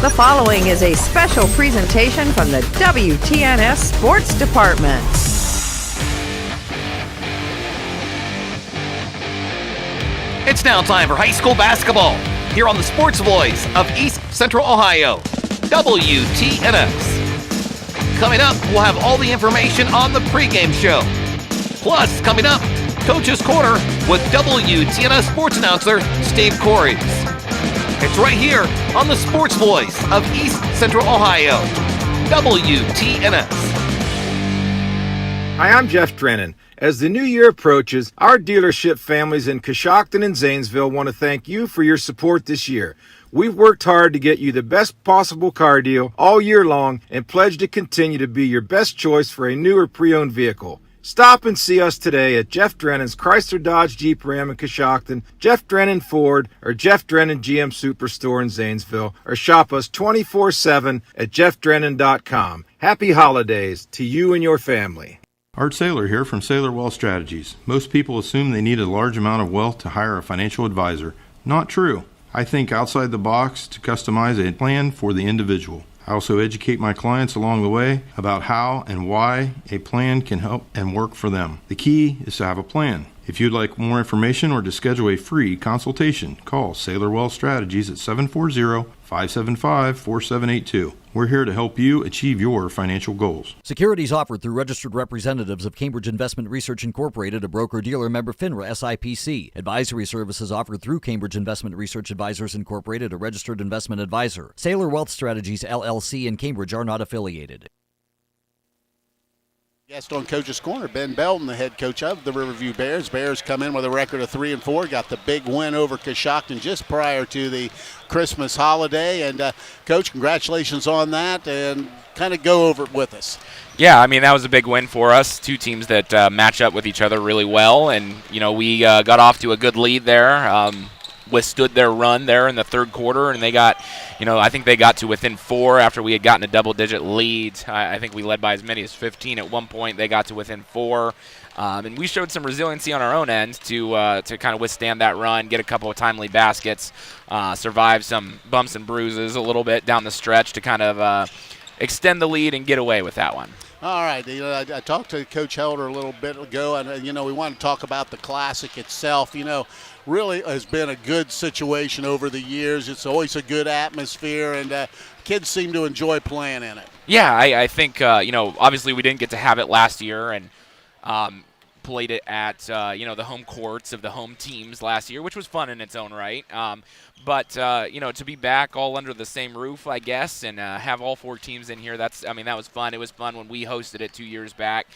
The following is a special presentation from the WTNS Sports Department. It's now time for high school basketball here on the sports voice of East Central Ohio, WTNS. Coming up, we'll have all the information on the pregame show. Plus, coming up, Coach's Corner with WTNS sports announcer Steve Corries. It's right here on the sports voice of East Central Ohio, WTNS. Hi, I'm Jeff Drennan. As the new year approaches, our dealership families in Coshocton and Zanesville want to thank you for your support this year. We've worked hard to get you the best possible car deal all year long and pledge to continue to be your best choice for a new or pre-owned vehicle. Stop and see us today at Jeff Drennan's Chrysler Dodge Jeep Ram in Coshocton, Jeff Drennan Ford, or Jeff Drennan GM Superstore in Zanesville, or shop us 24/7 at jeffdrennan.com. Happy holidays to you and your family. Art Saylor here from Saylor Wealth Strategies. Most people assume they need a large amount of wealth to hire a financial advisor. Not true. I think outside the box to customize a plan for the individual. I also educate my clients along the way about how and why a plan can help and work for them. The key is to have a plan. If you'd like more information or to schedule a free consultation, call Saylor Wealth Strategies at 740-575-4782. We're here to help you achieve your financial goals. Securities offered through registered representatives of Cambridge Investment Research Incorporated, a broker-dealer member FINRA SIPC. Advisory services offered through Cambridge Investment Research Advisors Incorporated, a registered investment advisor. Saylor Wealth Strategies LLC and Cambridge are not affiliated. Guest on Coach's Corner, Ben Belton, the head coach of the Riverview Bears. Bears come in with a record of 3-4, got the big win over Coshocton just prior to the Christmas holiday. And, Coach, congratulations on that, and kind of go over it with us. Yeah, I mean, that was a big win for us. Two teams that match up with each other really well, and, you know, we got off to a good lead there. Withstood their run there in the third quarter, and they got, you know, I think they got to within 4 after we had gotten a double-digit lead. I think we led by as many as 15 at one point. They got to within 4, and we showed some resiliency on our own end to kind of withstand that run, get a couple of timely baskets, survive some bumps and bruises a little bit down the stretch to kind of extend the lead and get away with that one. All right, you know, I talked to Coach Helder a little bit ago, and, you know, we want to talk about the Classic itself. You know, really has been a good situation over the years. It's always a good atmosphere, and kids seem to enjoy playing in it. Yeah, I think, you know, obviously we didn't get to have it last year, and played it at, you know, the home courts of the home teams last year, which was fun in its own right. But you know, to be back all under the same roof, I guess, and have all 4 teams in here, that was fun. It was fun when we hosted it 2 years back.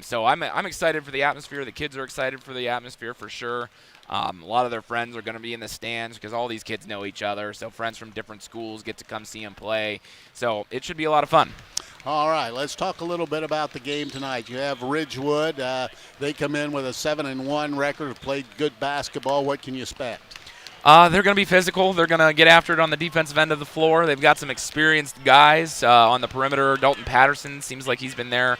So I'm excited for the atmosphere. The kids are excited for the atmosphere for sure. A lot of their friends are going to be in the stands because all these kids know each other. So friends from different schools get to come see them play. So it should be a lot of fun. All right, let's talk a little bit about the game tonight. You have Ridgewood. They come in with a 7-1 record, have played good basketball. What can you expect? They're going to be physical. They're going to get after it on the defensive end of the floor. They've got some experienced guys on the perimeter. Dalton Patterson seems like he's been there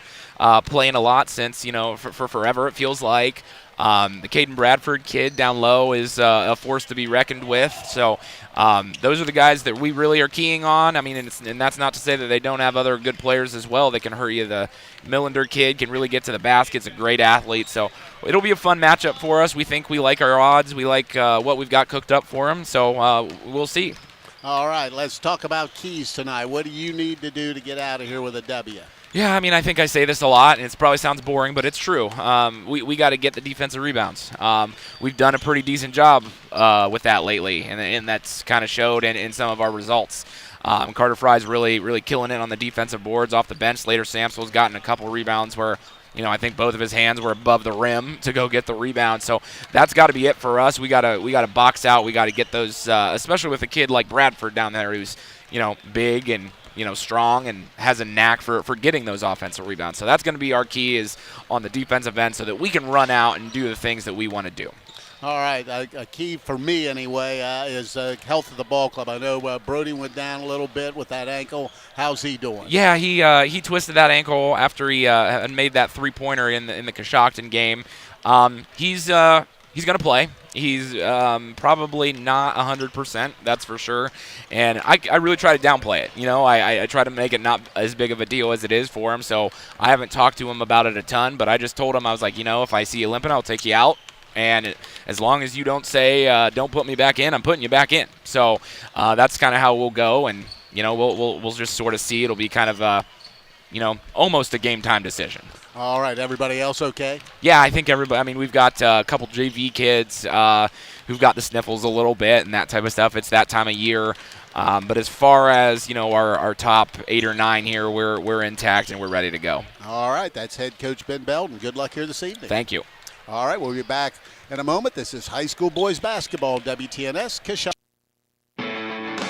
playing a lot since, you know, for forever, it feels like. The Caden Bradford kid down low is a force to be reckoned with. So those are the guys that we really are keying on. I mean, and that's not to say that they don't have other good players as well. They can hurt you. The Millender kid can really get to the basket. He's a great athlete. So it'll be a fun matchup for us. We think we like our odds. We like what we've got cooked up for them. So we'll see. All right, let's talk about keys tonight. What do you need to do to get out of here with a W? Yeah, I mean, I think I say this a lot, and it probably sounds boring, but it's true. We got to get the defensive rebounds. We've done a pretty decent job with that lately, and that's kind of showed in some of our results. Carter Fry's really killing it on the defensive boards off the bench. Slater Samsel's gotten a couple rebounds where, you know, I think both of his hands were above the rim to go get the rebound. So that's got to be it for us. We got to box out. We got to get those, especially with a kid like Bradford down there who's, you know, big and, you know, strong and has a knack for getting those offensive rebounds. So that's going to be our key, is on the defensive end, so that we can run out and do the things that we want to do. All right, a key for me anyway is health of the ball club. I know Brody went down a little bit with that ankle. How's he doing? Yeah, he twisted that ankle after he had made that 3-pointer in the Coshocton game. He's going to play. He's probably not 100%, that's for sure. And I really try to downplay it. I try to make it not as big of a deal as it is for him. So I haven't talked to him about it a ton, but I just told him, I was like, if I see you limping, I'll take you out. And as long as you don't say, don't put me back in, I'm putting you back in. So that's kind of how we'll go. And, we'll just sort of see. It'll be kind of, almost a game time decision. All right, everybody else okay? Yeah, I think everybody. I mean, we've got a couple JV kids who've got the sniffles a little bit and that type of stuff. It's that time of year. But as far as our top 8 or 9 here, we're intact and we're ready to go. All right, that's head coach Ben Belden. Good luck here this evening. Thank you. All right, we'll be back in a moment. This is high school boys basketball, WTNS Coshocton.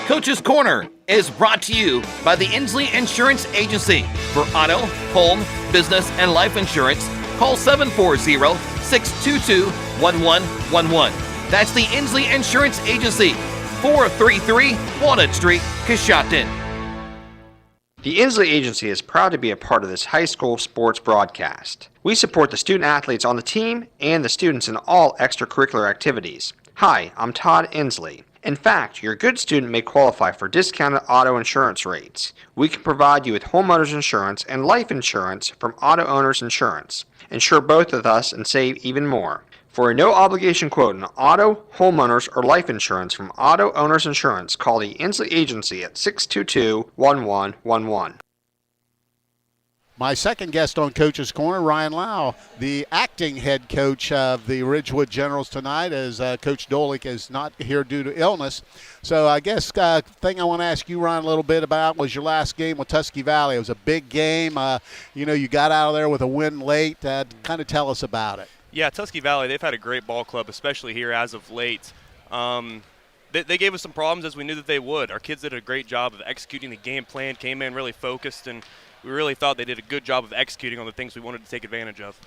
Coach's Corner is brought to you by the Inslee Insurance Agency. For auto, home, business, and life insurance, call 740-622-1111. That's the Inslee Insurance Agency, 433 Walnut Street, Coshocton. The Inslee Agency is proud to be a part of this high school sports broadcast. We support the student athletes on the team and the students in all extracurricular activities. Hi, I'm Todd Inslee. In fact, your good student may qualify for discounted auto insurance rates. We can provide you with homeowners insurance and life insurance from Auto Owners Insurance. Insure both with us and save even more. For a no-obligation quote on auto, homeowners, or life insurance from Auto Owners Insurance, call the Inslee Agency at 622-1111. My second guest on Coach's Corner, Ryan Lau, the acting head coach of the Ridgewood Generals tonight, as Coach Dolick is not here due to illness. So I guess thing I want to ask you, Ryan, a little bit about was your last game with Tusky Valley. It was a big game. You got out of there with a win late. Kind of tell us about it. Yeah, Tusky Valley, they've had a great ball club, especially here as of late. They gave us some problems, as we knew that they would. Our kids did a great job of executing the game plan, came in really focused, and we really thought they did a good job of executing on the things we wanted to take advantage of.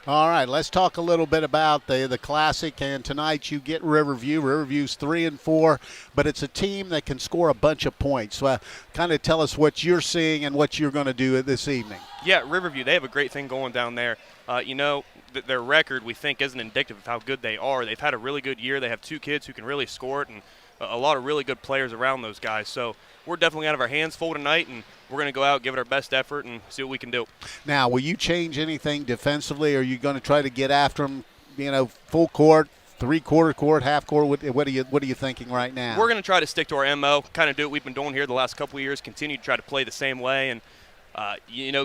All right, let's talk a little bit about the Classic, and tonight you get Riverview. Riverview's 3-4, but it's a team that can score a bunch of points. So kind of tell us what you're seeing and what you're going to do this evening. Yeah, Riverview, they have a great thing going down there. Their record, we think, isn't indicative of how good they are. They've had a really good year. They have 2 kids who can really score it, and a lot of really good players around those guys. So we're definitely out of our hands full tonight, and we're going to go out, give it our best effort, and see what we can do. Now, will you change anything defensively? Or are you going to try to get after them, full court, 3/4 court, half court? What are you thinking right now? We're going to try to stick to our MO, kind of do what we've been doing here the last couple of years, continue to try to play the same way, and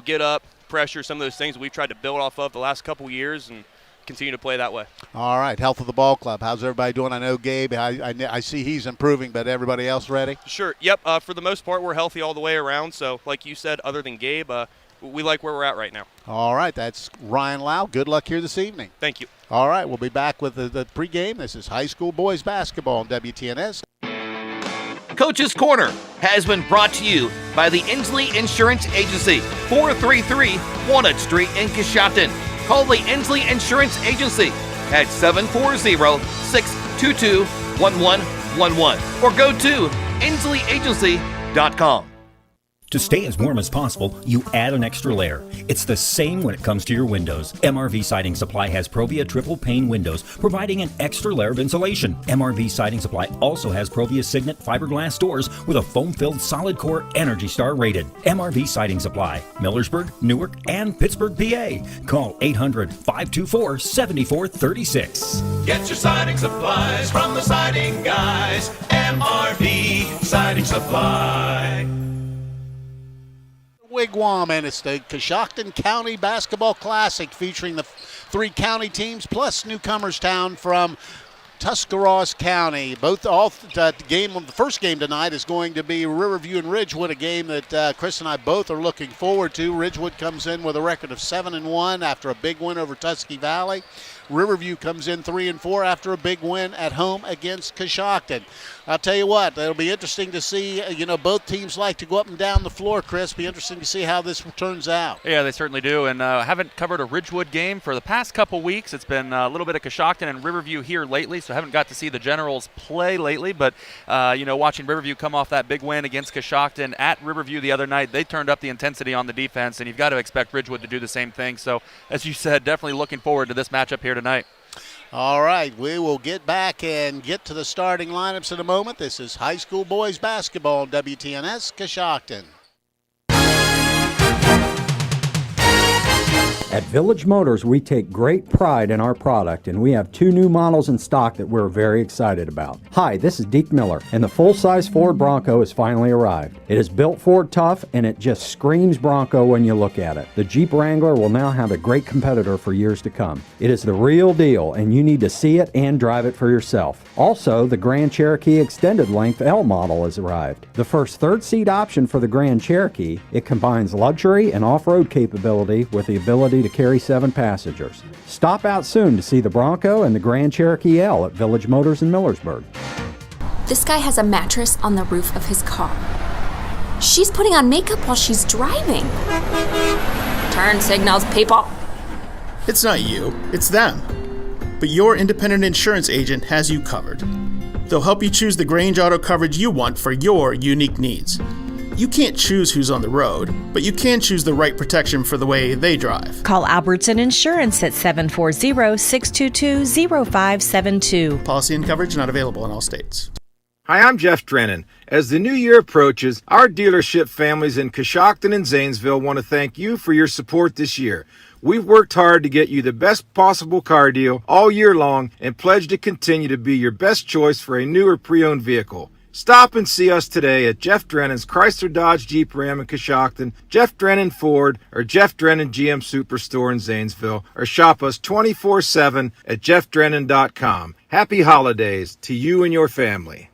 get up, pressure, some of those things we've tried to build off of the last couple of years, and continue to play that way. All right, health of the ball club. How's everybody doing? I know Gabe, I see he's improving, but everybody else ready? Sure, yep. For the most part, we're healthy all the way around. So, like you said, other than Gabe, we like where we're at right now. All right, that's Ryan Lau. Good luck here this evening. Thank you. All right, we'll be back with the pregame. This is high school boys basketball on WTNS. Coach's Corner has been brought to you by the Inslee Insurance Agency, 433 Walnut Street in Coshocton. Call the Inslee Insurance Agency at 740-622-1111 or go to insleeagency.com. To stay as warm as possible, you add an extra layer. It's the same when it comes to your windows. MRV Siding Supply has Provia triple pane windows, providing an extra layer of insulation. MRV Siding Supply also has Provia Signet fiberglass doors with a foam-filled solid core Energy Star rated. MRV Siding Supply, Millersburg, Newark, and Pittsburgh, PA. Call 800-524-7436. Get your siding supplies from the siding guys. MRV Siding Supply. Wigwam, and it's the Coshocton County Basketball Classic featuring the 3 county teams plus Newcomerstown from Tuscarawas County. The first game tonight is going to be Riverview and Ridgewood, a game that Chris and I both are looking forward to. Ridgewood comes in with a record of 7-1 after a big win over Tusky Valley. Riverview comes in 3-4 after a big win at home against Coshocton. I'll tell you what, it'll be interesting to see. Both teams like to go up and down the floor, Chris. Be interesting to see how this turns out. Yeah, they certainly do. And haven't covered a Ridgewood game for the past couple weeks. It's been a little bit of Coshocton and Riverview here lately, so haven't got to see the Generals play lately. But, watching Riverview come off that big win against Coshocton at Riverview the other night, they turned up the intensity on the defense, and you've got to expect Ridgewood to do the same thing. So, as you said, definitely looking forward to this matchup here tonight. All right, we will get back and get to the starting lineups in a moment. This is high school boys basketball on WTNS Coshocton. At Village Motors, we take great pride in our product, and we have 2 new models in stock that we're very excited about. Hi, this is Deke Miller, and the full-size Ford Bronco has finally arrived. It is built Ford tough, and it just screams Bronco when you look at it. The Jeep Wrangler will now have a great competitor for years to come. It is the real deal, and you need to see it and drive it for yourself. Also, the Grand Cherokee Extended Length L model has arrived. The first third-seat option for the Grand Cherokee, it combines luxury and off-road capability with the ability to carry 7 passengers. Stop out soon to see the Bronco and the Grand Cherokee L at Village Motors in Millersburg. This guy has a mattress on the roof of his car. She's putting on makeup while she's driving. Turn signals, people. It's not you, it's them. But your independent insurance agent has you covered. They'll help you choose the Grange Auto coverage you want for your unique needs. You can't choose who's on the road, but you can choose the right protection for the way they drive. Call Albertson Insurance at 740-622-0572. Policy and coverage not available in all states. Hi, I'm Jeff Drennan. As the new year approaches, our dealership families in Coshocton and Zanesville want to thank you for your support this year. We've worked hard to get you the best possible car deal all year long and pledge to continue to be your best choice for a new or pre-owned vehicle. Stop and see us today at Jeff Drennan's Chrysler Dodge Jeep Ram in Coshocton, Jeff Drennan Ford, or Jeff Drennan GM Superstore in Zanesville, or shop us 24/7 at jeffdrennan.com. Happy holidays to you and your family.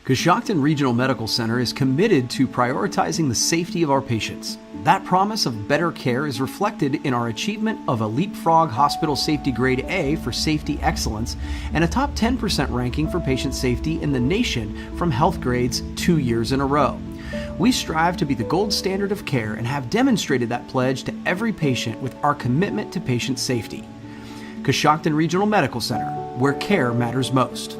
Coshocton Regional Medical Center is committed to prioritizing the safety of our patients. That promise of better care is reflected in our achievement of a Leapfrog Hospital Safety Grade A for safety excellence and a top 10% ranking for patient safety in the nation from Health Grades 2 years in a row. We strive to be the gold standard of care and have demonstrated that pledge to every patient with our commitment to patient safety. Coshocton Regional Medical Center, where care matters most.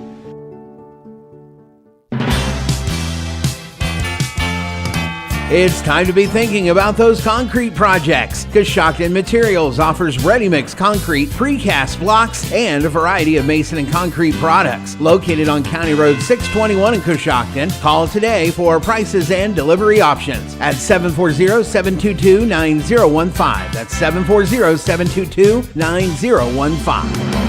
It's time to be thinking about those concrete projects. Coshocton Materials offers ready-mix concrete, precast blocks, and a variety of mason and concrete products. Located on County Road 621 in Coshocton, call today for prices and delivery options at 740-722-9015. That's 740-722-9015.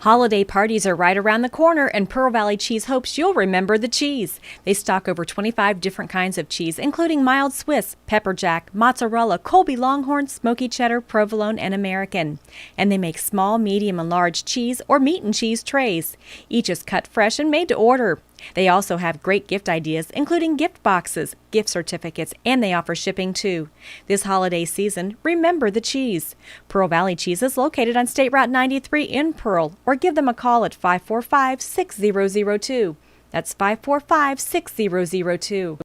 Holiday parties are right around the corner, and Pearl Valley Cheese hopes you'll remember the cheese. They stock over 25 different kinds of cheese, including mild Swiss, pepper jack, mozzarella, Colby Longhorn, smoky cheddar, provolone, and American. And they make small, medium, and large cheese or meat and cheese trays. Each is cut fresh and made to order. They also have great gift ideas, including gift boxes, gift certificates, and they offer shipping too. This holiday season, remember the cheese. Pearl Valley Cheese is located on State Route 93 in Pearl, or give them a call at 545-6002. That's 545-6002.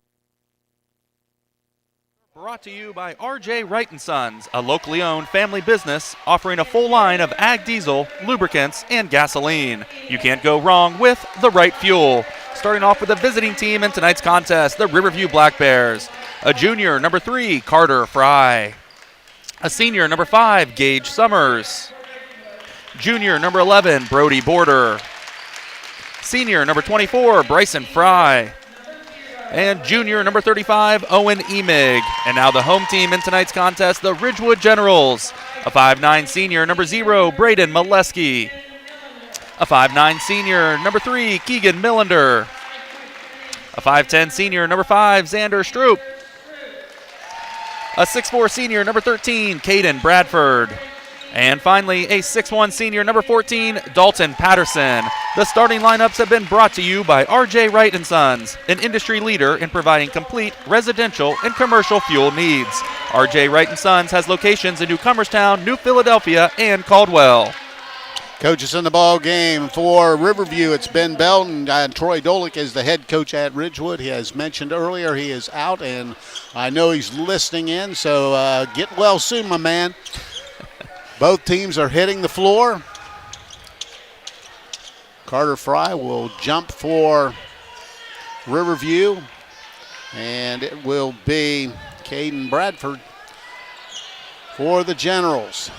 Brought to you by R.J. Wright & Sons, a locally owned family business offering a full line of ag diesel, lubricants, and gasoline. You can't go wrong with the right fuel. Starting off with the visiting team in tonight's contest, the Riverview Black Bears. A junior, number 3, Carter Fry. A senior, number 5, Gage Summers. Junior, number 11, Brody Border. Senior, number 24, Bryson Fry. And junior, number 35, Owen Emig. And now the home team in tonight's contest, the Ridgewood Generals. A 5'9 senior, number 0, Braden Molesky. A 5'9 senior, number 3, Keegan Millender. A 5'10 senior, number 5, Xander Stroop. A 6'4 senior, number 13, Caden Bradford. And finally, a 6'1 senior, number 14, Dalton Patterson. The starting lineups have been brought to you by R.J. Wright & Sons, an industry leader in providing complete residential and commercial fuel needs. R.J. Wright & Sons has locations in Newcomerstown, New Philadelphia, and Caldwell. Coaches in the ball game for Riverview. It's Ben Belton. Troy Dolick is the head coach at Ridgewood. He has mentioned earlier he is out, and I know he's listening in, so get well soon, my man. Both teams are hitting the floor. Carter Fry will jump for Riverview, and it will be Caden Bradford for the Generals.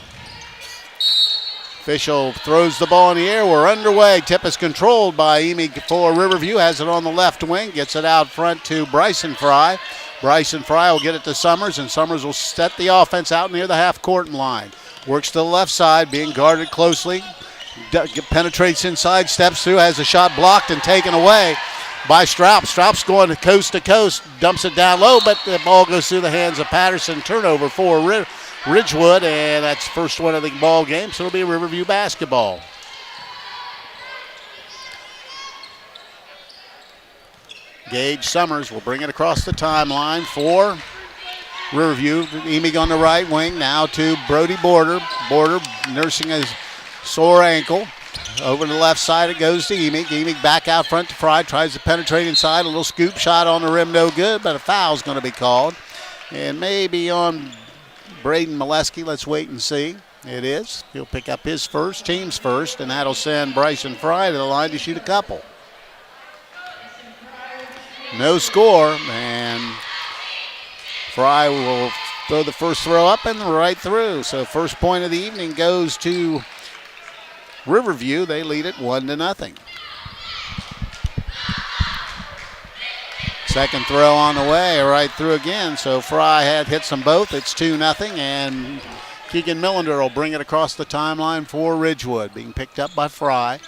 Official throws the ball in the air. We're underway. Tip is controlled by Emig for Riverview. Has it on the left wing. Gets it out front to Bryson Fry. Bryson Fry will get it to Summers, and Summers will set the offense out near the half-court line. Works to the left side, being guarded closely. Penetrates inside, steps through, has a shot blocked and taken away by Straub. Straub's going to coast, dumps it down low, but the ball goes through the hands of Patterson. Turnover for Ridgewood, and that's the first one of the ball game, so it'll be Riverview basketball. Gage Summers will bring it across the timeline for Riverview. Emig on the right wing, now to Brody Border. Border nursing a sore ankle. Over to the left side it goes to Emig. Emig back out front to Fry, tries to penetrate inside. A little scoop shot on the rim, no good, but a foul's going to be called. And maybe on Braden Molesky. Let's wait and see. It is. He'll pick up his first, team's first, and that'll send Bryson Fry to the line to shoot a couple. No score, and Fry will throw the first throw up and right through. So first point of the evening goes to Riverview. They lead it 1-0. Second throw on the way, right through again. So Fry hits them both. It's 2-0, and Keegan Millender will bring it across the timeline for Ridgewood, being picked up by Fry.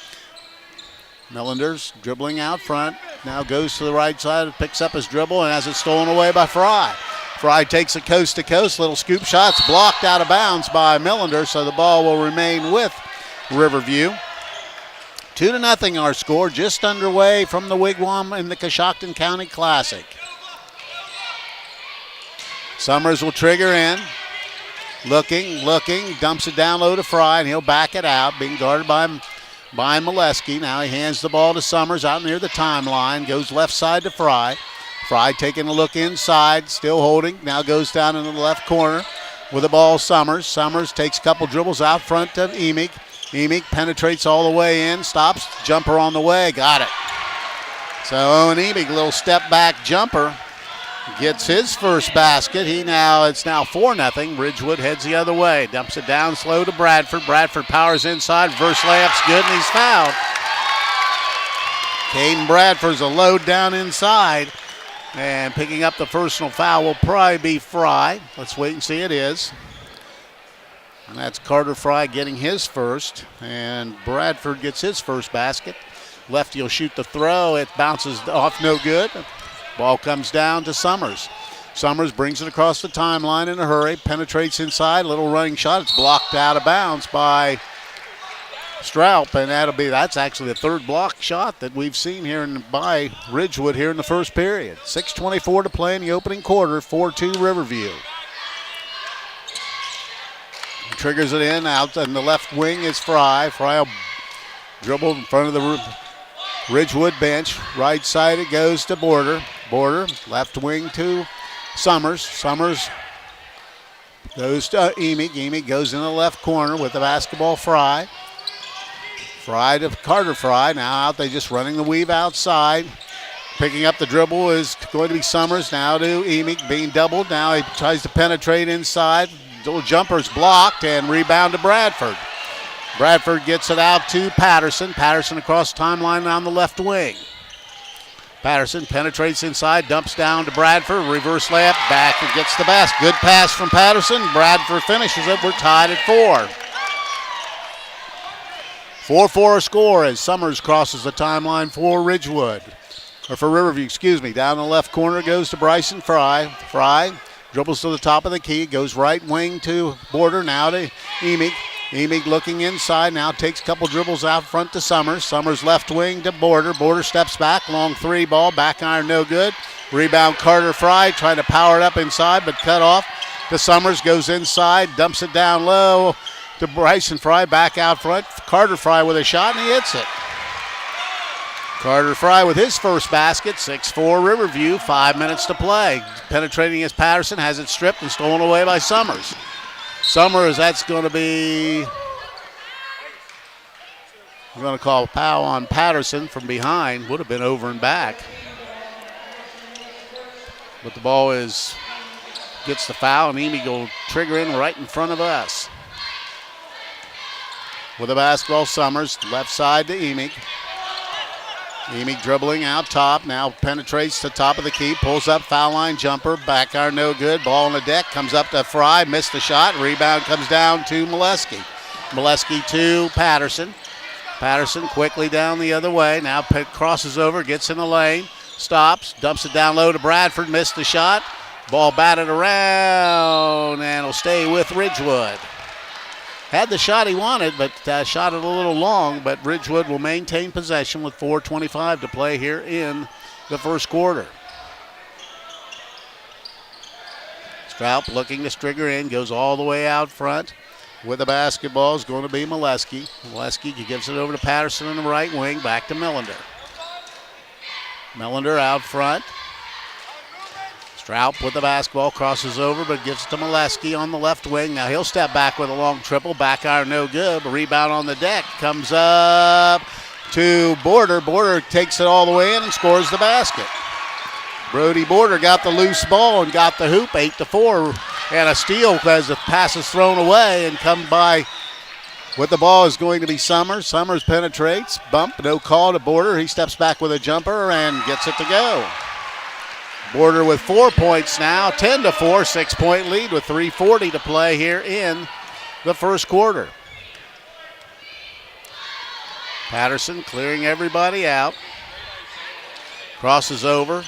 Millender's dribbling out front, now goes to the right side, picks up his dribble, and has it stolen away by Fry. Fry takes it coast to coast, little scoop shots blocked out of bounds by Millender, so the ball will remain with Riverview. 2-0 our score, just underway from the Wigwam in the Coshocton County Classic. Summers will trigger in. Looking, dumps it down low to Fry, and he'll back it out, being guarded by Molesky. Now he hands the ball to Summers out near the timeline, goes left side to Fry. Fry taking a look inside, still holding, now goes down into the left corner with the ball Summers. Summers takes a couple dribbles out front of Emig. Emig penetrates all the way in, stops, jumper on the way, got it. So Owen Emig, little step back jumper, gets his first basket. It's now 4-0. Ridgewood heads the other way. Dumps it down slow to Bradford. Bradford powers inside. Reverse layup's good, and he's fouled. Caden Bradford's a load down inside. And picking up the personal foul will probably be Fry. Let's wait and see. It is. And that's Carter Fry getting his first. And Bradford gets his first basket. Lefty will shoot the throw. It bounces off, no good. Ball comes down to Summers. Summers brings it across the timeline in a hurry, penetrates inside, little running shot. It's blocked out of bounds by Stroup, and that's actually the third block shot that we've seen here by Ridgewood here in the first period. 6:24 to play in the opening quarter, 4-2 Riverview. Triggers it in, out on the left wing is Fry. Fry will dribble in front of the Ridgewood bench. Right side it goes to Border. Border, left wing to Summers. Summers goes to Emig. Emig goes in the left corner with the basketball Fry. Fry to Carter Fry. Now out, they just running the weave outside. Picking up the dribble is going to be Summers. Now to Emig, being doubled. Now he tries to penetrate inside. Little jumper's blocked, and rebound to Bradford. Bradford gets it out to Patterson. Patterson across the timeline on the left wing. Patterson penetrates inside, dumps down to Bradford. Reverse layup, back and gets the basket. Good pass from Patterson. Bradford finishes it. We're tied at 4. 4-4 score as Summers crosses the timeline for Ridgewood. Or for Riverview, excuse me. Down the left corner goes to Bryson Fry. Fry dribbles to the top of the key, goes right wing to Border, now to Emig. Emig looking inside, now takes a couple dribbles out front to Summers. Summers left wing to Border. Border steps back, long three ball, back iron no good. Rebound Carter Fry, trying to power it up inside, but cut off to Summers, goes inside, dumps it down low to Bryson Fry, back out front. Carter Fry with a shot, and he hits it. Carter Fry with his first basket, 6-4 Riverview, 5 minutes to play. Penetrating as Patterson, has it stripped and stolen away by Summers. Summers, that's going to be, we're going to call a foul on Patterson from behind. Would have been over and back. But the ball gets the foul, and Emig will trigger in right in front of us. with the basketball. Summers, left side to Emig. Emig dribbling out top, now penetrates to top of the key, pulls up, foul line jumper, back iron no good, ball on the deck, comes up to Fry, missed the shot, rebound comes down to Molesky. Molesky to Patterson. Patterson quickly down the other way, now crosses over, gets in the lane, stops, dumps it down low to Bradford, missed the shot, ball batted around, and will stay with Ridgewood. Had the shot he wanted, but shot it a little long, but Ridgewood will maintain possession with 4:25 to play here in the first quarter. Stroup looking to Strigger in, goes all the way out front. With the basketball is going to be Molesky. Molesky gives it over to Patterson in the right wing, back to Millender. Millender out front. Stroup with the basketball, crosses over, but gives it to Molesky on the left wing. Now he'll step back with a long triple. Back iron no good. Rebound on the deck. Comes up to Border. Border takes it all the way in and scores the basket. Brody Border got the loose ball and got the hoop, 8-4. And a steal as the pass is thrown away and come by with the ball is going to be Summers. Summers penetrates. Bump, no call to Border. He steps back with a jumper and gets it to go. Border with 4 points now, 10-4, 6-point lead with 3:40 to play here in the first quarter. Patterson clearing everybody out. Crosses over,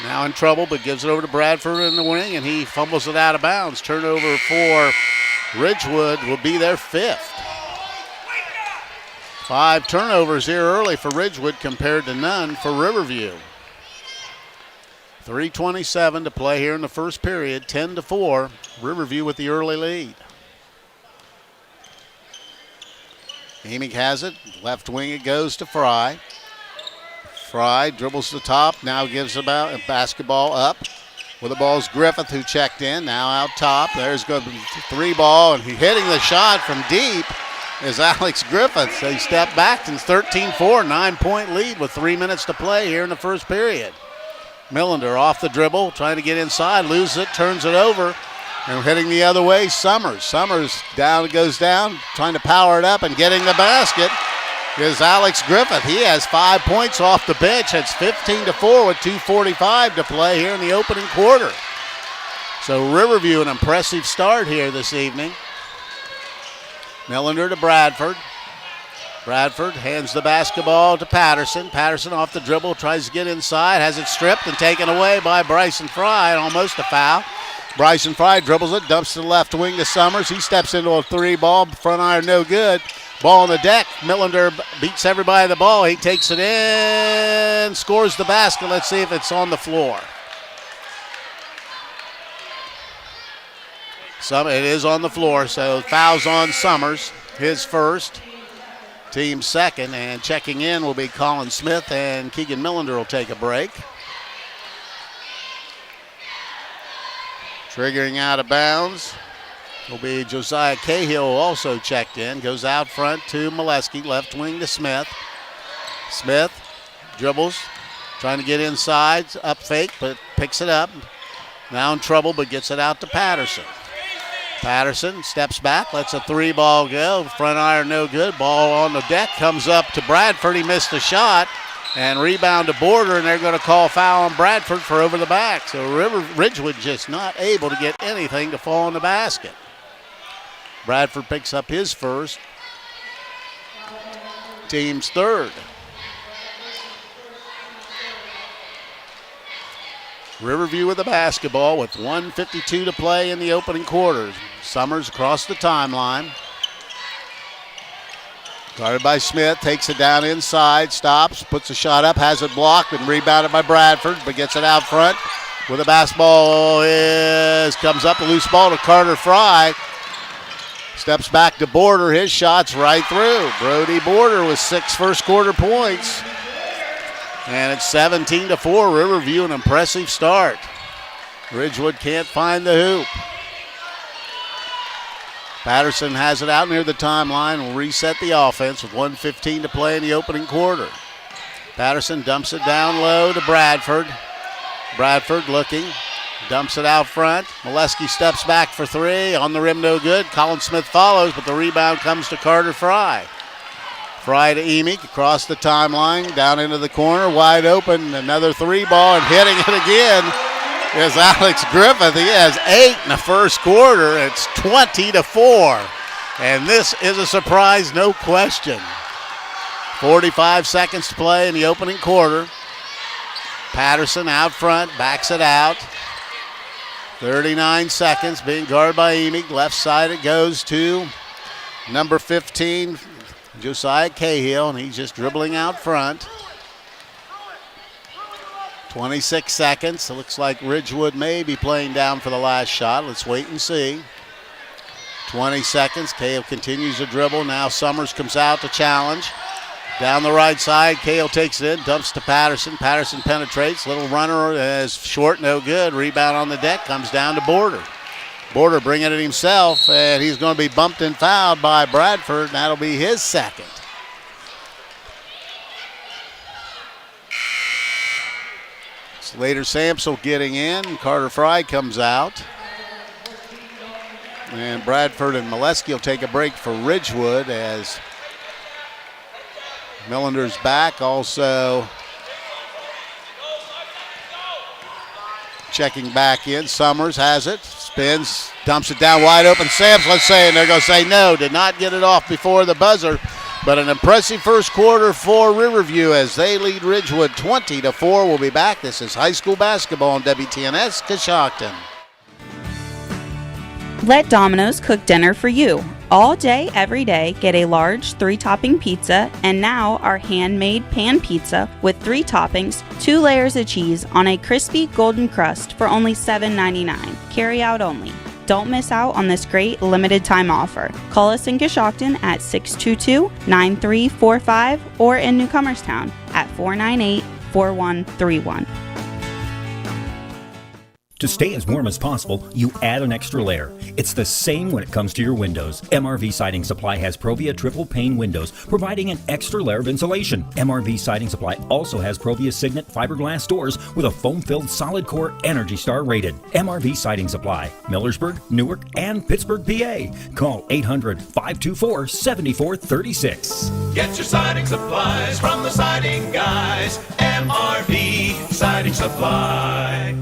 now in trouble, but gives it over to Bradford in the wing, and he fumbles it out of bounds. Turnover for Ridgewood will be their 5th. 5 turnovers here early for Ridgewood compared to none for Riverview. 3:27 to play here in the first period, 10-4. Riverview with the early lead. Emig has it. Left wing it goes to Fry. Fry dribbles to the top. Now gives about a basketball up. With the ball's Griffith who checked in. Now out top. There's going to be 3 ball. And hitting the shot from deep is Alex Griffith. So he stepped back and 13-4. 9-point lead with 3 minutes to play here in the first period. Millender off the dribble, trying to get inside, loses it, turns it over, and hitting the other way, Summers. Summers goes down, trying to power it up, and getting the basket is Alex Griffith. He has 5 points off the bench. It's 15-4 with 2:45 to play here in the opening quarter. So Riverview, an impressive start here this evening. Millender to Bradford. Bradford hands the basketball to Patterson. Patterson off the dribble, tries to get inside, has it stripped and taken away by Bryson Fry, almost a foul. Bryson Fry dribbles it, dumps to the left wing to Summers. He steps into a 3 ball, front iron no good. Ball on the deck. Millender beats everybody the ball. He takes it in, scores the basket. Let's see if it's on the floor. It is on the floor, so fouls on Summers, his first. Team second, and checking in will be Colin Smith, and Keegan Millender will take a break. Triggering out of bounds will be Josiah Cahill, also checked in. Goes out front to Molesky, left wing to Smith. Smith dribbles, trying to get inside, up fake, but picks it up. Now in trouble, but gets it out to Patterson. Patterson steps back, lets a 3 ball go. Front iron no good. Ball on the deck, comes up to Bradford. He missed the shot. And rebound to Border, and they're going to call foul on Bradford for over the back. So Ridgewood just not able to get anything to fall in the basket. Bradford picks up his first. Team's third. Riverview with the basketball with 1:52 to play in the opening quarters. Summers across the timeline. Guarded by Smith, takes it down inside, stops, puts a shot up, has it blocked, and rebounded by Bradford, but gets it out front. With the basketball comes up, a loose ball to Carter Fry. Steps back to Border, his shot's right through. Brody Border with 6 first quarter points. And it's 17-4, Riverview, an impressive start. Ridgewood can't find the hoop. Patterson has it out near the timeline, will reset the offense with 1:15 to play in the opening quarter. Patterson dumps it down low to Bradford. Bradford looking, Dumps it out front. Molesky steps back for three. On the rim, no good. Colin Smith follows, but the rebound comes to Carter Fry. Fry to Emig, across the timeline, down into the corner, wide open. Another three ball, and hitting it again is Alex Griffith. He has 8 in the first quarter. It's 20-4. And this is a surprise, no question. 45 seconds to play in the opening quarter. Patterson out front, backs it out. 39 seconds, being guarded by Emig. Left side it goes to number 15, Josiah Cahill, and he's just dribbling out front. 26 seconds. It looks like Ridgewood may be playing down for the last shot. Let's wait and see. 20 seconds. Cahill continues to dribble. Now Summers comes out to challenge. Down the right side, Cahill takes it in, dumps to Patterson. Patterson penetrates. Little runner is short, no good. Rebound on the deck, comes down to Border. Border bringing it himself, and he's going to be bumped and fouled by Bradford, and that'll be his second. Slater Samsel getting in. Carter Fry comes out. And Bradford and Molesky will take a break for Ridgewood as Millender's back. Also checking back in. Summers has it. Spins. Dumps it down wide open. Samsel, let's say, and they're going to say no. Did not get it off before the buzzer. But an impressive first quarter for Riverview as they lead Ridgewood 20-4. We'll be back. This is high school basketball on WTNS Coshocton. Let Domino's cook dinner for you. All day, every day, get a large 3-topping pizza, and now our handmade pan pizza with 3 toppings, 2 layers of cheese on a crispy golden crust for only $7.99. Carry out only. Don't miss out on this great limited time offer. Call us in Coshocton at 622-9345 or in Newcomerstown at 498-4131. To stay as warm as possible, you add an extra layer. It's the same when it comes to your windows. MRV Siding Supply has Provia triple pane windows, providing an extra layer of insulation. MRV Siding Supply also has Provia Signet fiberglass doors with a foam-filled solid core Energy Star rated. MRV Siding Supply, Millersburg, Newark, and Pittsburgh, PA. Call 800-524-7436. Get your siding supplies from the siding guys. MRV Siding Supply.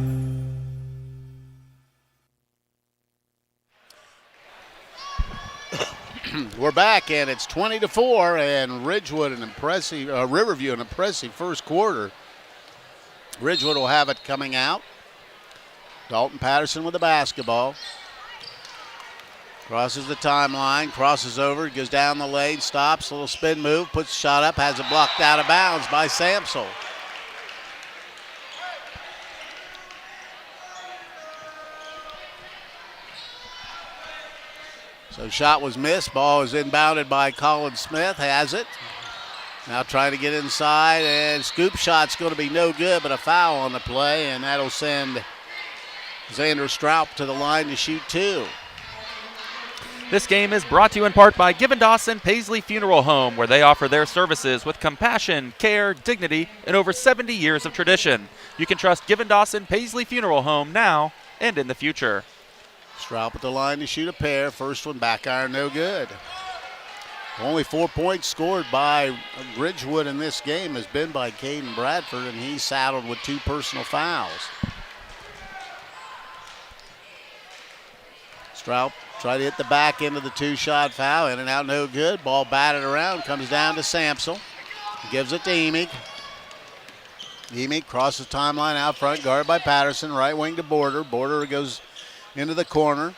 We're back, and it's 20-4, and Ridgewood Riverview an impressive first quarter. Ridgewood will have it coming out. Dalton Patterson with the basketball. Crosses the timeline, crosses over, goes down the lane, stops, a little spin move, puts the shot up, has it blocked out of bounds by Samsel. So shot was missed. Ball is inbounded by Colin Smith. Has it. Now trying to get inside, and scoop shot's going to be no good, but a foul on the play, and that'll send Xander Straub to the line to shoot 2. This game is brought to you in part by Given Dawson Paisley Funeral Home, where they offer their services with compassion, care, dignity, and over 70 years of tradition. You can trust Given Dawson Paisley Funeral Home now and in the future. Straub at the line to shoot a pair. First one back iron, no good. Only 4 points scored by Ridgewood in this game has been by Caden Bradford, and he's saddled with 2 personal fouls. Straub tried to hit the back end of the 2-shot foul. In and out, no good. Ball batted around, comes down to Samsel. Gives it to Emig. Emig crosses timeline out front, guarded by Patterson. Right wing to Border. Border goes into the corner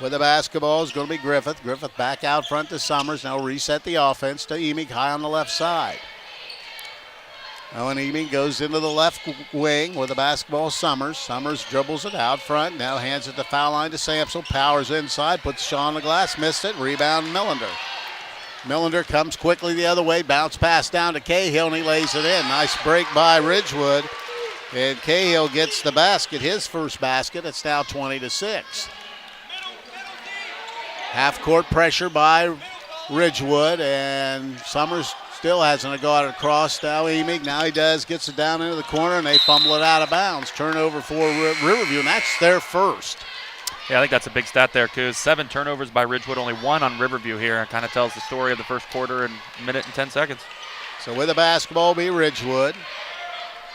with the basketball is going to be Griffith. Griffith back out front to Summers. Now reset the offense to Emig high on the left side. Now when Emig goes into the left wing with the basketball, Summers. Summers dribbles it out front. Now hands it the foul line to Samsel. Powers inside, puts Shaw on the glass, missed it. Rebound Millender. Millender comes quickly the other way. Bounce pass down to Cahill, and he lays it in. Nice break by Ridgewood. And Cahill gets the basket, his first basket. It's now 20-6. Half-court pressure by Ridgewood, and Summers Still hasn't got it across now, Emig. Now he does, gets it down into the corner, and they fumble it out of bounds. Turnover for Riverview, and that's their first. Yeah, I think that's a big stat there, Coos. 7 turnovers by Ridgewood, only 1 on Riverview here. It kind of tells the story of the first quarter in a minute and 10 seconds. So with the basketball be Ridgewood.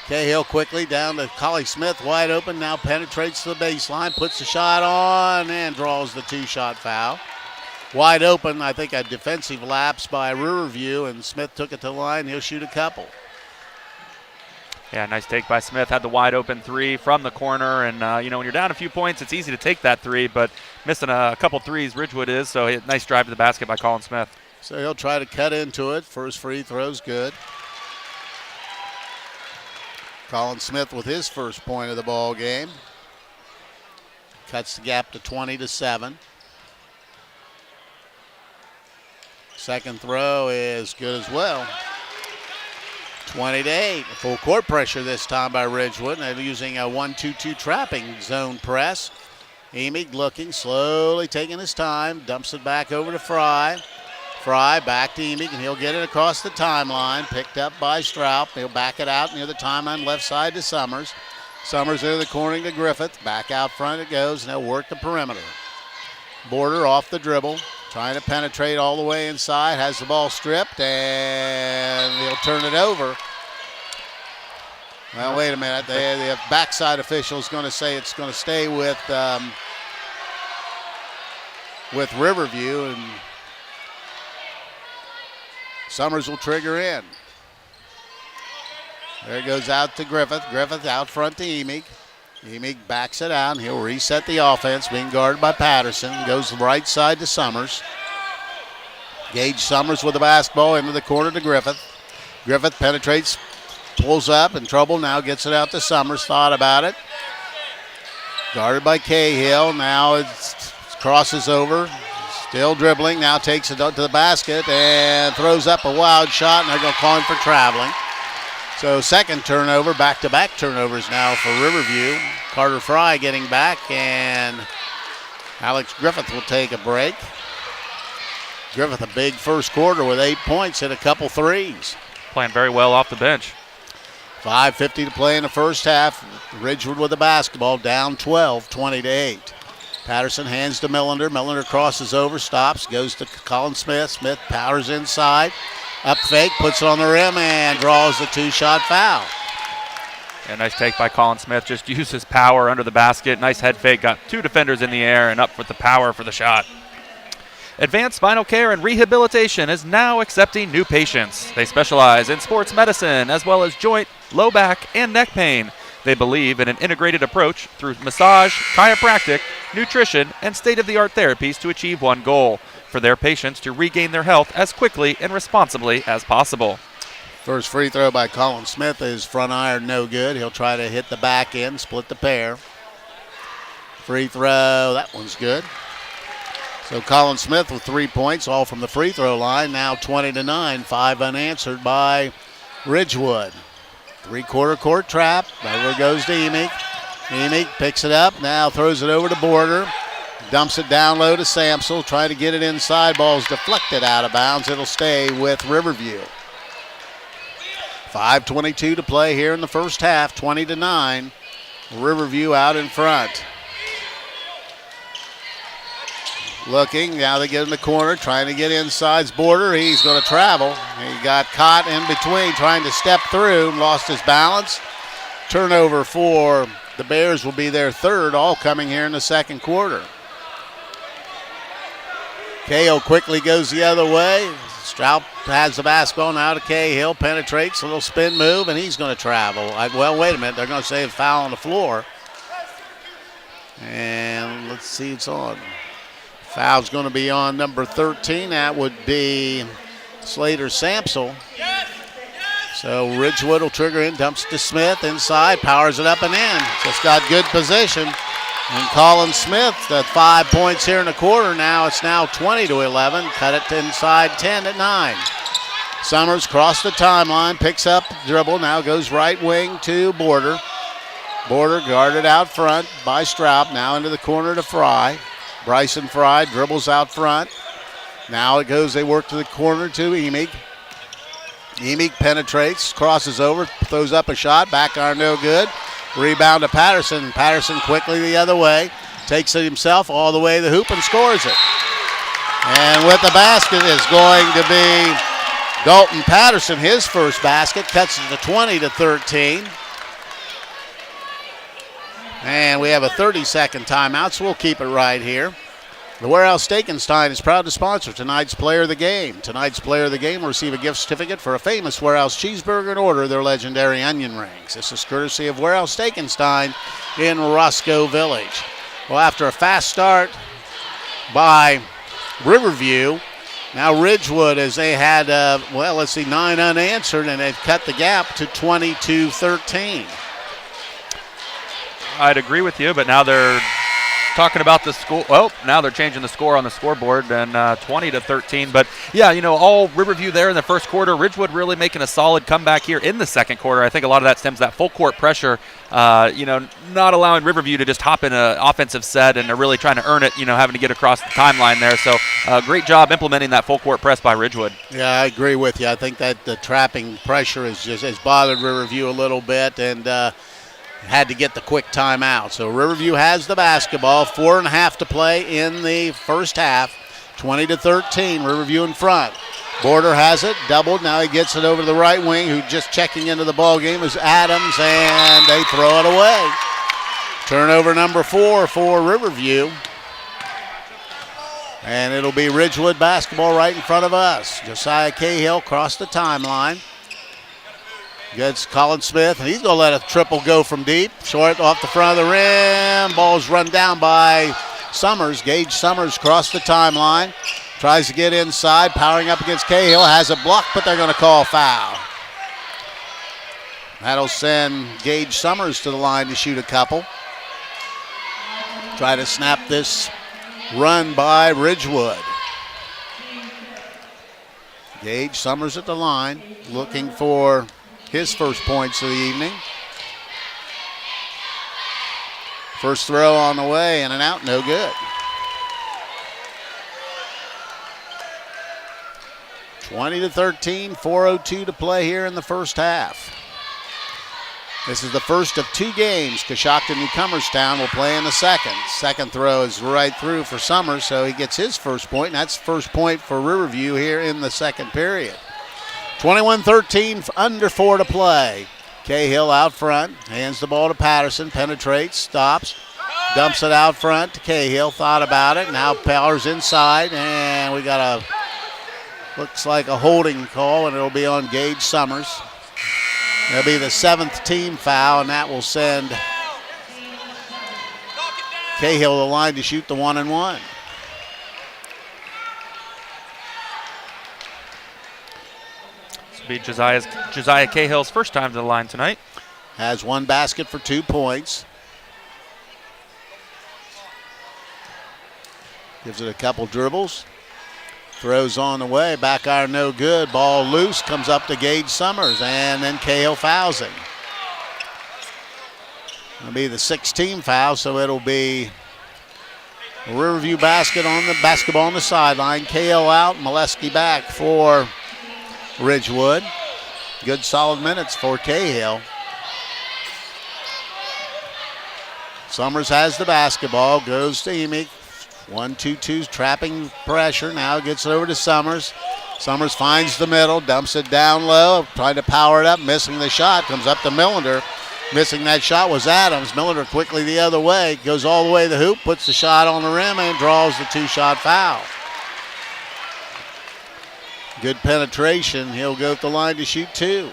Cahill quickly down to Collie Smith, wide open, now penetrates the baseline, puts the shot on, and draws the 2-shot foul. Wide open, I think a defensive lapse by Riverview, and Smith took it to the line. He'll shoot a couple. Yeah, nice take by Smith. Had the wide open 3 from the corner, and when you're down a few points, it's easy to take that 3, but missing a couple threes, Ridgewood is, so nice drive to the basket by Colin Smith. So he'll try to cut into it. First free throw's good. Colin Smith with his first point of the ball game. Cuts the gap to 20-7. Second throw is good as well. 20-8. Full court pressure this time by Ridgewood. They're using a 1-2-2 trapping zone press. Emig looking, slowly taking his time. Dumps it back over to Fry. Fry back to Emig, and he'll get it across the timeline. Picked up by Stroup. He'll back it out near the timeline, left side to Summers. Summers into the corner to Griffith. Back out front it goes, and they'll work the perimeter. Border off the dribble. Trying to penetrate all the way inside. Has the ball stripped, and he'll turn it over. Well, wait a minute. The backside official is going to say it's going to stay with Riverview, and Summers will trigger in. There it goes out to Griffith. Griffith out front to Emig. Emig backs it out. He'll reset the offense, being guarded by Patterson. Goes right side to Summers. Gage Summers with the basketball into the corner to Griffith. Griffith penetrates, pulls up in trouble. Now gets it out to Summers. Thought about it. Guarded by Cahill. Now it crosses over. Still dribbling. Now takes it up to the basket and throws up a wild shot, and they're going to call him for traveling. So second turnover, back-to-back turnovers now for Riverview. Carter Fry getting back, and Alex Griffith will take a break. Griffith a big first quarter with 8 points, hit a couple threes. Playing very well off the bench. 5:50 to play in the first half. Ridgewood with the basketball, down 12, 20-8. Patterson hands to Millender. Millender crosses over, stops, goes to Colin Smith. Smith powers inside. Up fake, puts it on the rim, and draws the 2-shot foul. Yeah, nice take by Colin Smith. Just used his power under the basket. Nice head fake. Got 2 defenders in the air and up with the power for the shot. Advanced Spinal Care and Rehabilitation is now accepting new patients. They specialize in sports medicine as well as joint, low back, and neck pain. They believe in an integrated approach through massage, chiropractic, nutrition, and state-of-the-art therapies to achieve one goal: for their patients to regain their health as quickly and responsibly as possible. First free throw by Colin Smith is front iron, no good. He'll try to hit the back end, split the pair. Free throw, that one's good. So Colin Smith with 3 points, all from the free throw line. Now 20-9, 5 unanswered by Ridgewood. Three-quarter court trap. Over goes to Emig. Emig picks it up, now throws it over to Border. Dumps it down low to Samsel, trying to get it inside. Ball's deflected out of bounds. It'll stay with Riverview. 5:22 to play here in the first half, 20-9. Riverview out in front. Looking, now they get in the corner, trying to get inside Border. He's going to travel. He got caught in between, trying to step through, lost his balance. Turnover for the Bears will be their third, all coming here in the second quarter. Cahill quickly goes the other way. Stroup has the basketball now to Cahill, penetrates, a little spin move, and he's going to travel. Well, wait a minute, they're going to say a foul on the floor. And let's see, it's on. Foul's going to be on number 13. That would be Slater Samsel. So Ridgewood will trigger in, dumps to Smith inside, powers it up and in. Just got good position. And Colin Smith, the 5 points here in the quarter. Now it's now 20-11. Cut it to inside 10-9. Summers crossed the timeline, picks up the dribble, now goes right wing to Border. Border guarded out front by Stroup, now into the corner to Fry. Bryson Fry dribbles out front. Now it goes, they work to the corner to Emig. Emig penetrates, crosses over, throws up a shot, back iron no good. Rebound to Patterson. Patterson quickly the other way, takes it himself all the way to the hoop and scores it. And with the basket is going to be Dalton Patterson, his first basket, cuts it to 20-13. And we have a 30-second timeout, so we'll keep it right here. The Warehouse Steakenstein is proud to sponsor tonight's Player of the Game. Tonight's Player of the Game will receive a gift certificate for a famous Warehouse cheeseburger and order their legendary onion rings. This is courtesy of Warehouse Steakenstein in Roscoe Village. Well, after a fast start by Riverview, now Ridgewood, as they had, 9 unanswered, and they've cut the gap to 22-13. I'd agree with you, but now they're talking about the score. Well, now they're changing the score on the scoreboard, and 20-13. But yeah, all Riverview there in the first quarter. Ridgewood really making a solid comeback here in the second quarter. I think a lot of that stems that full court pressure. Not allowing Riverview to just hop in an offensive set, and they're really trying to earn it. Having to get across the timeline there. So great job implementing that full court press by Ridgewood. Yeah, I agree with you. I think that the trapping pressure has bothered Riverview a little bit, and had to get the quick timeout. So Riverview has the basketball, 4.5 to play in the first half, 20-13, Riverview in front. Border has it, doubled, now he gets it over to the right wing, who just checking into the ball game is Adams, and they throw it away. Turnover number 4 for Riverview. And it'll be Ridgewood basketball right in front of us. Josiah Cahill crossed the timeline. Gets Colin Smith, and he's going to let a triple go from deep. Short off the front of the rim. Ball's run down by Summers. Gage Summers crossed the timeline. Tries to get inside, powering up against Cahill. Has a block, but they're going to call foul. That'll send Gage Summers to the line to shoot a couple. Try to snap this run by Ridgewood. Gage Summers at the line, looking for his first points of the evening. First throw on the way and an out, no good. 20-13, 4:02 to play here in the first half. This is the first of 2 games. Coshocton Newcomerstown will play in the second. Second throw is right through for Summers, so he gets his first point, and that's first point for Riverview here in the second period. 21-13, under 4 to play. Cahill out front, hands the ball to Patterson, penetrates, stops, dumps it out front to Cahill, thought about it, now powers inside, and we got looks like a holding call, and it'll be on Gage Summers. It'll be the 7th team foul, and that will send Cahill the line to shoot the 1-and-1. Be Josiah Cahill's first time to the line tonight. Has 1 basket for 2 points. Gives it a couple dribbles. Throws on the way. Back iron no good. Ball loose. Comes up to Gage Summers. And then Cahill fouls him. It'll be the 6th team foul, so it'll be a Riverview basketball on the sideline. Cahill out. Molesky back for Ridgewood. Good solid minutes for Cahill. Summers has the basketball, goes to Emig. 1-2-2, trapping pressure. Now gets it over to Summers. Summers finds the middle, dumps it down low, trying to power it up, missing the shot. Comes up to Millender. Missing that shot was Adams. Millender quickly the other way, goes all the way to the hoop, puts the shot on the rim, and draws the 2-shot foul. Good penetration. He'll go to the line to shoot 2.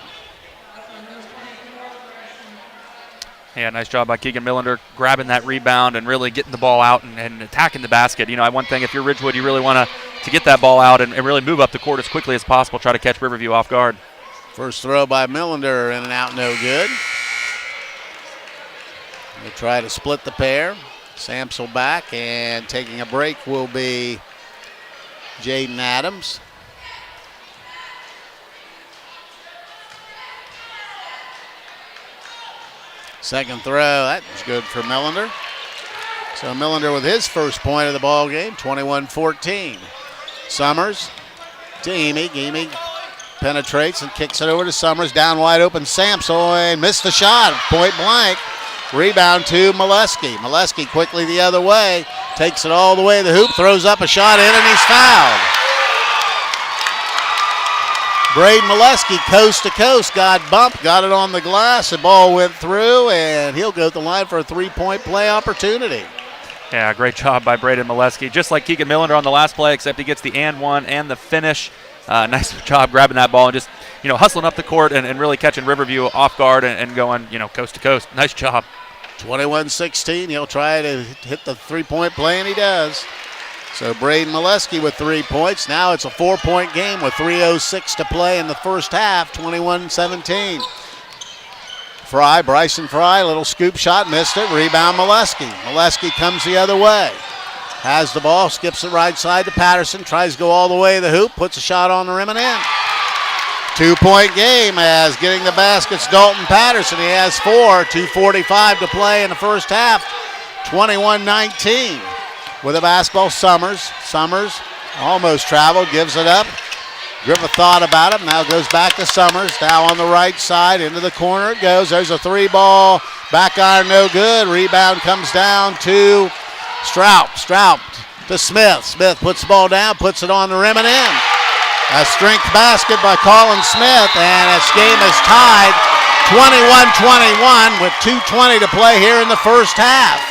Yeah, nice job by Keegan Millender grabbing that rebound and really getting the ball out and attacking the basket. One thing, if you're Ridgewood, you really want to get that ball out and really move up the court as quickly as possible, try to catch Riverview off guard. First throw by Millender, in and out, no good. They try to split the pair. Samsel back, and taking a break will be Jaden Adams. Second throw, that was good for Millender. So Millender with his first point of the ball game, 21-14. Summers to Emig. Emig penetrates and kicks it over to Summers. Down wide open, Samsel, and missed the shot, point blank. Rebound to Molesky. Molesky quickly the other way, takes it all the way to the hoop, throws up a shot in, and he's fouled. Braden Molesky, coast to coast, got bumped, got it on the glass, the ball went through, and he'll go to the line for a three-point play opportunity. Yeah, great job by Braden Molesky. Just like Keegan Millender on the last play, except he gets the and one and the finish. Nice job grabbing that ball and just, hustling up the court and really catching Riverview off guard and going, coast to coast. Nice job. 21-16. He'll try to hit the three-point play, and he does. So Braden Molesky with 3 points. Now it's a 4-point game with 3:06 to play in the first half, 21-17. Bryson Fry, little scoop shot, missed it. Rebound Molesky. Molesky comes the other way. Has the ball, skips it right side to Patterson, tries to go all the way to the hoop, puts a shot on the rim and in. 2-point game as getting the baskets Dalton Patterson. He has 4, 2:45 to play in the first half, 21-19. With a basketball, Summers almost traveled, gives it up. Griffith thought about it, now goes back to Summers. Now on the right side, into the corner it goes. There's a 3-ball, back iron, no good. Rebound comes down to Straub to Smith. Smith puts the ball down, puts it on the rim and in. A strength basket by Colin Smith, and this game is tied 21-21 with 2:20 to play here in the first half.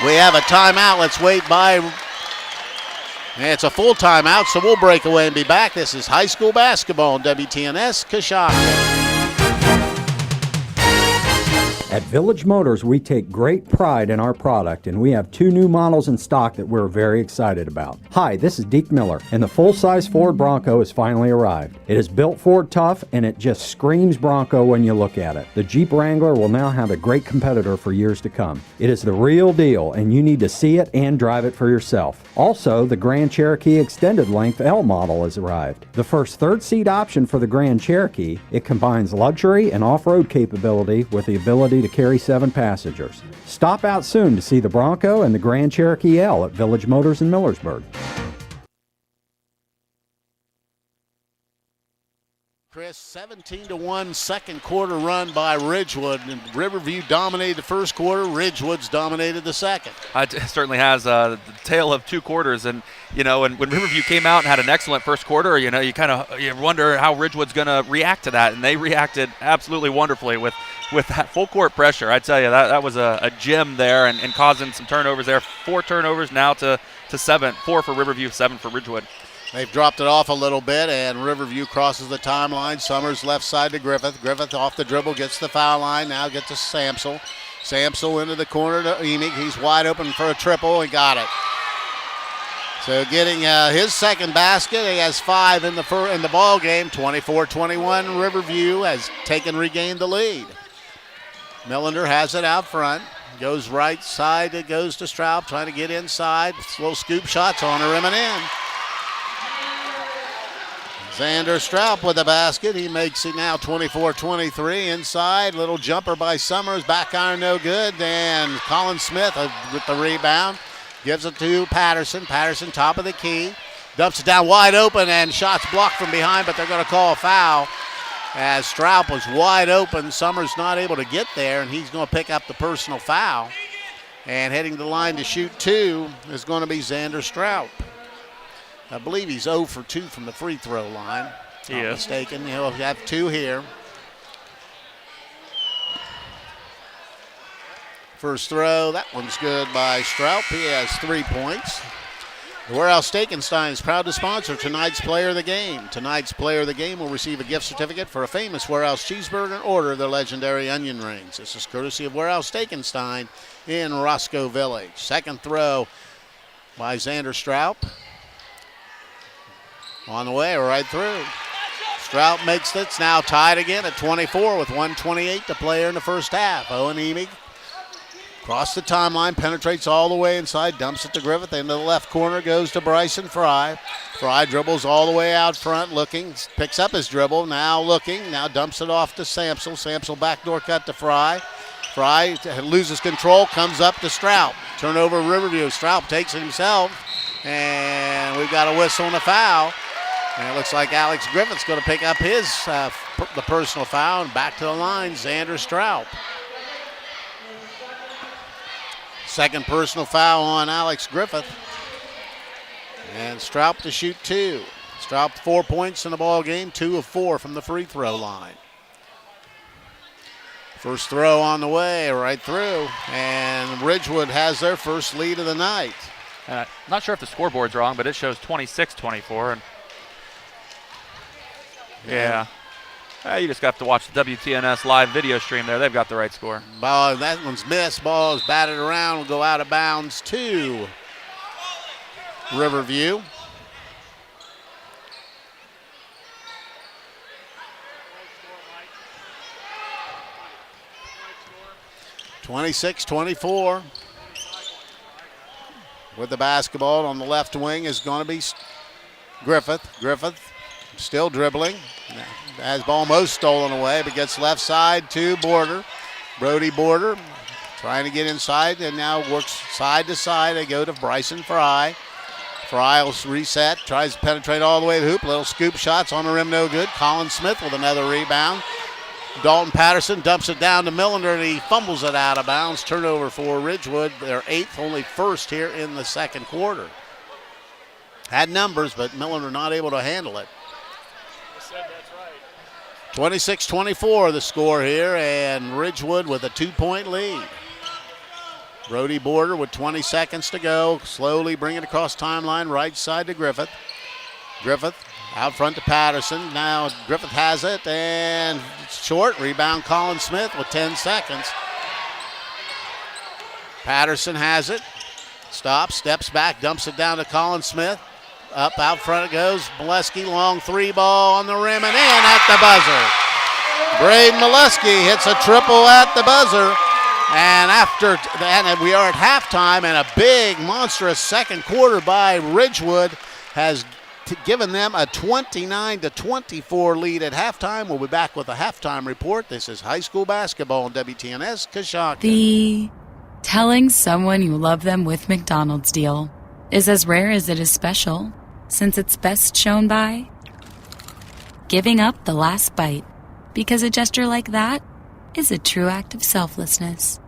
We have a timeout. Let's wait by. It's a full timeout, so we'll break away and be back. This is high school basketball on WTNS Coshocton. At Village Motors, we take great pride in our product, and we have 2 new models in stock that we're very excited about. Hi, this is Deke Miller, and the full-size Ford Bronco has finally arrived. It is built Ford tough, and it just screams Bronco when you look at it. The Jeep Wrangler will now have a great competitor for years to come. It is the real deal, and you need to see it and drive it for yourself. Also, the Grand Cherokee Extended Length L model has arrived. The first third-seat option for the Grand Cherokee, it combines luxury and off-road capability with the ability to carry 7 passengers. Stop out soon to see the Bronco and the Grand Cherokee L at Village Motors in Millersburg. Chris, 17-1 second quarter run by Ridgewood. And Riverview dominated the first quarter. Ridgewood's dominated the second. It certainly has the tale of 2 quarters. And, when Riverview came out and had an excellent first quarter, you wonder how Ridgewood's going to react to that. And they reacted absolutely wonderfully with that full court pressure. I tell you, that was a gem there and causing some turnovers there. 4 turnovers now to 7. 4 for Riverview, 7 for Ridgewood. They've dropped it off a little bit, and Riverview crosses the timeline. Summers left side to Griffith. Griffith off the dribble, gets the foul line, now gets to Samsel. Samsel into the corner to Emig. He's wide open for a triple. He got it. So getting his second basket. He has 5 in the ball game. 24-21. Riverview has regained the lead. Millender has it out front. Goes right side. It goes to Straub, trying to get inside. Little scoop shots on the rim and in. Xander Straub with the basket. He makes it now 24-23 inside. Little jumper by Summers. Back iron no good. And Colin Smith with the rebound. Gives it to Patterson. Patterson top of the key. Dumps it down wide open and shots blocked from behind, but they're going to call a foul. As Straub was wide open, Summers not able to get there, and he's going to pick up the personal foul. And heading to the line to shoot 2 is going to be Xander Straub. I believe he's 0 for 2 from the free throw line. Not mistaken. He'll have 2 here. First throw, that one's good by Straub. He has 3 points. The Warehouse Steakenstein is proud to sponsor tonight's Player of the Game. Tonight's Player of the Game will receive a gift certificate for a famous Warehouse cheeseburger and order of their legendary onion rings. This is courtesy of Warehouse Steakenstein in Roscoe Village. Second throw by Xander Straub. On the way, right through. Straub makes it. It's now tied again at 24 with 1:28 to play here in the first half. Owen Emig across the timeline, penetrates all the way inside, dumps it to Griffith. Into the left corner goes to Bryson Fry. Fry dribbles all the way out front, looking, picks up his dribble, now looking, now dumps it off to Samsel. Samsel backdoor cut to Fry. Fry loses control, comes up to Straub. Turnover Riverview. Straub takes it himself, and we've got a whistle and a foul. And it looks like Alex Griffith's going to pick up his the personal foul, and back to the line, Xander Straub. Second personal foul on Alex Griffith. And Straub to shoot 2. Straub 4 points in the ball game, 2 of 4 from the free throw line. First throw on the way, right through. And Ridgewood has their first lead of the night. Not sure if the scoreboard's wrong, but it shows 26-24. Yeah. You just have to watch the WTNS live video stream there. They've got the right score. Ball, that one's missed. Ball is batted around. Will go out of bounds to Riverview. (26-24). With the basketball on the left wing is going to be Griffith. Griffith still dribbling. Has ball almost stolen away, but gets left side to Border. Brody Border trying to get inside and now works side to side. They go to Bryson Fry. Fry will reset, tries to penetrate all the way to the hoop. Little scoop shots on the rim, no good. Colin Smith with another rebound. Dalton Patterson dumps it down to Millender, and he fumbles it out of bounds. Turnover for Ridgewood. Their 8th, only first here in the second quarter. Had numbers, but Millender not able to handle it. 26-24 the score here, and Ridgewood with a 2-point lead. Brody Border with 20 seconds to go. Slowly bring it across timeline, right side to Griffith. Griffith out front to Patterson. Now Griffith has it, and it's short. Rebound Colin Smith with 10 seconds. Patterson has it. Stops, steps back, dumps it down to Colin Smith. Up out front it goes. Molesky, long 3 ball on the rim and in at the buzzer. Braden Molesky hits a triple at the buzzer. And after that, we are at halftime, and a big, monstrous second quarter by Ridgewood has given them a 29-24 lead at halftime. We'll be back with a halftime report. This is high school basketball on WTNS Coshocton. The telling someone you love them with McDonald's deal is as rare as it is special, since it's best shown by giving up the last bite, because a gesture like that is a true act of selflessness.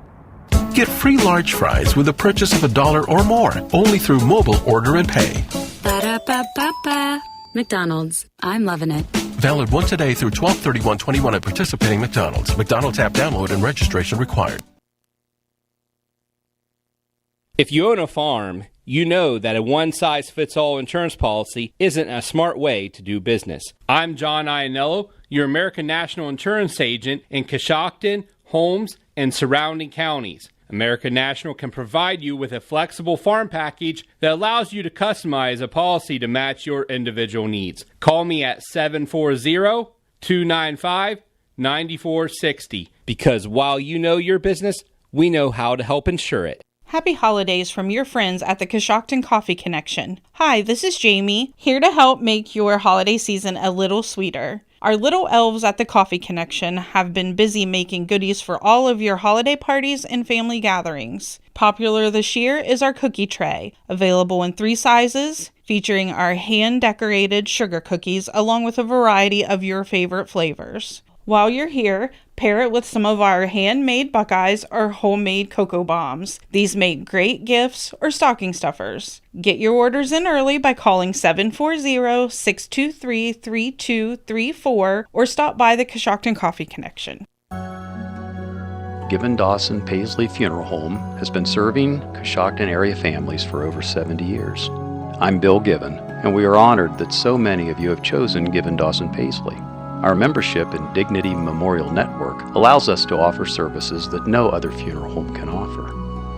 Get free large fries with a purchase of $1 or more, only through mobile order and pay. Ba-da-ba-ba-ba. McDonald's. I'm loving it. Valid once a day through 12/31/21 at participating McDonald's. McDonald's app download and registration required. If you own a farm, you know that a one-size-fits-all insurance policy isn't a smart way to do business. I'm John Iannello, your American National Insurance agent in Coshocton, Holmes, and surrounding counties. American National can provide you with a flexible farm package that allows you to customize a policy to match your individual needs. Call me at 740-295-9460, because while you know your business, we know how to help insure it. Happy holidays from your friends at the Coshocton Coffee Connection. Hi, this is Jamie, here to help make your holiday season a little sweeter. Our little elves at the Coffee Connection have been busy making goodies for all of your holiday parties and family gatherings. Popular this year is our cookie tray, available in 3 sizes, featuring our hand-decorated sugar cookies along with a variety of your favorite flavors. While you're here, pair it with some of our handmade Buckeyes or homemade cocoa bombs. These make great gifts or stocking stuffers. Get your orders in early by calling 740-623-3234 or stop by the Coshocton Coffee Connection. Given Dawson Paisley Funeral Home has been serving Coshocton area families for over 70 years. I'm Bill Given, and we are honored that so many of you have chosen Given Dawson Paisley. Our membership in Dignity Memorial Network allows us to offer services that no other funeral home can offer.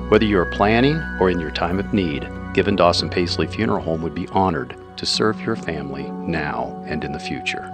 Whether you are planning or in your time of need, Given Dawson Paisley Funeral Home would be honored to serve your family now and in the future.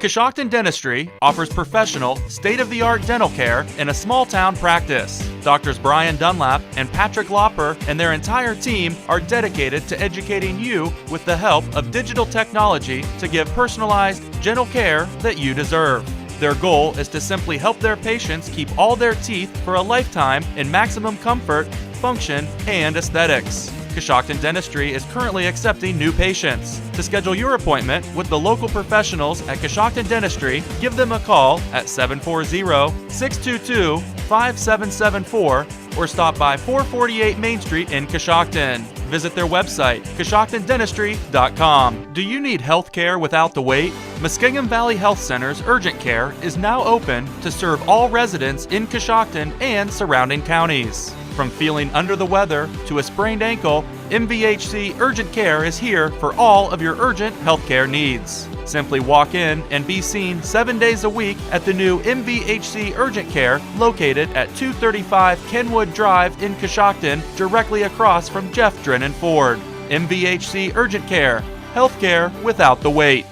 Coshocton Dentistry offers professional, state-of-the-art dental care in a small-town practice. Doctors Brian Dunlap and Patrick Lopper and their entire team are dedicated to educating you with the help of digital technology to give personalized, gentle care that you deserve. Their goal is to simply help their patients keep all their teeth for a lifetime in maximum comfort, function, and aesthetics. Coshocton Dentistry is currently accepting new patients. To schedule your appointment with the local professionals at Coshocton Dentistry, give them a call at 740-622-5774 or stop by 448 Main Street in Coshocton. Visit their website, CoshoctonDentistry.com. Do you need health care without the wait? Muskingum Valley Health Center's urgent care is now open to serve all residents in Coshocton and surrounding counties. From feeling under the weather to a sprained ankle, MVHC Urgent Care is here for all of your urgent healthcare needs. Simply walk in and be seen 7 days a week at the new MVHC Urgent Care located at 235 Kenwood Drive in Coshocton, directly across from Jeff Drennan Ford. MVHC Urgent Care, healthcare without the wait.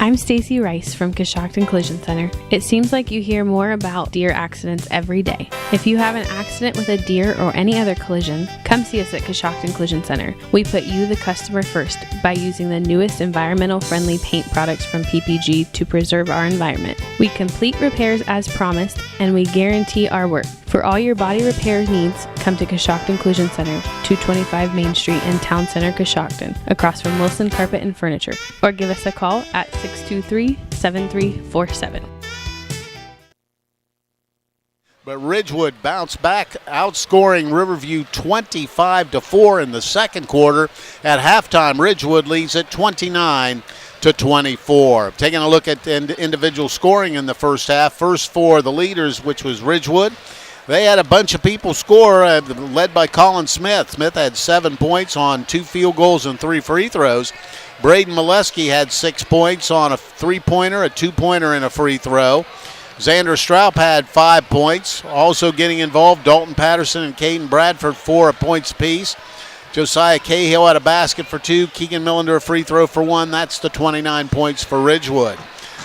I'm Stacy Rice from Coshocton Collision Center. It seems like you hear more about deer accidents every day. If you have an accident with a deer or any other collision, come see us at Coshocton Collision Center. We put you, the customer, first by using the newest environmental-friendly paint products from PPG to preserve our environment. We complete repairs as promised, and we guarantee our work. For all your body repair needs, come to Coshocton Collision Center, 225 Main Street in Town Center, Coshocton, across from Wilson Carpet and Furniture, or give us a call at 623-7347. But Ridgewood bounced back, outscoring Riverview 25-4 in the second quarter. At halftime, Ridgewood leads at 29-24. Taking a look at individual scoring in the first half. First for the leaders, which was Ridgewood. They had a bunch of people score, led by Colin Smith. Smith had 7 points on 2 field goals and 3 free throws. Braden Molesky had 6 points on a 3-pointer, a 2-pointer, and a free throw. Xander Straub had 5 points. Also getting involved, Dalton Patterson and Caden Bradford, 4 points apiece. Josiah Cahill had a basket for 2. Keegan Millender a free throw for 1. That's the 29 points for Ridgewood.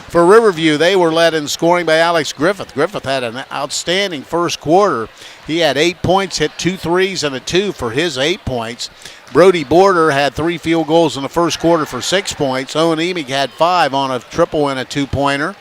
For Riverview, they were led in scoring by Alex Griffith. Griffith had an outstanding first quarter. He had 8 points, hit 2 threes and a 2 for his 8 points. Brody Border had 3 field goals in the first quarter for 6 points. Owen Emig had 5 on a triple and a 2-pointer.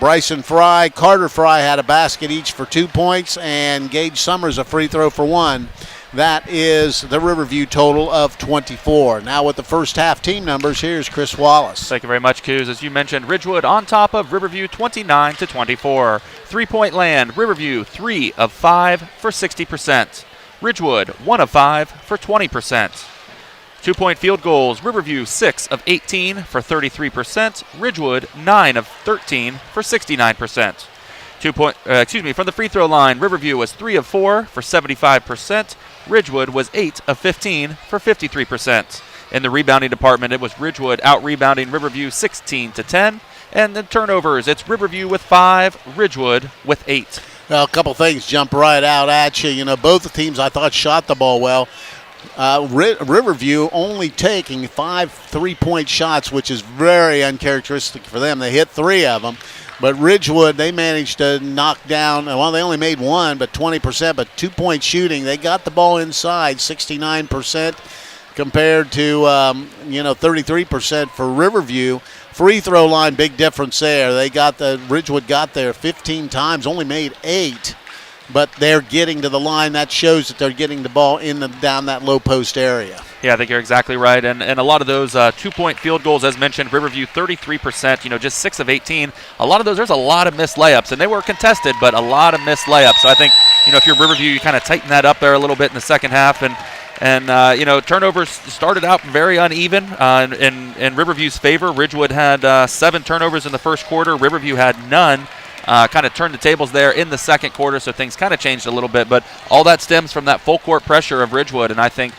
Bryson Fry, Carter Fry had a basket each for 2 points, and Gage Summers a free throw for 1. That is the Riverview total of 24. Now with the first half team numbers, here's Chris Wallace. Thank you very much, Coos. As you mentioned, Ridgewood on top of Riverview 29-24. 3-point land, Riverview 3 of 5 for 60%. Ridgewood 1 of 5 for 20%. 2-point field goals, Riverview 6 of 18 for 33%. Ridgewood 9 of 13 for 69%. From the free throw line, Riverview was 3 of 4 for 75%. Ridgewood was 8 of 15 for 53%. In the rebounding department, it was Ridgewood out-rebounding Riverview 16-10. And the turnovers, it's Riverview with 5, Ridgewood with 8. Well, a couple things jump right out at you. You know, both the teams I thought shot the ball well. Riverview only taking 5 3-point shots, which is very uncharacteristic for them. They hit 3 of them. But Ridgewood, they managed to knock down, well, they only made 1, but 20%, but 2-point shooting. They got the ball inside, 69% compared to, 33% for Riverview. Free throw line, big difference there. Ridgewood got there 15 times, only made 8. But they're getting to the line. That shows that they're getting the ball down that low post area. Yeah, I think you're exactly right. And a lot of those 2-point field goals, as mentioned, Riverview 33%, just 6 of 18. A lot of those, there's a lot of missed layups. And they were contested, but a lot of missed layups. So I think, if you're Riverview, you kind of tighten that up there a little bit in the second half. And turnovers started out very uneven in Riverview's favor. Ridgewood had 7 turnovers in the first quarter. Riverview had none. Kind of turned the tables there in the second quarter, so things kind of changed a little bit. But all that stems from that full court pressure of Ridgewood, and I think,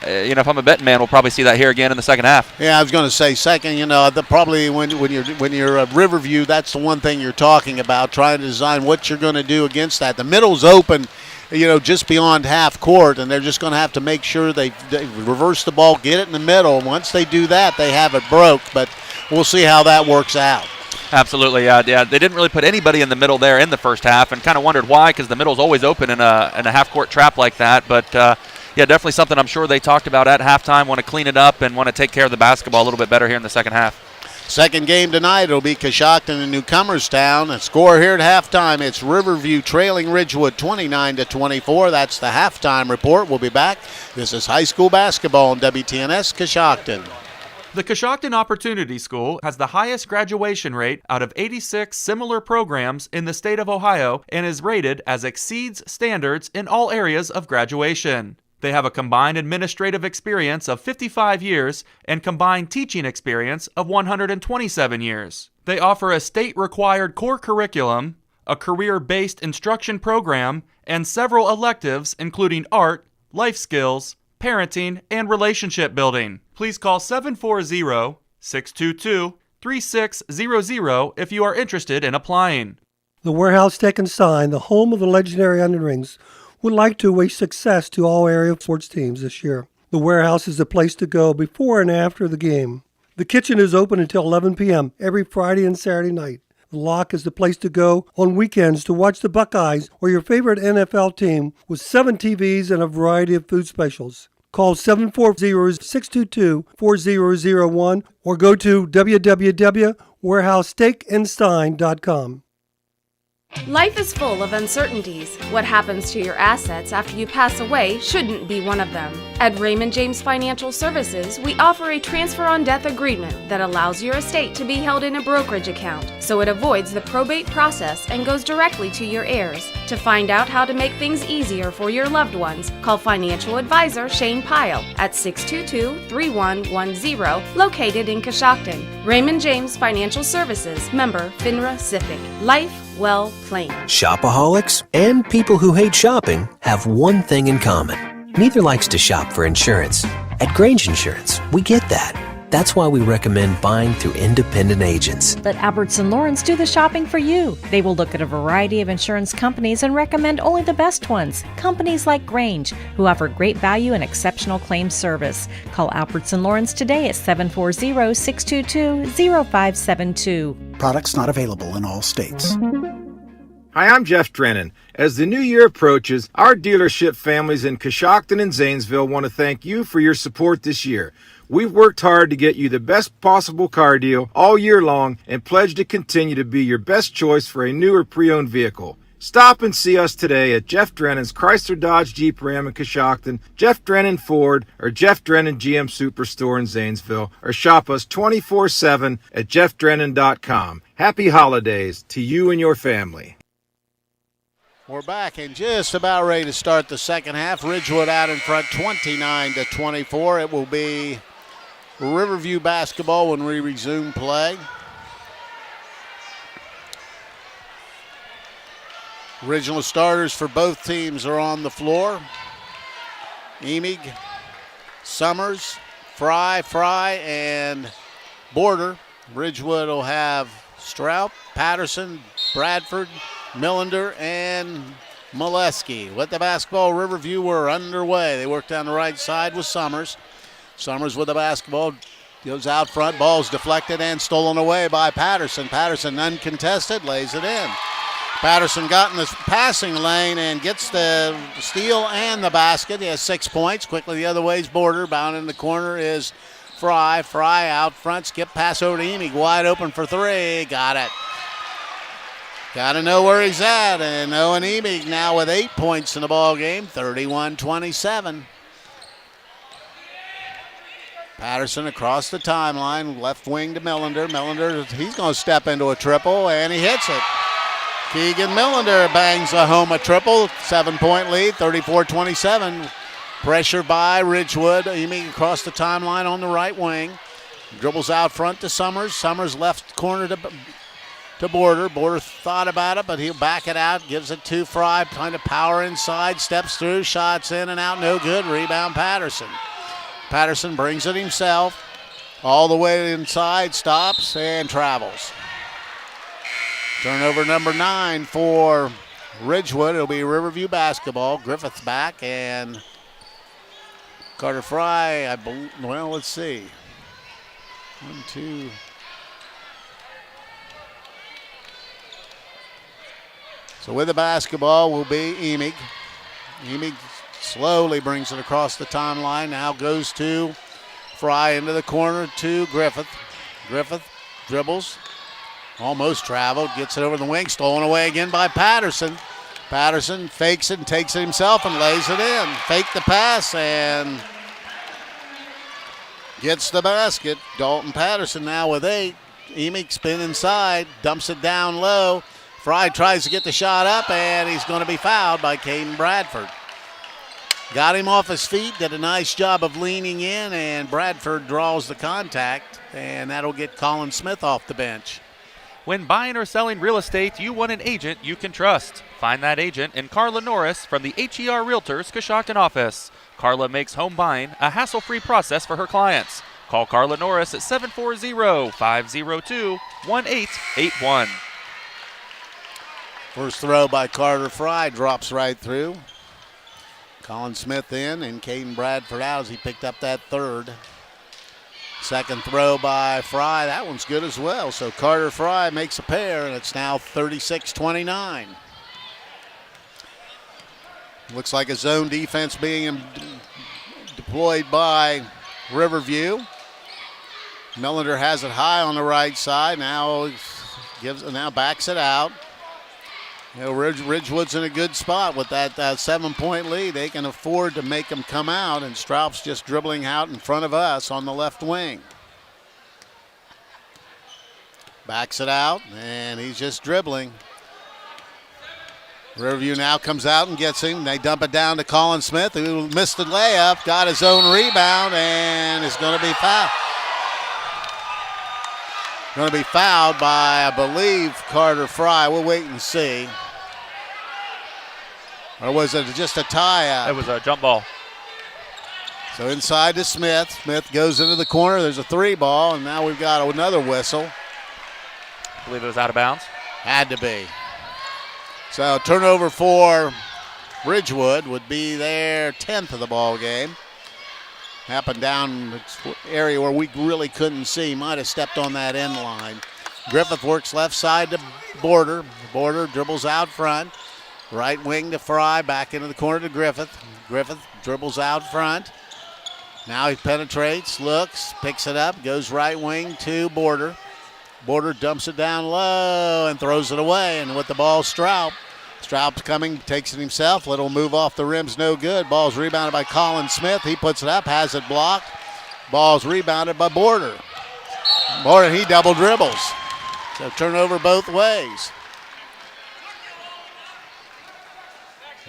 if I'm a betting man, we'll probably see that here again in the second half. Yeah, I was going to say second. Probably when you're a Riverview, that's the one thing you're talking about, trying to design what you're going to do against that. The middle's open, just beyond half court, and they're just going to have to make sure they reverse the ball, get it in the middle. Once they do that, they have it broke. But we'll see how that works out. Absolutely, yeah. They didn't really put anybody in the middle there in the first half, and kind of wondered why, because the middle's always open in a half-court trap like that. But yeah, definitely something I'm sure they talked about at halftime, want to clean it up and want to take care of the basketball a little bit better here in the second half. Second game tonight, it'll be Coshocton and Newcomerstown. A score here at halftime, it's Riverview trailing Ridgewood 29-24. That's the halftime report. We'll be back. This is high school basketball on WTNS Coshocton. The Coshocton Opportunity School has the highest graduation rate out of 86 similar programs in the state of Ohio and is rated as exceeds standards in all areas of graduation. They have a combined administrative experience of 55 years and combined teaching experience of 127 years. They offer a state-required core curriculum, a career-based instruction program, and several electives including art, life skills, parenting, and relationship building. Please call 740-622-3600 if you are interested in applying. The Warehouse Steak and Sign, the home of the legendary onion rings, would like to wish success to all area sports teams this year. The Warehouse is the place to go before and after the game. The kitchen is open until 11 p.m. every Friday and Saturday night. The Lock is the place to go on weekends to watch the Buckeyes or your favorite NFL team with 7 TVs and a variety of food specials. Call 740-622-4001 or go to www.warehousesteakandstein.com. Life is full of uncertainties. What happens to your assets after you pass away shouldn't be one of them. At Raymond James Financial Services, we offer a transfer on death agreement that allows your estate to be held in a brokerage account, so it avoids the probate process and goes directly to your heirs. To find out how to make things easier for your loved ones, call financial advisor Shane Pyle at 622-3110, located in Coshocton. Raymond James Financial Services, member FINRA SIPC. Life well planned. Shopaholics and people who hate shopping have one thing in common. Neither likes to shop for insurance. At Grange Insurance, we get that. That's why we recommend buying through independent agents. Let Albertson Lawrence do the shopping for you. They will look at a variety of insurance companies and recommend only the best ones. Companies like Grange, who offer great value and exceptional claims service. Call Albertson Lawrence today at 740-622-0572. Products not available in all states. Hi, I'm Jeff Drennan. As the new year approaches, our dealership families in Coshocton and Zanesville want to thank you for your support this year. We've worked hard to get you the best possible car deal all year long and pledge to continue to be your best choice for a new or pre-owned vehicle. Stop and see us today at Jeff Drennan's Chrysler Dodge Jeep Ram in Coshocton, Jeff Drennan Ford, or Jeff Drennan GM Superstore in Zanesville, or shop us 24/7 at jeffdrennan.com. Happy holidays to you and your family. We're back and just about ready to start the second half. Ridgewood out in front 29-24. It will be Riverview basketball when we resume play. Original starters for both teams are on the floor. Emig, Summers, Fry, and Border. Ridgewood will have Stroup, Patterson, Bradford, Millender, and Molesky. With the basketball, Riverview were underway. They work down the right side with Summers. Summers with the basketball, goes out front. Ball's deflected and stolen away by Patterson. Patterson uncontested, lays it in. Patterson got in the passing lane and gets the steal and the basket. He has 6 points. Quickly the other way's Border. Bound in the corner is Fry. Fry out front. Skip pass over to Emig. Wide open for three. Got it. Got to know where he's at. And Owen Emig now with 8 points in the ball game. 31-27. Patterson across the timeline. Left wing to Millender. Millender, he's going to step into a triple, and he hits it. Keegan Millender bangs a home a triple. 7-point lead, 34-27. Pressure by Ridgewood. Emig across the timeline on the right wing. Dribbles out front to Summers. Summers left corner to Border. Border thought about it, but he'll back it out. Gives it to Fry. Trying to power inside. Steps through. Shots in and out. No good. Rebound Patterson. Patterson brings it himself. All the way inside. Stops and travels. Turnover number 9 for Ridgewood. It'll be Riverview basketball. Griffith's back and Carter Fry, well, let's see. 1, 2. So with the basketball will be Emig. Emig slowly brings it across the timeline. Now goes to Fry into the corner to Griffith. Griffith dribbles, almost traveled, gets it over the wing, stolen away again by Patterson. Patterson fakes it and takes it himself and lays it in. Fake the pass and gets the basket. Dalton Patterson now with 8. Emick spin inside, dumps it down low. Fry tries to get the shot up, and he's going to be fouled by Caden Bradford. Got him off his feet, did a nice job of leaning in, and Bradford draws the contact, and that'll get Colin Smith off the bench. When buying or selling real estate, you want an agent you can trust. Find that agent in Carla Norris from the HER Realtors Coshocton office. Carla makes home buying a hassle-free process for her clients. Call Carla Norris at 740-502-1881. First throw by Carter Fry drops right through. Colin Smith in and Caden Bradford out as he picked up that third. Second throw by Fry, that one's good as well. So Carter Fry makes a pair, and it's now 36-29. Looks like a zone defense being deployed by Riverview. Millender has it high on the right side. Now backs it out. You know, Ridgewood's in a good spot with that 7-point lead. They can afford to make them come out, and Straup's just dribbling out in front of us on the left wing. Backs it out, and he's just dribbling. Riverview now comes out and gets him. They dump it down to Colin Smith, who missed the layup, got his own rebound, and is going to be fouled. Going to be fouled by, I believe, Carter Fry. We'll wait and see. Or was it just a tie-up? It was a jump ball. So inside to Smith. Smith goes into the corner. There's a 3 ball, and now we've got another whistle. I believe it was out of bounds. Had to be. So turnover for Ridgewood would be their 10th of the ball game. Happened down the area where we really couldn't see. Might have stepped on that end line. Griffith works left side to Border. Border dribbles out front. Right wing to Fry. Back into the corner to Griffith. Griffith dribbles out front. Now he penetrates, looks, picks it up, goes right wing to Border. Border dumps it down low and throws it away. And with the ball, Straup. Straup's coming, takes it himself. Little move off the rim's no good. Ball's rebounded by Colin Smith. He puts it up, has it blocked. Ball's rebounded by Border. Border, he double dribbles. So turnover both ways.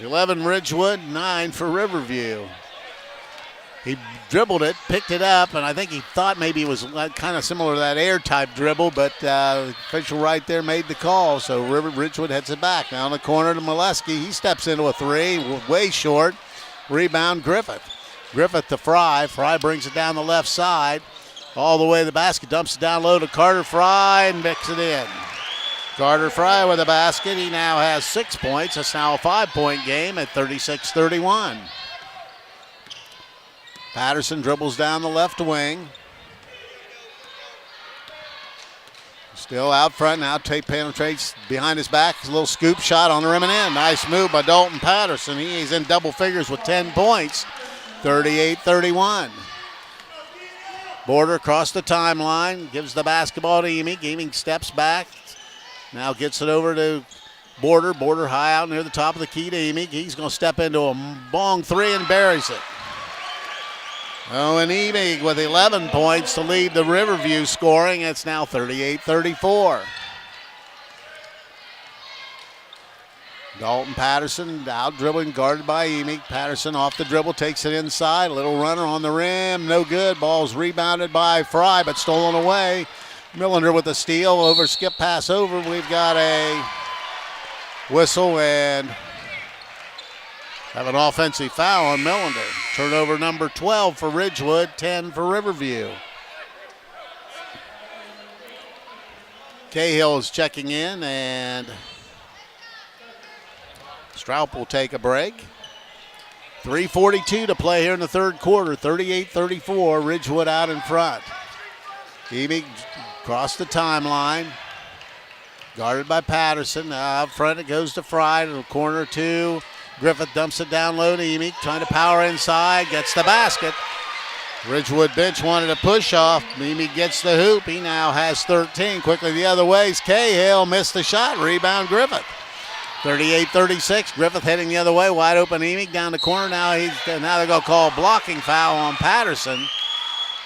11 Ridgewood, 9 for Riverview. He dribbled it, picked it up, and I think he thought maybe it was kind of similar to that air type dribble, but the official right there made the call, so Ridgewood heads it back. Now in the corner to Molesky. He steps into a 3, way short. Rebound Griffith. Griffith to Fry. Fry brings it down the left side. All the way to the basket, dumps it down low to Carter Fry and mix it in. Carter Fry with a basket. He now has 6 points. It's now a 5-point game at 36-31. Patterson dribbles down the left wing. Still out front now. Tate penetrates behind his back. A little scoop shot on the rim and in. Nice move by Dalton Patterson. He's in double figures with 10 points. 38-31. Border across the timeline. Gives the basketball to Emick. Emick steps back. Now gets it over to Border. Border high out near the top of the key to Emick. He's going to step into a long 3 and buries it. Oh, and Emick with 11 points to lead the Riverview scoring. It's now 38-34. Dalton Patterson out dribbling, guarded by Emick. Patterson off the dribble, takes it inside. A little runner on the rim, no good. Ball's rebounded by Fry, but stolen away. Millender with a steal, over skip pass over. We've got a whistle and have an offensive foul on Millender. Turnover number 12 for Ridgewood, 10 for Riverview. Cahill is checking in, and Straup will take a break. 3:42 to play here in the third quarter. 38-34, Ridgewood out in front. Emick across the timeline. Guarded by Patterson. Out front it goes to Fry to the corner to Griffith dumps it down low to Emick, trying to power inside, gets the basket. Ridgewood bench wanted a push off. Emick gets the hoop. He now has 13. Quickly the other way. Cahill missed the shot. Rebound Griffith. 38-36. Griffith heading the other way. Wide open Emick down the corner. Now they're going to call a blocking foul on Patterson.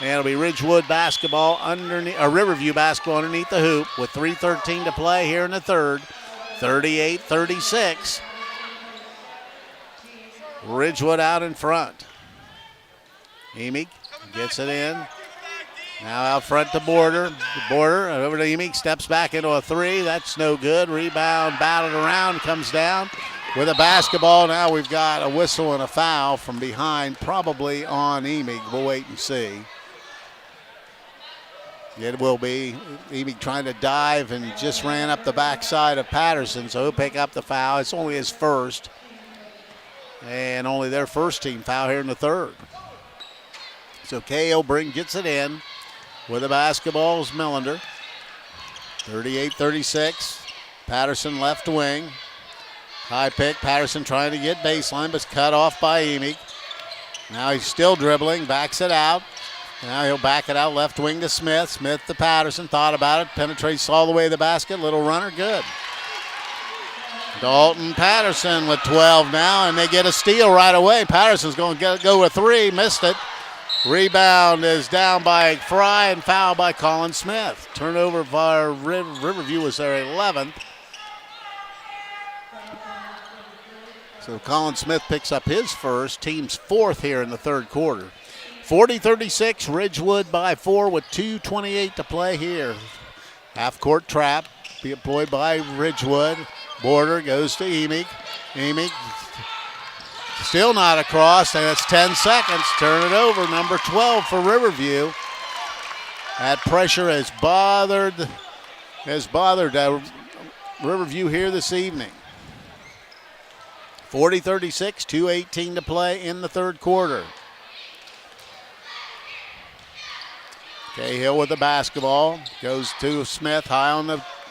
And it'll be Ridgewood basketball underneath, or Riverview basketball underneath the hoop with 3:13 to play here in the third. 38-36. Ridgewood out in front. Emick gets it in. Now out front to Border. Border over to Emick. Steps back into a three. That's no good. Rebound battled around. Comes down with a basketball. Now we've got a whistle and a foul from behind, probably on Emick. We'll wait and see. It will be Emick trying to dive and just ran up the backside of Patterson, so he'll pick up the foul. It's only his first, and only their first team foul here in the third. So Cahill gets it in with the basketball is Millender. 38-36. Patterson left wing. High pick. Patterson trying to get baseline, but cut off by Emick. Now he's still dribbling, backs it out. Now he'll back it out left wing to Smith. Smith to Patterson, thought about it, penetrates all the way to the basket. Little runner, good. Dalton Patterson with 12 now, and they get a steal right away. Patterson's going to go with three, missed it. Rebound is down by Fry and foul by Colin Smith. Turnover for Riverview was their 11th. So Colin Smith picks up his first, team's fourth here in the third quarter. 40-36, Ridgewood by 4 with 2:28 to play here. Half-court trap, be employed by Ridgewood. Border goes to Emick. Emick still not across, and it's 10 seconds. Turn it over, number 12 for Riverview. That pressure has bothered Riverview here this evening. 40-36, 2:18 to play in the third quarter. Cahill with the basketball, goes to Smith, high on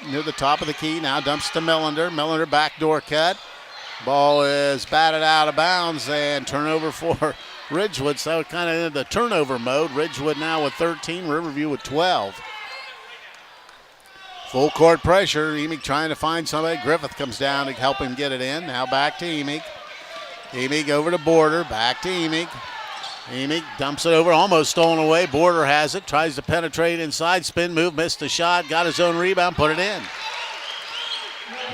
near the top of the key, now dumps to Millender. Millender backdoor cut. Ball is batted out of bounds and turnover for Ridgewood. So kind of in the turnover mode. Ridgewood now with 13, Riverview with 12. Full court pressure. Emick trying to find somebody. Griffith comes down to help him get it in. Now back to Emick. Emick over to Border. Back to Emick. Emick dumps it over, almost stolen away. Border has it, tries to penetrate inside. Spin move, missed the shot, got his own rebound, put it in.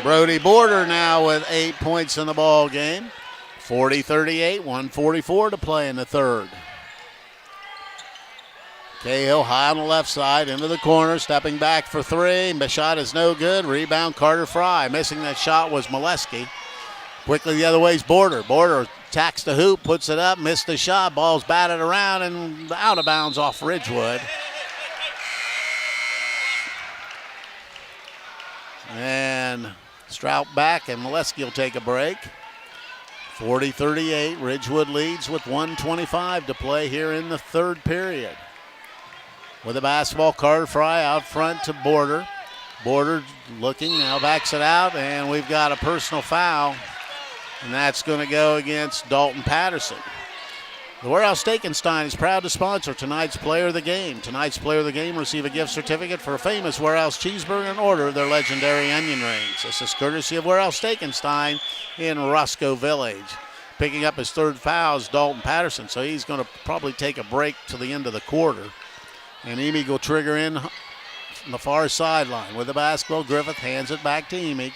Brody Border now with 8 points in the ball game. 40-38, 1:44 to play in the third. Cahill high on the left side, into the corner, stepping back for three. The shot is no good. Rebound Carter Fry. Missing that shot was Molesky. Quickly the other way is Border. Border attacks the hoop, puts it up, missed the shot. Ball's batted around and out of bounds off Ridgewood. And Strout back, and Molesky will take a break. 40-38, Ridgewood leads with 1:25 to play here in the third period. With the basketball, Carter Fry out front to Border. Border looking, now backs it out, and we've got a personal foul. And that's going to go against Dalton Patterson. The Warehouse Steakenstein is proud to sponsor tonight's Player of the Game. Tonight's Player of the Game receive a gift certificate for a famous Warehouse cheeseburger and order of their legendary onion rings. This is courtesy of Warehouse Steakenstein in Roscoe Village. Picking up his third foul is Dalton Patterson, so he's going to probably take a break to the end of the quarter. And Emick will trigger in on the far sideline. With the basketball, Griffith hands it back to Emick.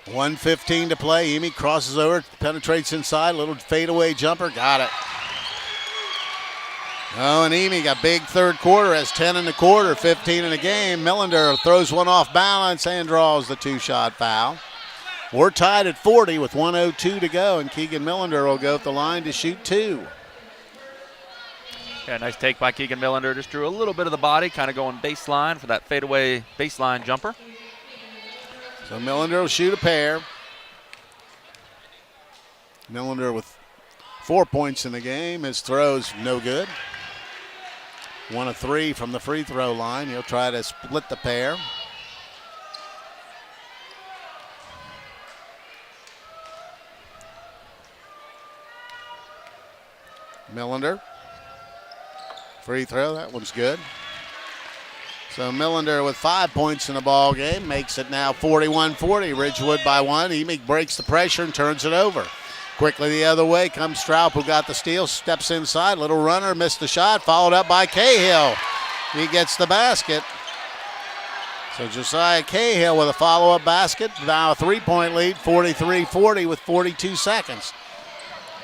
1:15 to play. Emick crosses over, penetrates inside, little fadeaway jumper, got it. Oh, and Emick, a big third quarter, has 10 in the quarter, 15 in the game. Millender throws one off balance and draws the two-shot foul. We're tied at 40 with 1:02 to go, and Keegan Millender will go at the line to shoot two. Yeah, nice take by Keegan Millender. Just drew a little bit of the body, kind of going baseline for that fadeaway baseline jumper. So Millender will shoot a pair. Millender with 4 points in the game. His throw's no good. 1 of 3 from the free throw line. He'll try to split the pair. Millender. Free throw, that one's good. So Millender with 5 points in the ball game makes it now 41-40. Ridgewood by 1. Emig breaks the pressure and turns it over. Quickly the other way comes Straub, who got the steal, steps inside. Little runner, missed the shot, followed up by Cahill. He gets the basket. So Josiah Cahill with a follow-up basket. Now a 3-point lead, 43-40 with 42 seconds.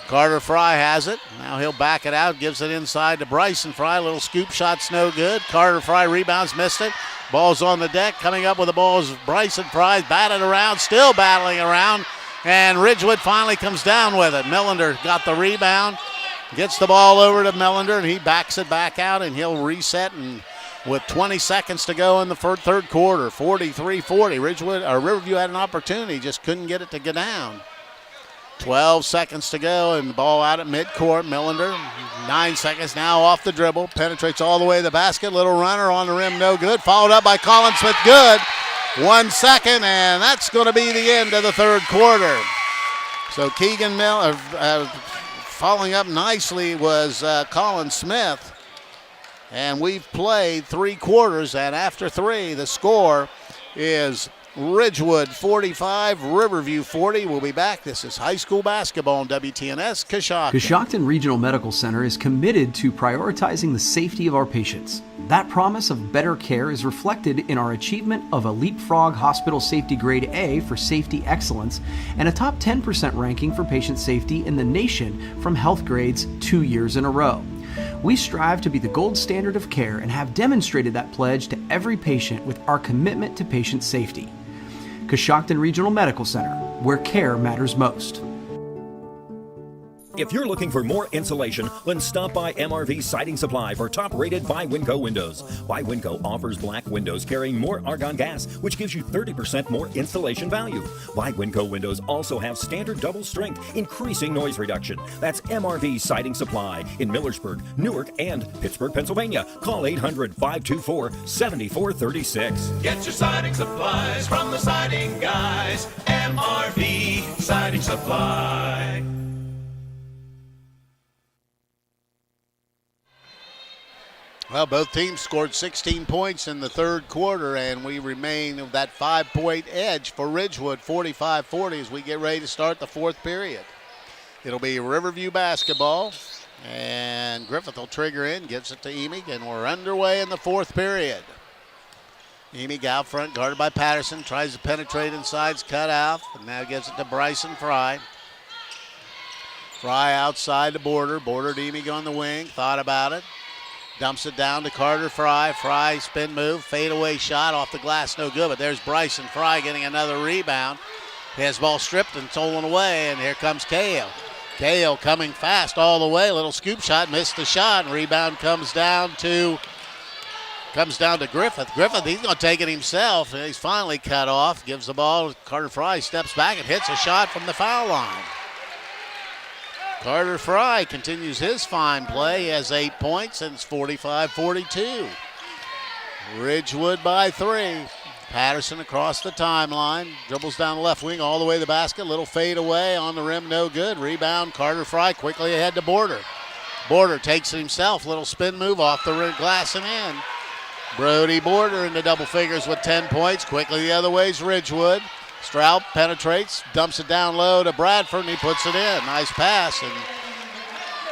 Carter Fry has it. Now he'll back it out, gives it inside to Bryson Fry. Little scoop shot's no good. Carter Fry rebounds, missed it. Ball's on the deck. Coming up with the ball is Bryson Fry. Batted around, still battling around. And Ridgewood finally comes down with it. Millender got the rebound. Gets the ball over to Millender, and he backs it back out, and he'll reset. And with 20 seconds to go in the third quarter, 43-40. Riverview had an opportunity, just couldn't get it to go down. 12 seconds to go, and the ball out at midcourt. Millender, 9 seconds now off the dribble. Penetrates all the way to the basket. Little runner on the rim, no good. Followed up by Colin Smith, good. 1 second, and that's going to be the end of the third quarter. So Keegan Miller, following up nicely was Colin Smith. And we've played 3 quarters, and after 3, the score is Ridgewood 45, Riverview 40. We'll be back. This is high school basketball on WTNS Coshocton. Coshocton Regional Medical Center is committed to prioritizing the safety of our patients. That promise of better care is reflected in our achievement of a Leapfrog Hospital Safety Grade A for safety excellence and a top 10% ranking for patient safety in the nation from Health Grades 2 years in a row. We strive to be the gold standard of care and have demonstrated that pledge to every patient with our commitment to patient safety. Coshocton Regional Medical Center, where care matters most. If you're looking for more insulation, then stop by MRV Siding Supply for top-rated by Winco windows. By Winco offers black windows carrying more argon gas, which gives you 30% more insulation value. By Winco windows also have standard double strength, increasing noise reduction. That's MRV Siding Supply in Millersburg, Newark, and Pittsburgh, Pennsylvania. Call 800-524-7436. Get your siding supplies from the siding guys. MRV Siding Supply. Well, both teams scored 16 points in the third quarter, and we remain with that 5-point edge for Ridgewood, 45-40, as we get ready to start the fourth period. It'll be Riverview basketball, and Griffith will trigger in, gives it to Emig, and we're underway in the fourth period. Emig out front, guarded by Patterson, tries to penetrate inside's cut out, and now gives it to Bryson Fry. Fry outside the border to Emig on the wing, thought about it. Dumps it down to Carter Fry. Fry spin move, fadeaway shot off the glass, no good. But there's Bryson Fry getting another rebound. His ball stripped and stolen away, and here comes Cahill. Cahill coming fast all the way. Little scoop shot, missed the shot. And rebound comes down to Griffith. Griffith, he's going to take it himself. He's finally cut off. Gives the ball. Carter Fry steps back and hits a shot from the foul line. Carter Fry continues his fine play. He has 8 points, and it's 45-42. Ridgewood by 3. Patterson across the timeline. Dribbles down the left wing all the way to the basket. Little fade away on the rim, no good. Rebound, Carter Fry quickly ahead to Border. Border takes it himself. Little spin move off the rim, glass and in. Brody Border into double figures with 10 points. Quickly the other way is Ridgewood. Strout penetrates, dumps it down low to Bradford, and he puts it in. Nice pass.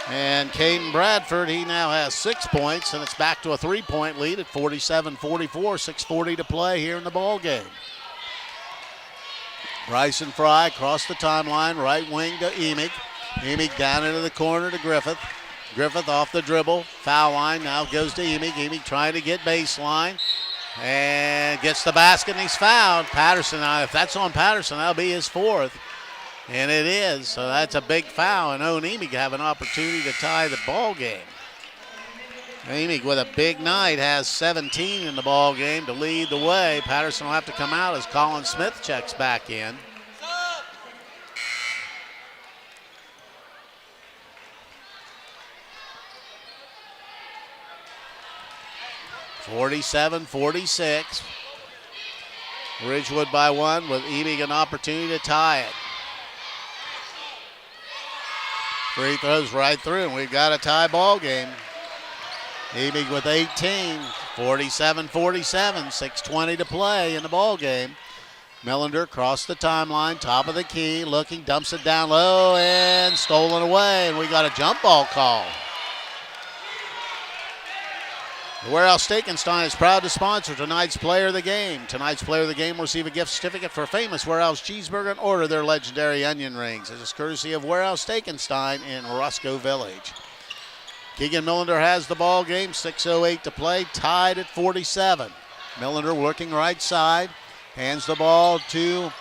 And Caden Bradford, he now has 6 points, and it's back to a 3-point lead at 47-44, 6:40 to play here in the ball game. Bryson Fry across the timeline, right wing to Emig. Emig down into the corner to Griffith. Griffith off the dribble, foul line, now goes to Emig. Emig trying to get baseline. And gets the basket, and he's fouled. Patterson, if that's on Patterson, that'll be his 4th. And it is, so that's a big foul. And Emig have an opportunity to tie the ball game. Emig with a big night has 17 in the ball game to lead the way. Patterson will have to come out as Colin Smith checks back in. (47-46). Ridgewood by 1 with Emig an opportunity to tie it. Free throws right through, and we've got a tie ball game. Ewing with 18, 47-47, 6:20 to play in the ball game. Millender across the timeline, top of the key, looking, dumps it down low, and stolen away, and we got a jump ball call. The Warehouse Steakenstein is proud to sponsor tonight's Player of the Game. Tonight's Player of the Game will receive a gift certificate for famous Warehouse cheeseburger and order their legendary onion rings. This is courtesy of Warehouse Steakenstein in Roscoe Village. Keegan Millender has the ball game, 6:08 to play, tied at 47. Millender working right side, hands the ball to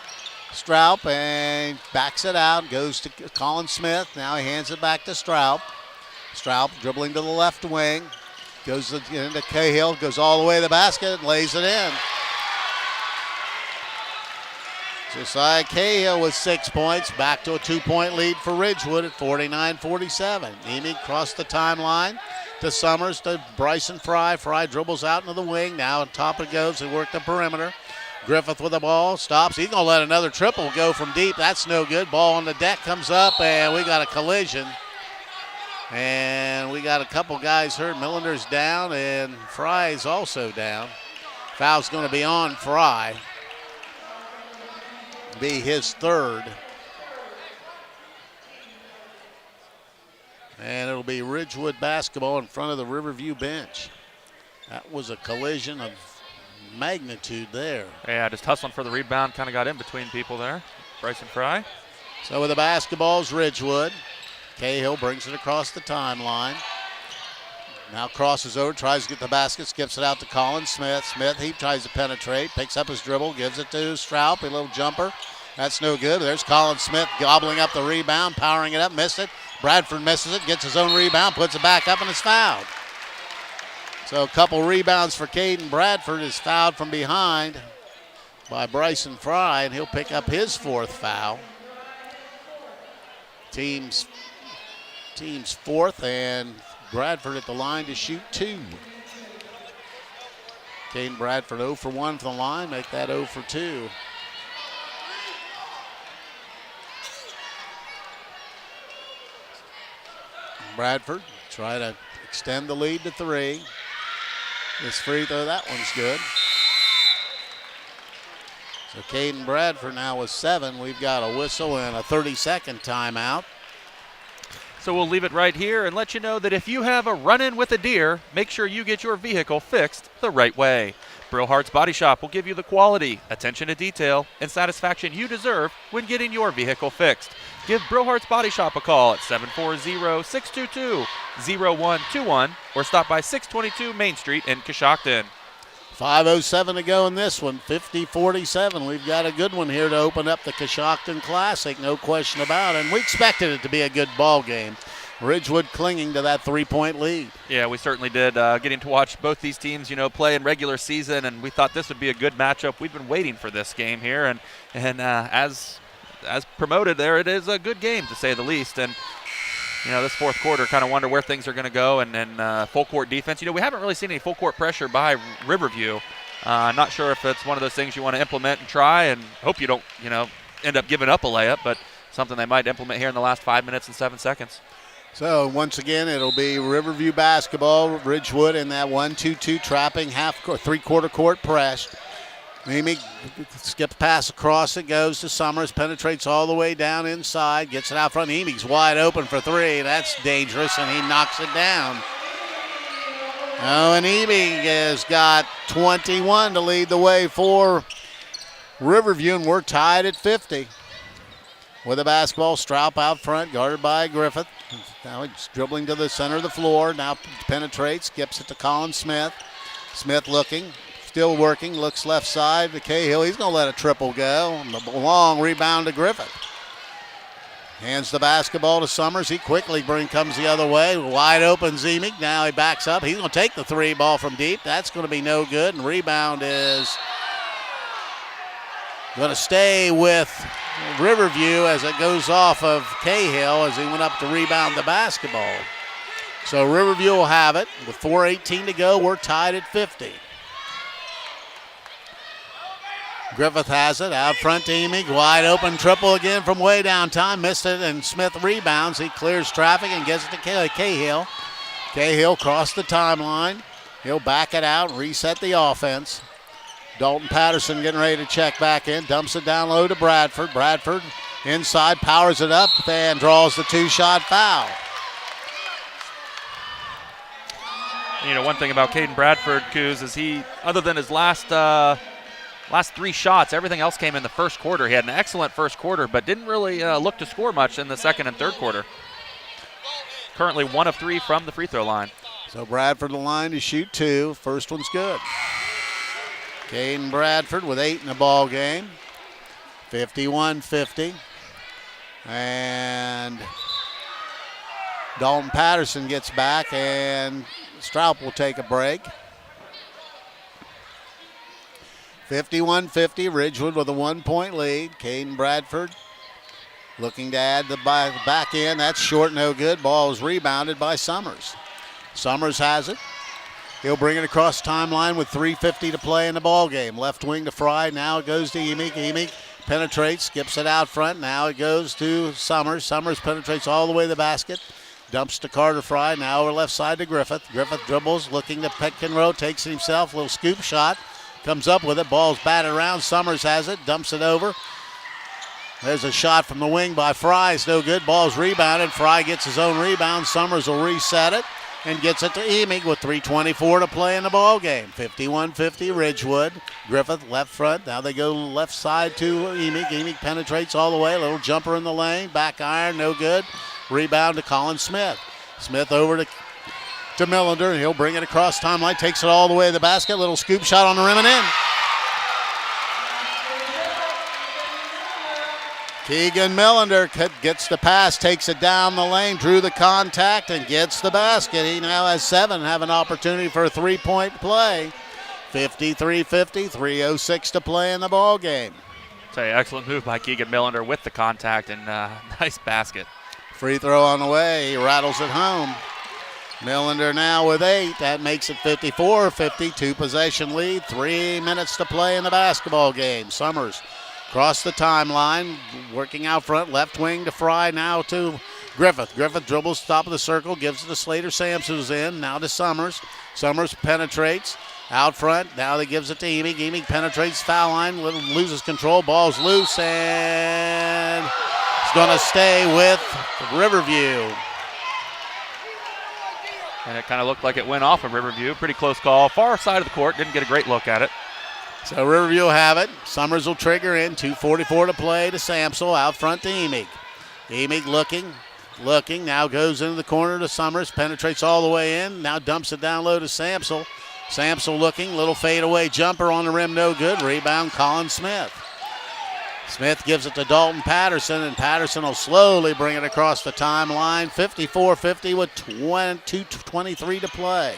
Straub and backs it out, goes to Colin Smith. Now he hands it back to Straub. Straub dribbling to the left wing, goes into Cahill, goes all the way to the basket, and lays it in. Josiah Cahill with 6 points, back to a 2-point lead for Ridgewood at 49-47. Ewing crossed the timeline to Summers, to Bryson Fry. Fry dribbles out into the wing. Now on top it goes. They work the perimeter. Griffith with the ball, stops. He's going to let another triple go from deep. That's no good. Ball on the deck comes up, and we got a collision. And we got a couple guys hurt. Millender's down, and Fry's also down. Foul's going to be on Fry. Be his third. And it'll be Ridgewood basketball in front of the Riverview bench. That was a collision of magnitude there. Yeah, just hustling for the rebound, kind of got in between people there. Bryson Fry. So with the basketball's Ridgewood. Cahill brings it across the timeline. Now crosses over, tries to get the basket, skips it out to Colin Smith. Smith, he tries to penetrate, picks up his dribble, gives it to Straub, a little jumper. That's no good. There's Colin Smith gobbling up the rebound, powering it up, missed it. Bradford misses it, gets his own rebound, puts it back up, and is fouled. So a couple rebounds for Caden Bradford, is fouled from behind by Bryson Fry, and he'll pick up his fourth foul. Team's fourth, and Bradford at the line to shoot 2. Caden Bradford 0 for 1 from the line, make that 0 for 2. Bradford try to extend the lead to 3. This free throw, that one's good. So Caden Bradford now with 7. We've got a whistle and a 30-second timeout. So we'll leave it right here and let you know that if you have a run-in with a deer, make sure you get your vehicle fixed the right way. Brillhart's Body Shop will give you the quality, attention to detail, and satisfaction you deserve when getting your vehicle fixed. Give Brillhart's Body Shop a call at 740-622-0121 or stop by 622 Main Street in Coshocton. 5:07 to go in this one, 50-47. We've got a good one here to open up the Coshocton Classic, no question about it. And we expected it to be a good ball game. Ridgewood clinging to that 3-point lead. Yeah, we certainly did. Getting to watch both these teams, play in regular season, and we thought this would be a good matchup. We've been waiting for this game here, and as promoted there, it is a good game to say the least. And this fourth quarter, kind of wonder where things are going to go, and then full court defense. We haven't really seen any full court pressure by Riverview. Not sure if it's one of those things you want to implement and try, and hope you don't, end up giving up a layup, but something they might implement here in the last 5 minutes and 7 seconds. So once again, it'll be Riverview basketball. Ridgewood in that 1-2-2 trapping three-quarter court press. Mimi skips pass across, it goes to Summers, penetrates all the way down inside, gets it out front. Emi's wide open for 3. That's dangerous, and he knocks it down. Oh, and Emi has got 21 to lead the way for Riverview, and we're tied at 50. With the basketball, Straub out front, guarded by Griffith. Now he's dribbling to the center of the floor. Now penetrates, skips it to Colin Smith. Smith looking. Still working, looks left side to Cahill. He's going to let a triple go. The long rebound to Griffith. Hands the basketball to Summers. He quickly comes the other way. Wide open Zemig. Now he backs up. He's going to take the 3 ball from deep. That's going to be no good. And rebound is going to stay with Riverview as it goes off of Cahill as he went up to rebound the basketball. So Riverview will have it. With 4:18 to go, we're tied at 50. Griffith has it out front to Emig. Wide open triple again from way downtown. Missed it, and Smith rebounds. He clears traffic and gets it to Cahill. Cahill crossed the timeline. He'll back it out and reset the offense. Dalton Patterson getting ready to check back in. Dumps it down low to Bradford. Bradford inside, powers it up, and draws the 2-shot foul. You know, one thing about Caden Bradford, Coos, is he, other than his last 3 shots, everything else came in the first quarter. He had an excellent first quarter, but didn't really look to score much in the second and third quarter. Currently 1 of 3 from the free throw line. So Bradford the line to shoot 2. First one's good. Caden Bradford with 8 in the ball game. 51-50. And Dalton Patterson gets back, and Stroup will take a break. 51-50, Ridgewood with a 1-point lead. Caden Bradford looking to add the back end. That's short, no good. Ball is rebounded by Summers. Summers has it. He'll bring it across the timeline with 3:50 to play in the ball game. Left wing to Fry. Now it goes to Emig. Emig penetrates, skips it out front. Now it goes to Summers. Summers penetrates all the way to the basket. Dumps to Carter Fry. Now over left side to Griffith. Griffith dribbles, looking to pick and roll. Takes it himself. Little scoop shot. Comes up with it. Ball's batted around. Summers has it. Dumps it over. There's a shot from the wing by Fry. It's no good. Ball's rebounded. Fry gets his own rebound. Summers will reset it and gets it to Emig with 3:24 to play in the ball game. 51-50 Ridgewood. Griffith left front. Now they go left side to Emig. Emig penetrates all the way. A little jumper in the lane. Back iron, no good. Rebound to Colin Smith. Smith over to Millender, and he'll bring it across timeline. Takes it all the way to the basket. Little scoop shot on the rim and in. Keegan Millender gets the pass, takes it down the lane, drew the contact, and gets the basket. He now has 7, have an opportunity for a 3-point play. 53-50, 3:06 to play in the ball game. Say, excellent move by Keegan Millender with the contact, and nice basket. Free throw on the way. He rattles it home. Millender now with 8. That makes it 54-50, 2-possession lead. 3 minutes to play in the basketball game. Summers across the timeline, working out front, left wing to Fry, now to Griffith. Griffith dribbles top of the circle, gives it to Slater Sampson, who's in, now to Summers. Summers penetrates out front, now he gives it to Emig. Emig penetrates foul line, loses control, ball's loose, and it's going to stay with Riverview. And it kind of looked like it went off of Riverview. Pretty close call. Far side of the court, didn't get a great look at it. So Riverview will have it. Summers will trigger in. 2:44 to play to Samsel. Out front to Emig. Emig looking. Now goes into the corner to Summers. Penetrates all the way in. Now dumps it down low to Samsel. Samsel looking. Little fadeaway jumper on the rim. No good. Rebound Colin Smith. Smith gives it to Dalton Patterson, and Patterson will slowly bring it across the timeline. 54-50 with 2:23 to play.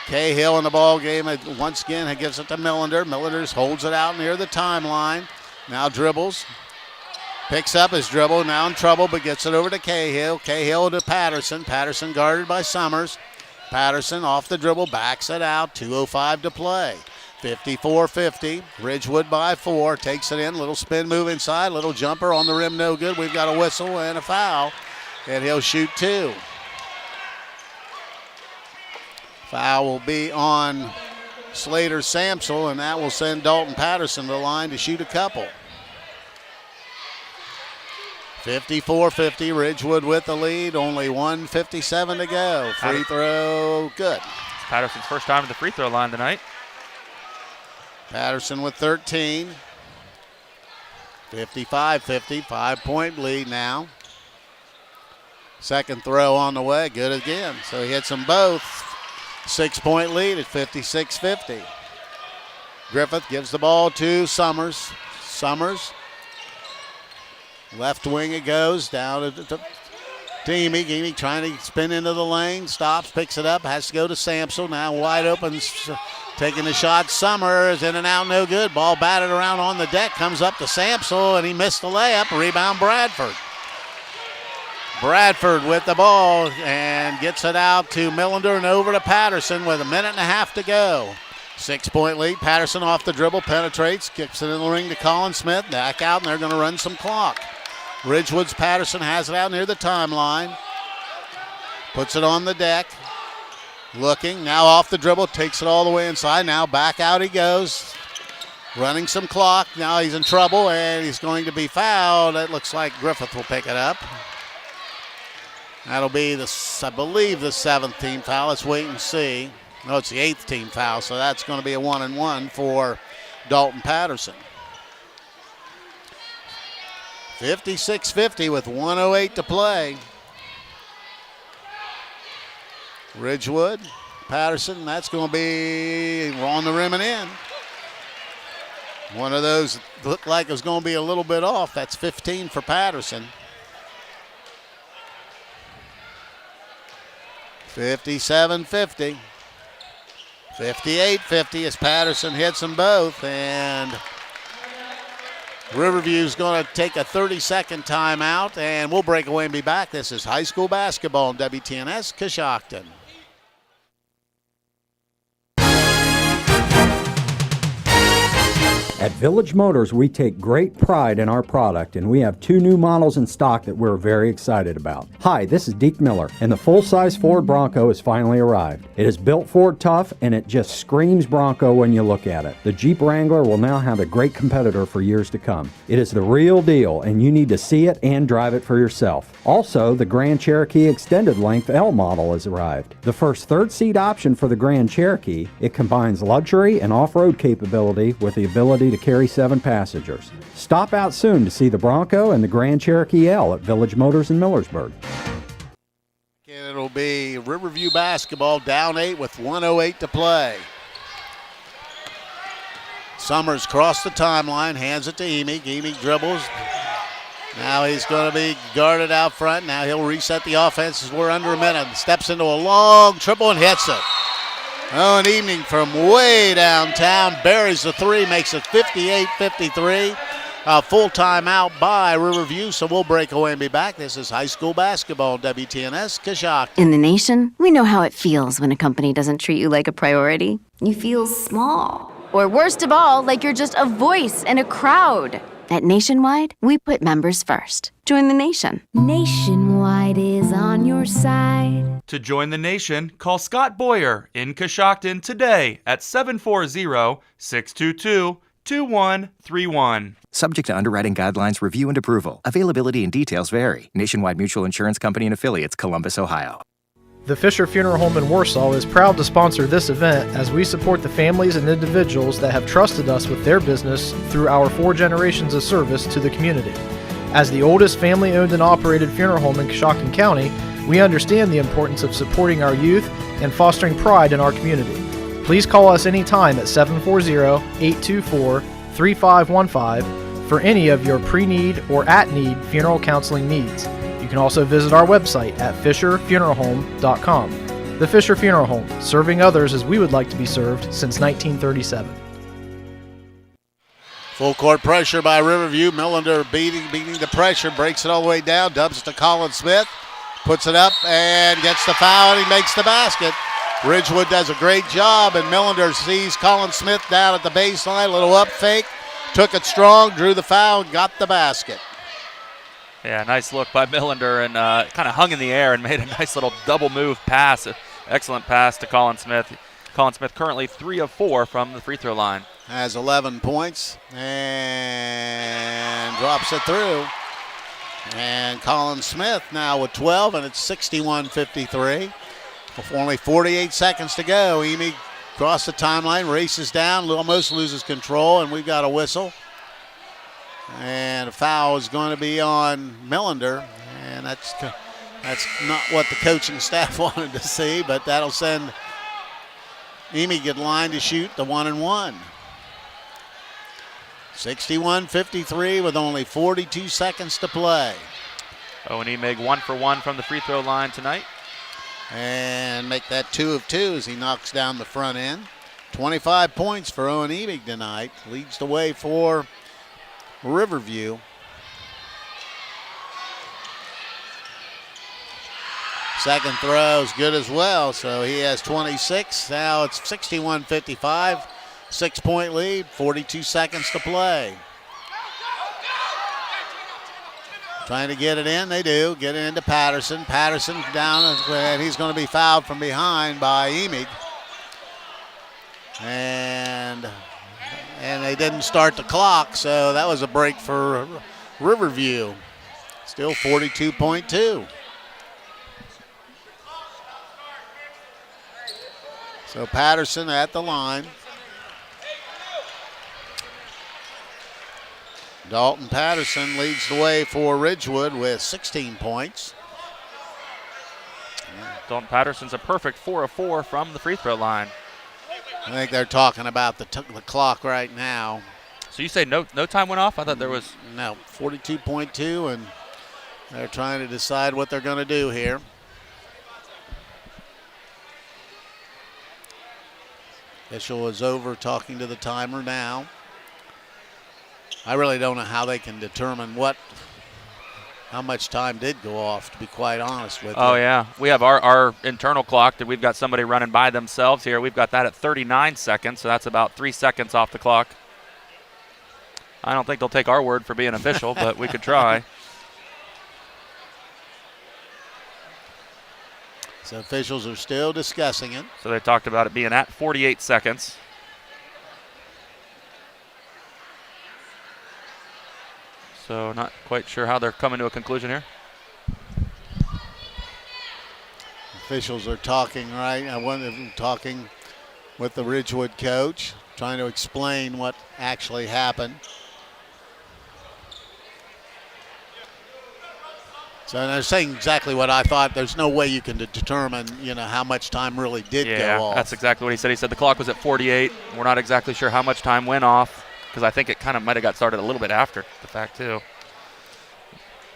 Cahill in the ball game once again gives it to Millender. Millender holds it out near the timeline. Now dribbles. Picks up his dribble. Now in trouble, but gets it over to Cahill. Cahill to Patterson. Patterson guarded by Summers. Patterson off the dribble, backs it out. 2:05 to play. 54-50. Ridgewood by 4. Takes it in. Little spin move inside. Little jumper on the rim, no good. We've got a whistle and a foul. And he'll shoot 2. Foul will be on Slater Samsel, and that will send Dalton Patterson to the line to shoot a couple. 54-50, Ridgewood with the lead, only 1:57 to go. Free throw, good. It's Patterson's first time at the free throw line tonight. Patterson with 13. 55-50, 5-point lead now. Second throw on the way, good again. So he hits them both. 6-point lead at 56-50. Griffith gives the ball to Summers. Summers, left wing it goes, down to Emig. Emig trying to spin into the lane, stops, picks it up, has to go to Samsel. Now wide open, taking the shot. Summers in and out, no good. Ball batted around on the deck, comes up to Samsel, and he missed the layup. Rebound Bradford. Bradford with the ball and gets it out to Millender and over to Patterson with 1.5 minutes to go. 6-point lead. Patterson off the dribble, penetrates, kicks it in the ring to Colin Smith. Back out, and they're going to run some clock. Ridgewood's Patterson has it out near the timeline. Puts it on the deck. Looking, now off the dribble, takes it all the way inside. Now back out he goes. Running some clock. Now he's in trouble, and he's going to be fouled. It looks like Griffith will pick it up. That'll be, I believe, the 7th team foul. Let's wait and see. No, it's the 8th team foul, so that's going to be a 1-and-1 for Dalton Patterson. 56-50 with 1:08 to play. Ridgewood, Patterson, that's going to be on the rim and in. One of those looked like it was going to be a little bit off. That's 15 for Patterson. 57-50. 58-50 as Patterson hits them both, and Riverview's going to take a 30-second timeout, and we'll break away and be back. This is high school basketball on WTNS Coshocton. At Village Motors, we take great pride in our product, and we have 2 new models in stock that we're very excited about. Hi, this is Deke Miller, and the full-size Ford Bronco has finally arrived. It is built Ford tough, and it just screams Bronco when you look at it. The Jeep Wrangler will now have a great competitor for years to come. It is the real deal, and you need to see it and drive it for yourself. Also, the Grand Cherokee Extended Length L model has arrived. The first third-seat option for the Grand Cherokee, it combines luxury and off-road capability with the ability to carry 7 passengers. Stop out soon to see the Bronco and the Grand Cherokee L at Village Motors in Millersburg. And it'll be Riverview basketball down 8 with 1:08 to play. Summers crossed the timeline, hands it to Emig. Emig dribbles. Now he's going to be guarded out front. Now he'll reset the offense as we're under a minute. Steps into a long triple and hits it. Oh, an evening from way downtown. Buries the 3, makes it 58-53. A full timeout by Riverview, so we'll break away and be back. This is high school basketball, WTNS Coshocton. In the nation, we know how it feels when a company doesn't treat you like a priority. You feel small. Or worst of all, like you're just a voice in a crowd. At Nationwide, we put members first. Join the nation. Nationwide is on your side. To join the nation, call Scott Boyer in Coshocton today at 740-622-2131. Subject to underwriting guidelines, review, and approval. Availability and details vary. Nationwide Mutual Insurance Company and Affiliates, Columbus, Ohio. The Fisher Funeral Home in Warsaw is proud to sponsor this event as we support the families and individuals that have trusted us with their business through our 4 generations of service to the community. As the oldest family-owned and operated funeral home in Coshocton County, we understand the importance of supporting our youth and fostering pride in our community. Please call us anytime at 740-824-3515 for any of your pre-need or at-need funeral counseling needs. You can also visit our website at fisherfuneralhome.com. The Fisher Funeral Home, serving others as we would like to be served since 1937. Full court pressure by Riverview. Millender beating the pressure, breaks it all the way down, dubs it to Colin Smith, puts it up and gets the foul, and he makes the basket. Ridgewood does a great job, and Millender sees Colin Smith down at the baseline, a little up fake, took it strong, drew the foul, and got the basket. Yeah, nice look by Millender, and kind of hung in the air and made a nice little double move pass. Excellent pass to Colin Smith. Colin Smith currently 3 of 4 from the free throw line. Has 11 points and drops it through. And Colin Smith now with 12, and it's 61-53. With only 48 seconds to go. Emy across the timeline, races down, almost loses control, and we've got a whistle. And a foul is going to be on Millender, and that's not what the coaching staff wanted to see, but that'll send Emy get line to shoot the 1-and-1. 61-53 with only 42 seconds to play. Owen Emig 1 for 1 from the free throw line tonight. And make that 2 of 2 as he knocks down the front end. 25 points for Owen Emig tonight. Leads the way for Riverview. Second throw is good as well, so he has 26. Now it's 61-55, 6-point lead, 42 seconds to play. Trying to get it in, they do. Get it into Patterson. Patterson down, and he's going to be fouled from behind by Emig. And they didn't start the clock, so that was a break for Riverview. Still 42.2. So Patterson at the line. Dalton Patterson leads the way for Ridgewood with 16 points. Dalton Patterson's a perfect 4 of 4 from the free throw line. I think they're talking about the clock right now. So you say no time went off? I thought there was. No, 42.2, and they're trying to decide what they're going to do here. Official is over talking to the timer now. I really don't know how they can determine how much time did go off, to be quite honest with you. Oh, yeah. We have our internal clock that we've got somebody running by themselves here. We've got that at 39 seconds, so that's about 3 seconds off the clock. I don't think they'll take our word for being official, but we could try. So officials are still discussing it. So they talked about it being at 48 seconds. So not quite sure how they're coming to a conclusion here. Officials are talking, right? I wonder if they're talking with the Ridgewood coach, trying to explain what actually happened. So they're saying exactly what I thought. There's no way you can determine, how much time really did go off. That's exactly what he said. He said the clock was at 48. We're not exactly sure how much time went off, because I think it kind of might have got started a little bit after the fact, too.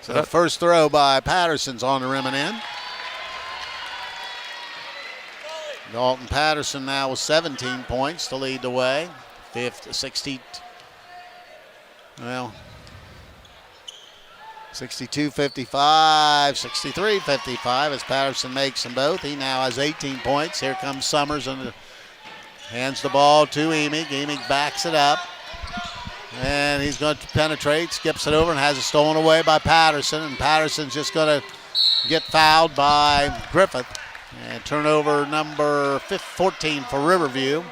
So the first throw by Patterson's on the rim and in. Dalton Patterson now with 17 points to lead the way. 62-55 63-55 as Patterson makes them both. He now has 18 points. Here comes Summers and hands the ball to Emig. Emig backs it up. And he's going to penetrate, skips it over, and has it stolen away by Patterson. And Patterson's just going to get fouled by Griffith. And turnover number 14 for Riverview.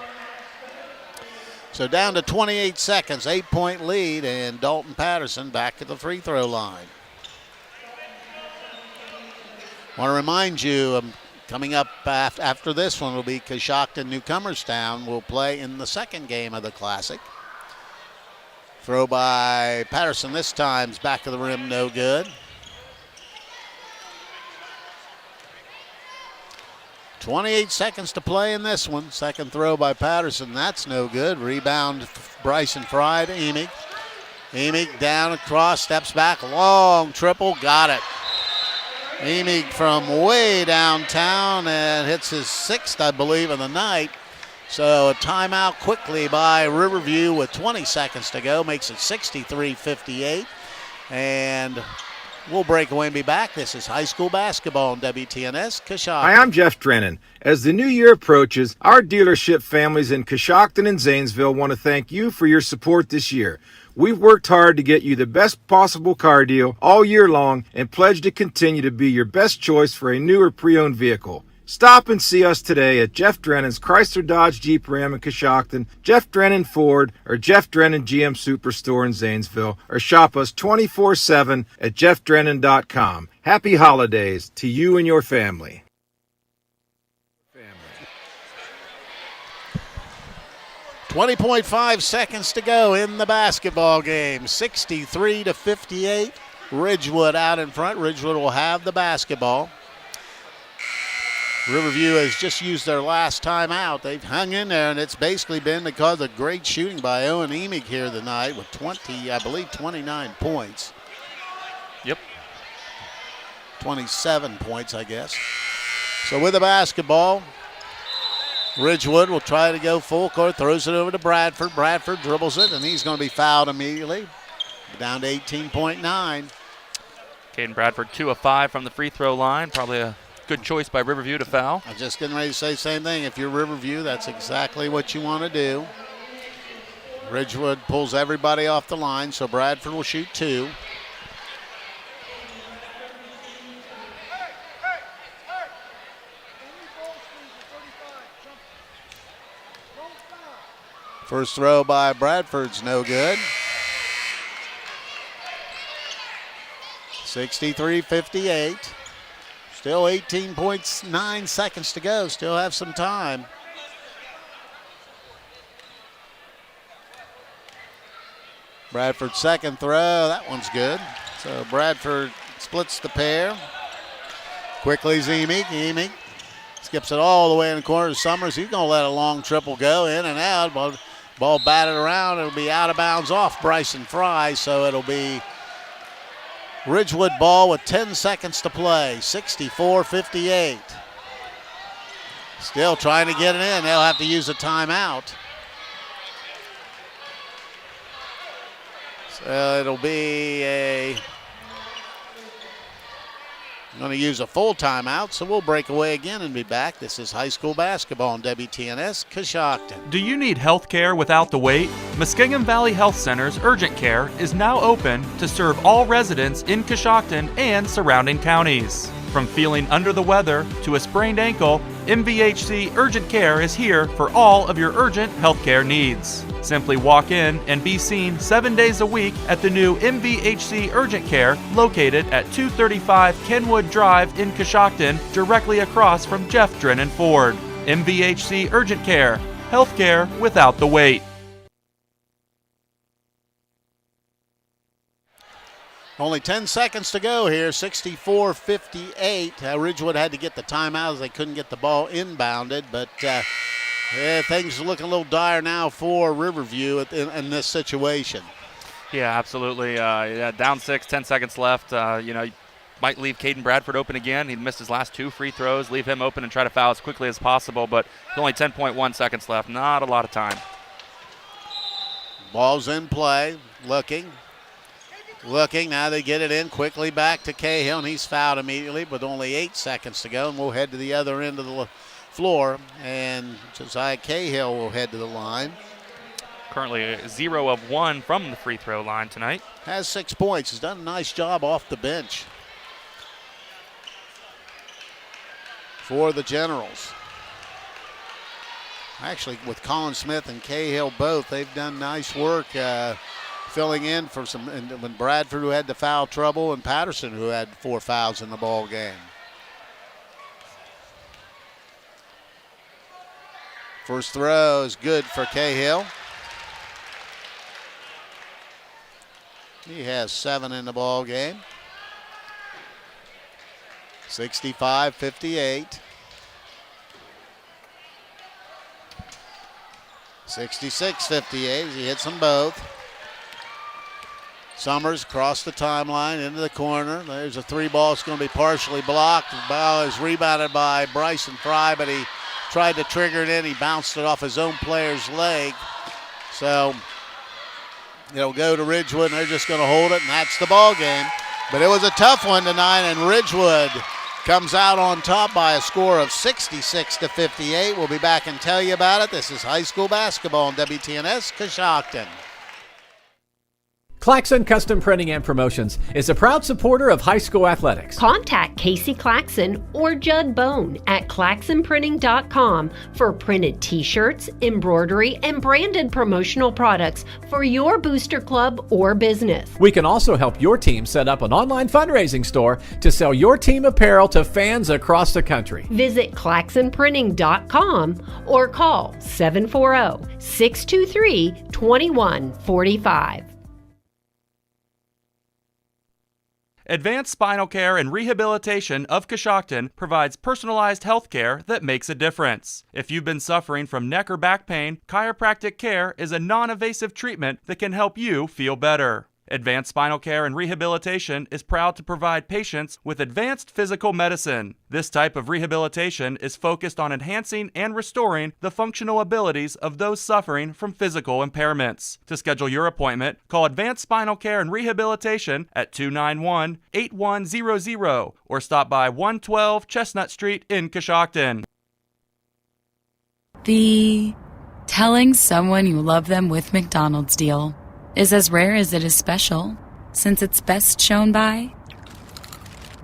So down to 28 seconds, 8-point lead, and Dalton Patterson back at the free throw line. I want to remind you, coming up after this one will be Coshocton Newcomerstown will play in the second game of the Classic. Throw by Patterson this time's back of the rim, no good. 28 seconds to play in this one. Second throw by Patterson, that's no good. Rebound Bryson Fry to Emig. Emig down across, steps back, long triple, got it. Emig from way downtown and hits his sixth, I believe, of the night. So a timeout quickly by Riverview with 20 seconds to go, makes it 63-58. And we'll break away and be back. This is high school basketball on WTNS Coshocton. Hi, I'm Jeff Drennan. As the new year approaches, our dealership families in Coshocton and Zanesville want to thank you for your support this year. We've worked hard to get you the best possible car deal all year long and pledge to continue to be your best choice for a new or pre-owned vehicle. Stop and see us today at Jeff Drennan's Chrysler Dodge Jeep Ram in Coshocton, Jeff Drennan Ford, or Jeff Drennan GM Superstore in Zanesville, or shop us 24/7 at jeffdrennan.com. Happy holidays to you and your family. 20.5 seconds to go in the basketball game. 63-58. Ridgewood out in front. Ridgewood will have the basketball. Riverview has just used their last timeout. They've hung in there, and it's basically been because of great shooting by Owen Emig here tonight with 29 points. Yep. 27 points, I guess. So with the basketball, Ridgewood will try to go full court, throws it over to Bradford. Bradford dribbles it, and he's going to be fouled immediately. Down to 18.9. Caden Bradford, 2 of 5 from the free throw line. Probably a Good choice by Riverview to foul. I'm just getting ready to say the same thing. If you're Riverview, that's exactly what you want to do. Ridgewood pulls everybody off the line, so Bradford will shoot 2. First throw by Bradford's no good. 63-58. Still 18.9 seconds to go. Still have some time. Bradford's second throw. That one's good. So Bradford splits the pair. Quickly Zemeck. Skips it all the way in the corner to Summers. He's going to let a long triple go in and out. Ball batted around. It'll be out of bounds off Bryson Fry. So it'll be Ridgewood ball with 10 seconds to play. 64-58. Still trying to get it in. They'll have to use a timeout. So it'll be I'm going to use a full timeout, so we'll break away again and be back. This is high school basketball on WTNS Coshocton. Do you need health care without the wait? Muskingum Valley Health Center's urgent care is now open to serve all residents in Coshocton and surrounding counties. From feeling under the weather to a sprained ankle, MVHC Urgent Care is here for all of your urgent healthcare needs. Simply walk in and be seen 7 days a week at the new MVHC Urgent Care located at 235 Kenwood Drive in Coshocton, directly across from Jeff Drennan Ford. MVHC Urgent Care, healthcare without the wait. Only 10 seconds to go here, 64-58. Ridgewood had to get the timeout as they couldn't get the ball inbounded, but things are looking a little dire now for Riverview in this situation. Yeah, absolutely. Down 6, 10 seconds left. Might leave Caden Bradford open again. He missed his last 2 free throws. Leave him open and try to foul as quickly as possible, but only 10.1 seconds left. Not a lot of time. Ball's in play, looking. Now they get it in quickly back to Cahill, and he's fouled immediately with only 8 seconds to go. And we'll head to the other end of the floor, and Josiah Cahill will head to the line. Currently 0 of 1 from the free throw line tonight. Has 6 points. Has done a nice job off the bench for the Generals. Actually, with Colin Smith and Cahill both, they've done nice work filling in for some, when Bradford, who had the foul trouble, and Patterson, who had 4 fouls in the ball game. First throw is good for Cahill. He has 7 in the ball game. 65-58. 66-58 as he hits them both. Summers across the timeline into the corner. There's a 3 ball. It's going to be partially blocked. The ball is rebounded by Bryson Fry, but he tried to trigger it in. He bounced it off his own player's leg. So it'll go to Ridgewood, and they're just going to hold it, and that's the ball game. But it was a tough one tonight, and Ridgewood comes out on top by a score of 66-58. We'll be back and tell you about it. This is high school basketball on WTNS Coshocton. Claxon Custom Printing and Promotions is a proud supporter of high school athletics. Contact Casey Claxon or Judd Bone at claxonprinting.com for printed t-shirts, embroidery, and branded promotional products for your booster club or business. We can also help your team set up an online fundraising store to sell your team apparel to fans across the country. Visit claxonprinting.com or call 740-623-2145. Advanced Spinal Care and Rehabilitation of Coshocton provides personalized health care that makes a difference. If you've been suffering from neck or back pain, chiropractic care is a non-invasive treatment that can help you feel better. Advanced Spinal Care and Rehabilitation is proud to provide patients with advanced physical medicine. This type of rehabilitation is focused on enhancing and restoring the functional abilities of those suffering from physical impairments. To schedule your appointment, call Advanced Spinal Care and Rehabilitation at 291-8100 or stop by 112 Chestnut Street in Coshocton. The telling someone you love them with McDonald's deal is as rare as it is special, since it's best shown by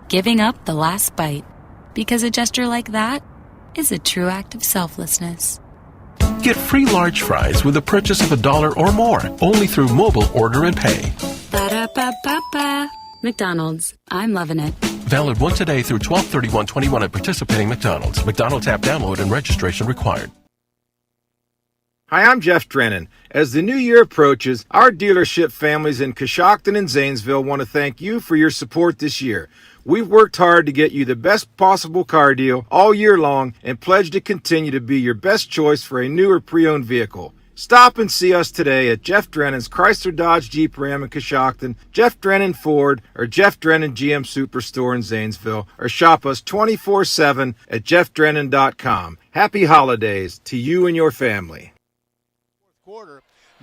giving up the last bite, because a gesture like that is a true act of selflessness. Get free large fries with a purchase of $1 or more, only through mobile order and pay. Ba-da-ba-ba-ba. McDonald's, I'm loving it. Valid once a day through 12/31/21 at participating McDonald's. McDonald's app download and registration required. Hi, I'm Jeff Drennan. As the new year approaches, our dealership families in Coshocton and Zanesville want to thank you for your support this year. We've worked hard to get you the best possible car deal all year long and pledge to continue to be your best choice for a new or pre-owned vehicle. Stop and see us today at Jeff Drennan's Chrysler Dodge Jeep Ram in Coshocton, Jeff Drennan Ford, or Jeff Drennan GM Superstore in Zanesville, or shop us 24/7 at jeffdrennan.com. Happy holidays to you and your family.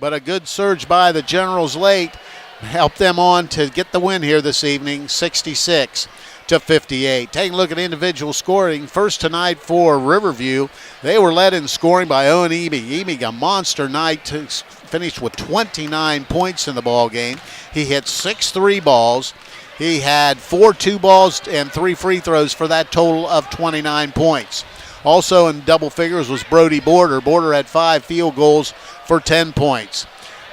But a good surge by the Generals late helped them on to get the win here this evening, 66-58. Taking a look at individual scoring, first tonight for Riverview, they were led in scoring by Owen Eby. Eby, a monster night, to finish with 29 points in the ball game. He hit 6 3 balls. He had 4 2 balls and 3 free throws for that total of 29 points. Also in double figures was Brody Border. Border had 5 field goals for 10 points.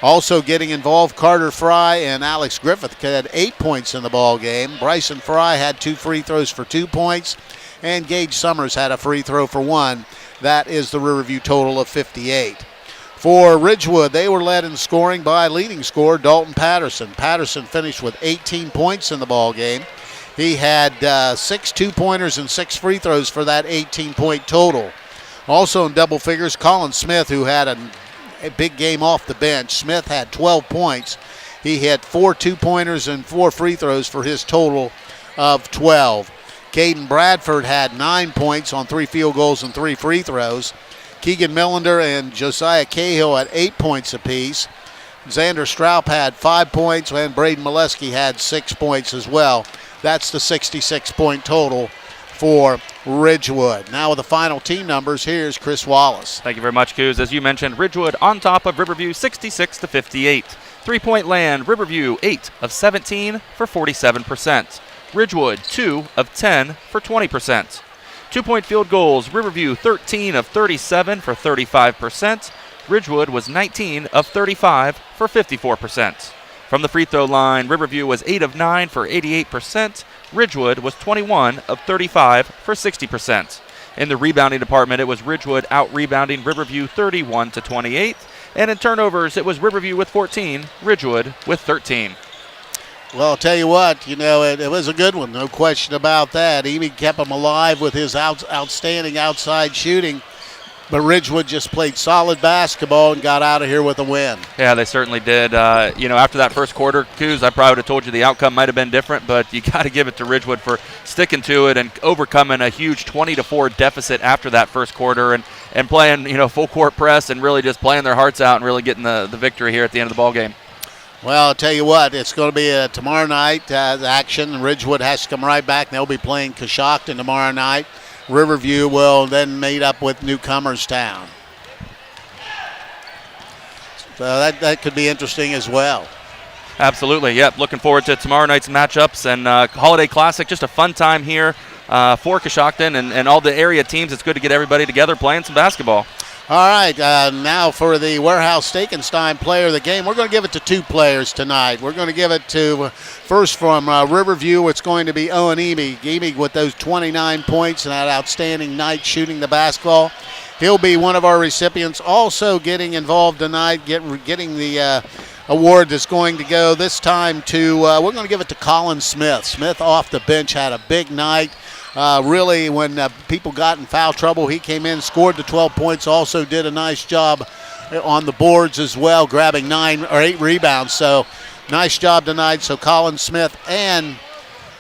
Also getting involved, Carter Fry and Alex Griffith had 8 points in the ball game. Bryson Fry had 2 free throws for 2 points, and Gage Summers had a free throw for 1. That is the Riverview total of 58. For Ridgewood, they were led in scoring by leading scorer Dalton Patterson. Patterson finished with 18 points in the ball game. He had 6 two-pointers and 6 free throws for that 18-point total. Also in double figures, Colin Smith, who had a big game off the bench. Smith had 12 points. He hit 4 two-pointers and 4 free throws for his total of 12. Caden Bradford had 9 points on 3 field goals and 3 free throws. Keegan Millender and Josiah Cahill had 8 points apiece. Xander Stroup had 5 points, and Braden Molesky had 6 points as well. That's the 66-point total for Ridgewood. Now with the final team numbers, here's Chris Wallace. Thank you very much, Coos. As you mentioned, Ridgewood on top of Riverview 66-58. 3-point land, Riverview 8 of 17 for 47%. Ridgewood 2 of 10 for 20%. 2-point field goals, Riverview 13 of 37 for 35%. Ridgewood was 19 of 35 for 54%. From the free throw line, Riverview was 8 of 9 for 88%. Ridgewood was 21 of 35 for 60%. In the rebounding department, it was Ridgewood out-rebounding Riverview 31-28. And in turnovers, it was Riverview with 14, Ridgewood with 13. Well, I'll tell you what, it was a good one, no question about that. Eby kept him alive with his outstanding outside shooting. But Ridgewood just played solid basketball and got out of here with a win. Yeah, they certainly did. After that first quarter, Coos, I probably would have told you the outcome might have been different, but you got to give it to Ridgewood for sticking to it and overcoming a huge 20-4 deficit after that first quarter and playing, full court press and really just playing their hearts out and really getting the victory here at the end of the ball game. Well, I'll tell you what, it's going to be tomorrow night action. Ridgewood has to come right back, and they'll be playing Coshocton tomorrow night. Riverview will then meet up with Newcomerstown. So that could be interesting as well. Absolutely, yep. Looking forward to tomorrow night's matchups and Holiday Classic. Just a fun time here for Coshocton and all the area teams. It's good to get everybody together playing some basketball. All right, now for the Warehouse Stekenstein player of the game. We're going to give it to 2 players tonight. We're going to give it to, first from Riverview, it's going to be Owen Eby. Eby with those 29 points and that outstanding night shooting the basketball. He'll be one of our recipients. Also getting involved tonight, getting the award that's going to go this time to, we're going to give it to Colin Smith. Smith off the bench had a big night. Really, when people got in foul trouble, he came in, scored the 12 points, also did a nice job on the boards as well, grabbing 9 or 8 rebounds. So Nice job tonight. So Colin Smith and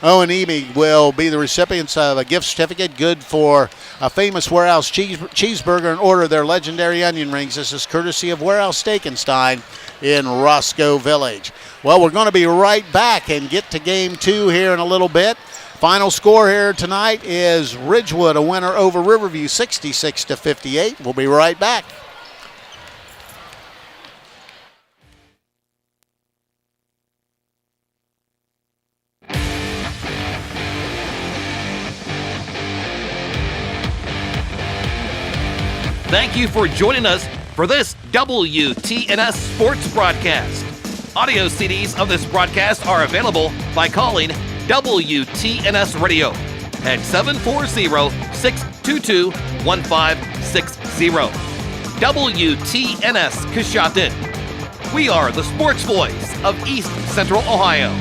Owen Eby will be the recipients of a gift certificate good for a famous Warehouse cheeseburger and order their legendary onion rings. This is courtesy of Warehouse Steak and Stein in Roscoe Village. Well, we're going to be right back and get to game 2 here in a little bit. Final score here tonight is Ridgewood, a winner over Riverview, 66-58. We'll be right back. Thank you for joining us for this WTNS sports broadcast. Audio CDs of this broadcast are available by calling WTNS Radio at 740-622-1560. WTNS Coshocton. We are the sports voice of East Central Ohio.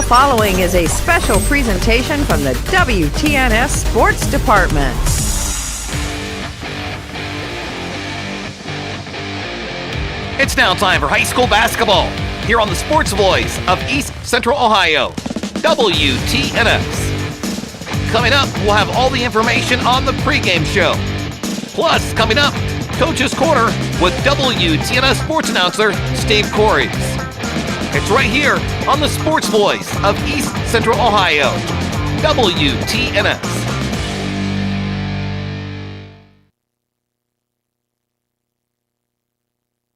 following is a special presentation from the WTNS Sports Department. It's now time for high school basketball here on the Sports Voice of East Central Ohio, WTNS. Coming up, we'll have all the information on the pregame show. Plus, coming up, Coach's Corner with WTNS sports announcer Steve Corries. It's right here on the Sports Voice of East Central Ohio, WTNS.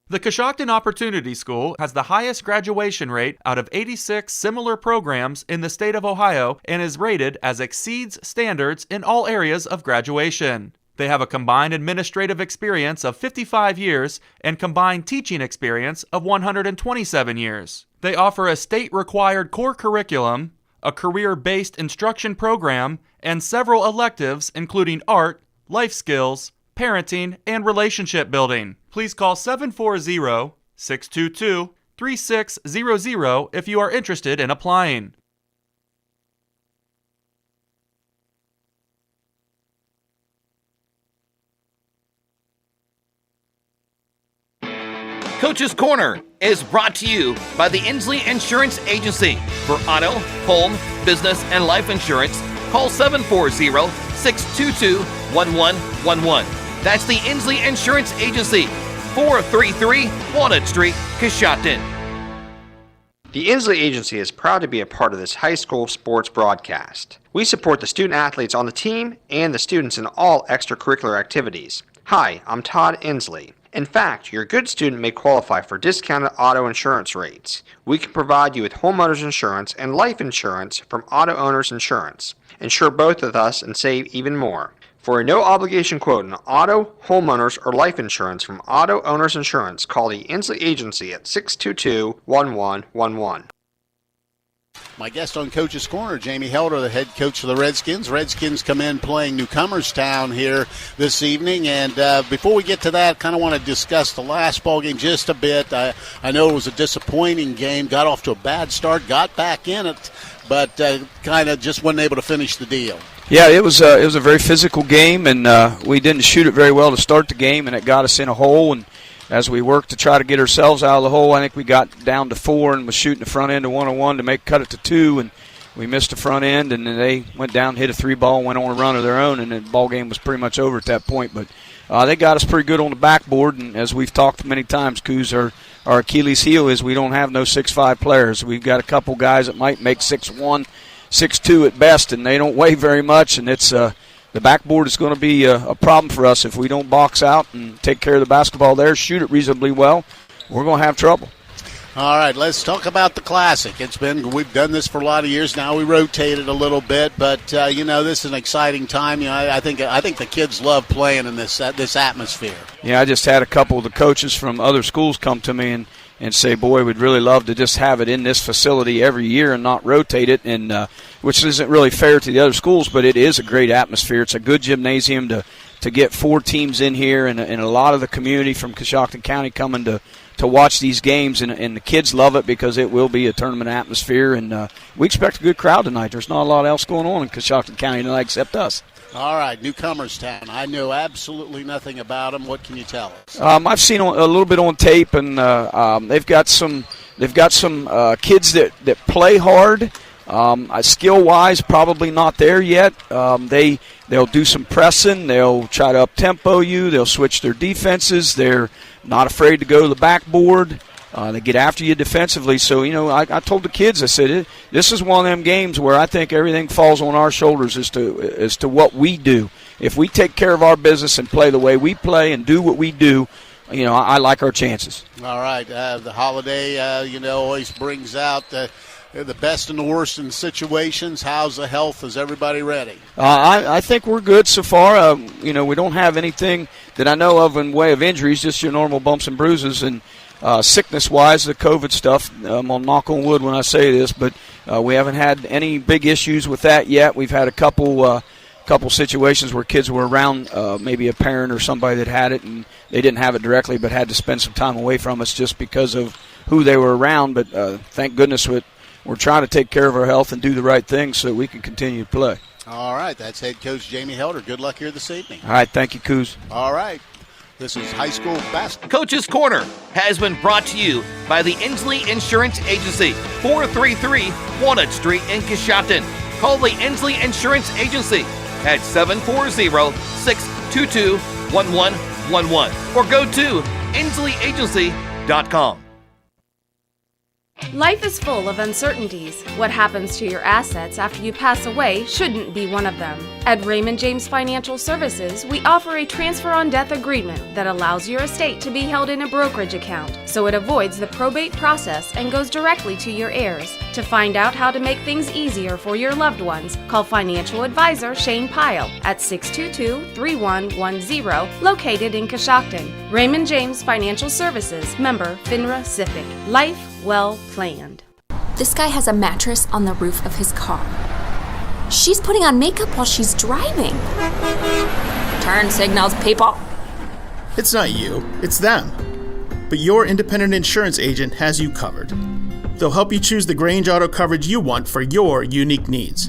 The Coshocton Opportunity School has the highest graduation rate out of 86 similar programs in the state of Ohio and is rated as exceeds standards in all areas of graduation. They have a combined administrative experience of 55 years and combined teaching experience of 127 years. They offer a state-required core curriculum, a career-based instruction program, and several electives including art, life skills, parenting, and relationship building. Please call 740-622-3600 if you are interested in applying. Coach's Corner is brought to you by the Inslee Insurance Agency. For auto, home, business, and life insurance, call 740-622-1111. That's the Inslee Insurance Agency, 433 Walnut Street, Coshocton. The Inslee Agency is proud to be a part of this high school sports broadcast. We support the student athletes on the team and the students in all extracurricular activities. Hi, I'm Todd Inslee. In fact, your good student may qualify for discounted auto insurance rates. We can provide you with homeowners insurance and life insurance from Auto Owners Insurance. Insure both with us and save even more. For a no-obligation quote on auto, homeowners, or life insurance from Auto Owners Insurance, call the Inslee Agency at 622-1111. My guest on Coach's Corner, Jamie Helder, the head coach of the Redskins. Redskins come in playing Newcomerstown here this evening. And before we get to that, kind of want to discuss the last ball game just a bit. I know it was a disappointing game, got off to a bad start, got back in it, but kind of just wasn't able to finish the deal. Yeah, it was a very physical game, and we didn't shoot it very well to start the game, and it got us in a hole. And as we worked to try to get ourselves out of the hole, I think we got down to 4 and was shooting the front end to 1-on-1 to cut it to 2, and we missed the front end, and then they went down, hit a 3-ball, and went on a run of their own, and the ball game was pretty much over at that point. But they got us pretty good on the backboard, and as we've talked many times, Coos, our Achilles heel is we don't have no 6'5 players. We've got a couple guys that might make 6'1", 6'2 at best, and they don't weigh very much, and it's the backboard is going to be a problem for us if we don't box out and take care of the basketball there, shoot it reasonably well. We're going to have trouble. All right, let's talk about the Classic. We've done this for a lot of years now. We rotated a little bit, but this is an exciting time. I think the kids love playing in this atmosphere. Yeah, I just had a couple of the coaches from other schools come to me and say, boy, we'd really love to just have it in this facility every year and not rotate it, and which isn't really fair to the other schools, but it is a great atmosphere. It's a good gymnasium to get 4 teams in here, and a lot of the community from Coshocton County coming to watch these games, and the kids love it because it will be a tournament atmosphere, and we expect a good crowd tonight. There's not a lot else going on in Coshocton County tonight except us. All right, Newcomerstown. I know absolutely nothing about them. What can you tell us? I've seen a little bit on tape, and they've got some kids that play hard. Skill-wise, probably not there yet. They'll do some pressing. They'll try to up-tempo you. They'll switch their defenses. They're not afraid to go to the backboard. They get after you defensively. So, I told the kids, I said, this is one of them games where I think everything falls on our shoulders as to what we do. If we take care of our business and play the way we play and do what we do, I like our chances. All right. The holiday, always brings out the best and the worst in situations. How's the health? Is everybody ready? I think we're good so far. We don't have anything that I know of in way of injuries, just your normal bumps and bruises. And sickness-wise, the COVID stuff, I'm going to knock on wood when I say this, but we haven't had any big issues with that yet. We've had a couple situations where kids were around maybe a parent or somebody that had it, and they didn't have it directly but had to spend some time away from us just because of who they were around. But thank goodness we're trying to take care of our health and do the right things so that we can continue to play. All right, that's head coach Jamie Helder. Good luck here this evening. All right, thank you, Coos. All right, this is high school basketball. Coach's Corner has been brought to you by the Inslee Insurance Agency, 433 Walnut Street in Coshocton. Call the Inslee Insurance Agency at 740-622-1111 or go to insleeagency.com. Life is full of uncertainties. What happens to your assets after you pass away shouldn't be one of them. At Raymond James Financial Services, we offer a transfer on death agreement that allows your estate to be held in a brokerage account, so it avoids the probate process and goes directly to your heirs. To find out how to make things easier for your loved ones, call financial advisor Shane Pyle at 622-3110, located in Coshocton. Raymond James Financial Services, member FINRA SIPC. Life well planned. This guy has a mattress on the roof of his car. She's putting on makeup while she's driving. Turn signals, people. It's not you, it's them. But your independent insurance agent has you covered. They'll help you choose the Grange Auto coverage you want for your unique needs.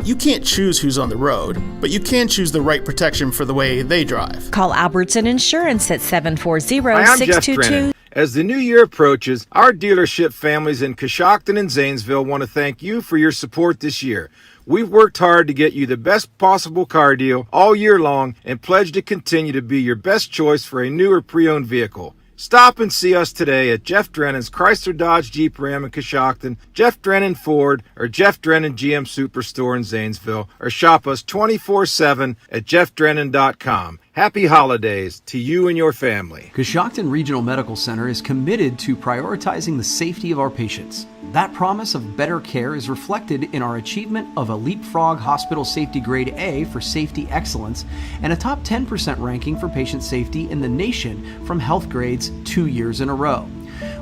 You can't choose who's on the road, but you can choose the right protection for the way they drive. Call Albertson Insurance at 740-622. Hi, I'm Jeff Drennan. As the new year approaches, our dealership families in Coshocton and Zanesville want to thank you for your support this year. We've worked hard to get you the best possible car deal all year long and pledge to continue to be your best choice for a new or pre-owned vehicle. Stop and see us today at Jeff Drennan's Chrysler Dodge Jeep Ram in Coshocton, Jeff Drennan Ford, or Jeff Drennan GM Superstore in Zanesville, or shop us 24/7 at jeffdrennan.com. Happy holidays to you and your family. Coshocton Regional Medical Center is committed to prioritizing the safety of our patients. That promise of better care is reflected in our achievement of a Leapfrog Hospital Safety Grade A for safety excellence and a top 10% ranking for patient safety in the nation from Health Grades 2 years in a row.